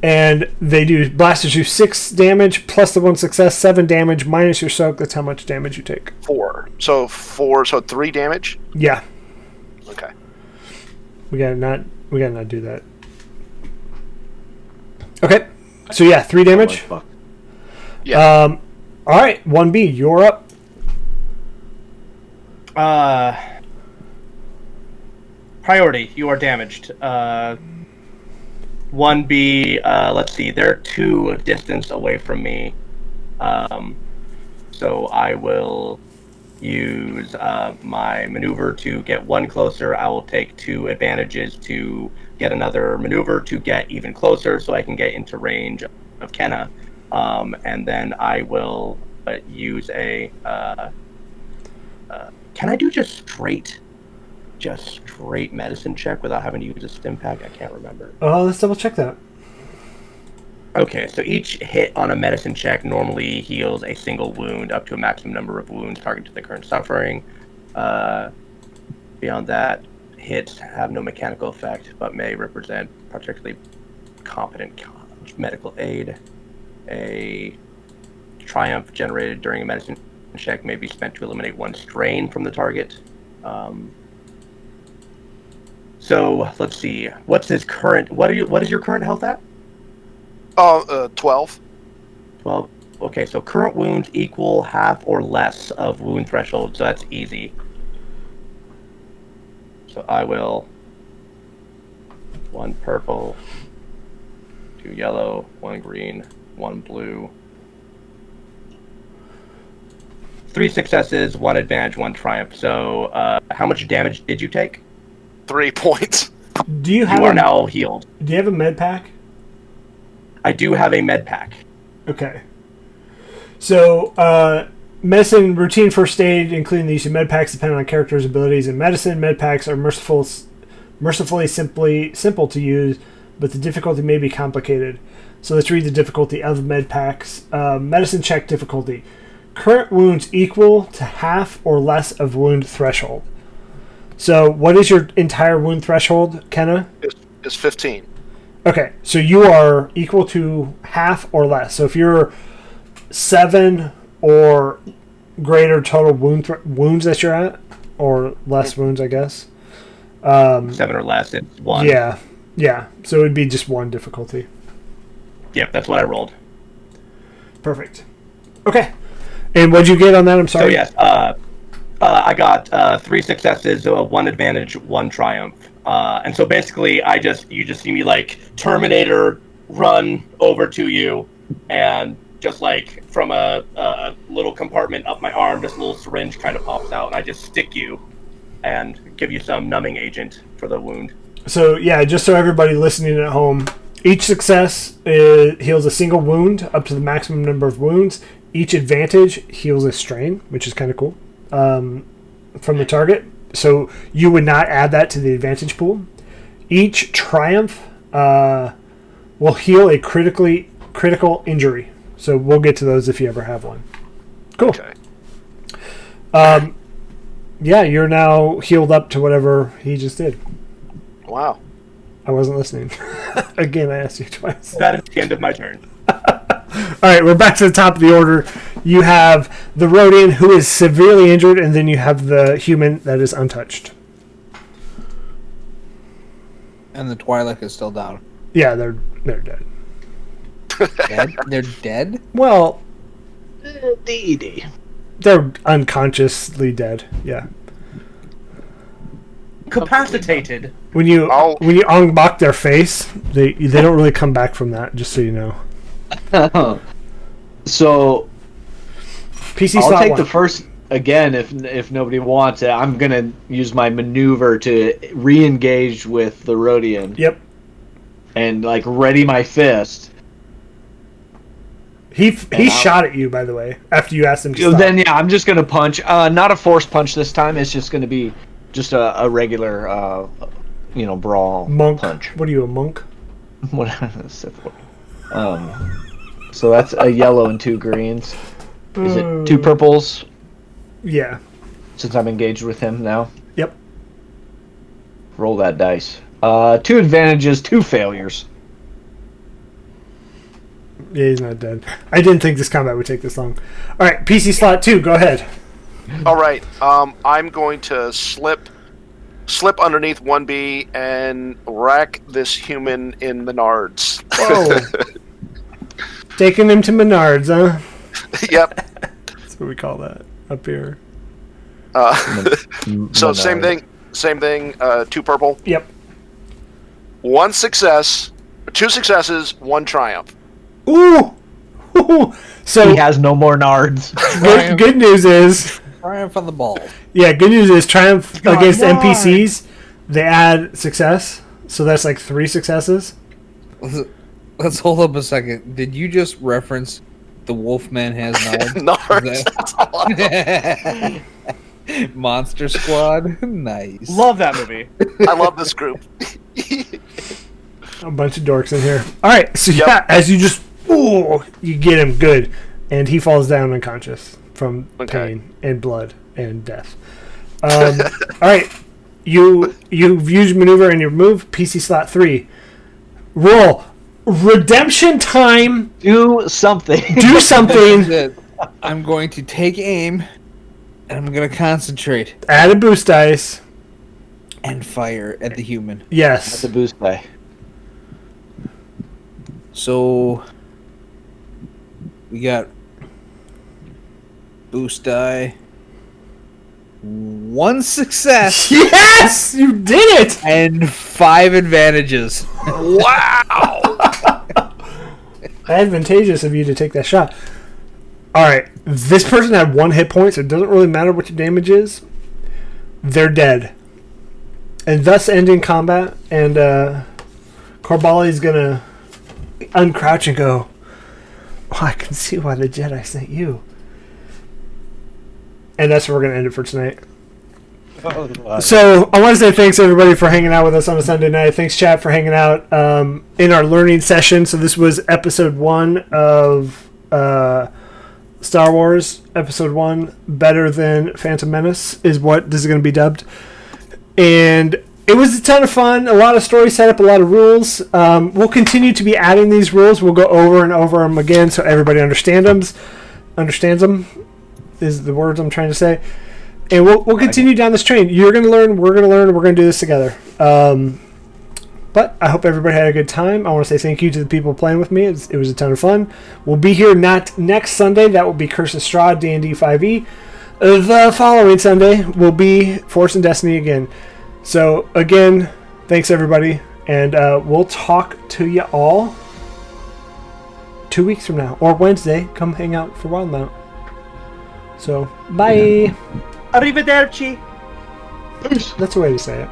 And blasters do 6 damage plus the 1 success, 7 damage minus your soak. That's how much damage you take. 4. So 3 damage. Yeah. Okay. We gotta not do that. Okay. So yeah, 3 damage. Yeah. All right, 1B, you're up. Priority, you are damaged. 1B, let's see, they're 2 distance away from me. So I will use my maneuver to get 1 closer. I will take 2 advantages to get another maneuver to get even closer so I can get into range of Kenna. And then I will use a... can I do just straight medicine check without having to use a stim pack? I can't remember. Oh, let's double check that. Okay, so each hit on a medicine check normally heals a single wound up to a maximum number of wounds targeted to the current suffering. Beyond that, hits have no mechanical effect, but may represent particularly competent medical aid. A triumph generated during a medicine check may be spent to eliminate 1 strain from the target. So let's see. What is your current health at? 12. 12. Okay, so current wounds equal half or less of wound threshold, so that's easy. So I will 1 purple, 2 yellow, 1 green, 1 blue. 3 successes, 1 advantage, 1 triumph. So how much damage did you take? 3 points. You are now healed. Do you have a med pack? I do have a med pack. Okay. So, medicine routine first aid, including the use of med packs, depending on characters' abilities. In medicine, med packs are mercifully simple to use, but the difficulty may be complicated. So let's read the difficulty of med packs. Medicine check difficulty. Current wounds equal to half or less of wound threshold. So what is your entire wound threshold, Kenna? It's 15. Okay, so you are equal to half or less. So if you're 7 or greater total wounds that you're at, or less wounds, I guess. 7 or less, it's 1. Yeah. So it would be just 1 difficulty. Yep, that's what I rolled. Perfect. Okay. And what'd you get on that? I'm sorry. So yes, I got 3 successes, 1 advantage, 1 triumph. And so basically, you just see me like Terminator run over to you, and just like from a little compartment up my arm, this little syringe kind of pops out, and I just stick you and give you some numbing agent for the wound. So yeah, just so everybody listening at home, each success heals a single wound up to the maximum number of wounds. Each advantage heals a strain, which is kind of cool, from the target. So you would not add that to the advantage pool. Each triumph will heal a critical injury. So we'll get to those if you ever have one. Cool. Okay. Yeah, you're now healed up to whatever he just did. Wow. I wasn't listening. Again, I asked you twice. That is the end of my turn. right, we're back to the top of the order. You have the Rodian, who is severely injured, and then you have the human that is untouched. And the Twi'lek is still down. Yeah, they're dead. Dead? They're dead? Well, DED. they're unconsciously dead. Yeah. Capacitated. When you unblock their face, they don't really come back from that. Just so you know. So PC I'll slot take one. the first again if nobody wants it. I'm gonna use my maneuver to re-engage with the Rodian. Yep. And like ready my fist. He shot at you, by the way, after you asked him to stop. Then yeah, I'm just gonna punch. Not a force punch this time. It's just gonna be just a regular, brawl monk punch. What are you, a monk? What? So that's a yellow and 2 greens. Is it 2 purples? Yeah. Since I'm engaged with him now. Yep. Roll that dice. 2 advantages, 2 failures. Yeah, he's not dead. I didn't think this combat would take this long. All right, PC slot 2. Go ahead. All right. I'm going to slip underneath 1B and rack this human in the nards. Whoa. Taking him to Menards, huh? Yep. That's what we call that up here. So same thing. 2 purple. Yep. 1 success, 2 successes, 1 triumph. Ooh. So He has no more nards. good news is, Triumph on the ball. yeah, good news is triumph God, against why? NPCs. They add success, so that's like 3 successes. Let's hold up a second. Did you just reference the Wolfman has nards? Nards. That's all I know. Monster Squad? Nice. Love that movie. I love this group. A bunch of dorks in here. All right, so Yep. yeah, as you just you get him good, and he falls down unconscious from pain and blood and death. All right, you've used maneuver and your move. PC slot 3. Roll redemption time. Do something. Do something. That's it. I'm going to take aim, and I'm going to concentrate Add a boost dice. and fire at the human. That's Yes. a boost die. So we got boost die, 1 success, Yes, you did it. and 5 advantages. Wow. Advantageous of you to take that shot. All right, this person had 1 hit point, so it doesn't really matter what your damage is. They're dead, and thus ending combat. And Corbali's gonna uncrouch and go, "Oh, I can see why the Jedi sent you." And that's where we're gonna end it for tonight. So I want to say thanks everybody for hanging out with us on a Sunday night. Thanks chat for hanging out in our learning session. So this was episode 1 of Star Wars. Episode 1, better than Phantom Menace, is what this is going to be dubbed. And it was a ton of fun. A lot of story setup, a lot of rules. We'll continue to be adding these rules. We'll go over and over them again so everybody understands them. Is the words I'm trying to say. And we'll continue down this train. You're going to learn, we're going to learn, we're going to do this together. But I hope everybody had a good time. I want to say thank you to the people playing with me. It was a ton of fun. We'll be here not next Sunday. That will be Curse of Strahd, D&D 5e. The following Sunday will be Force and Destiny again. So, again, thanks everybody. And we'll talk to you all 2 weeks from now. Or Wednesday. Come hang out for Wildmount. So, bye. Arrivederci. That's the way to say it.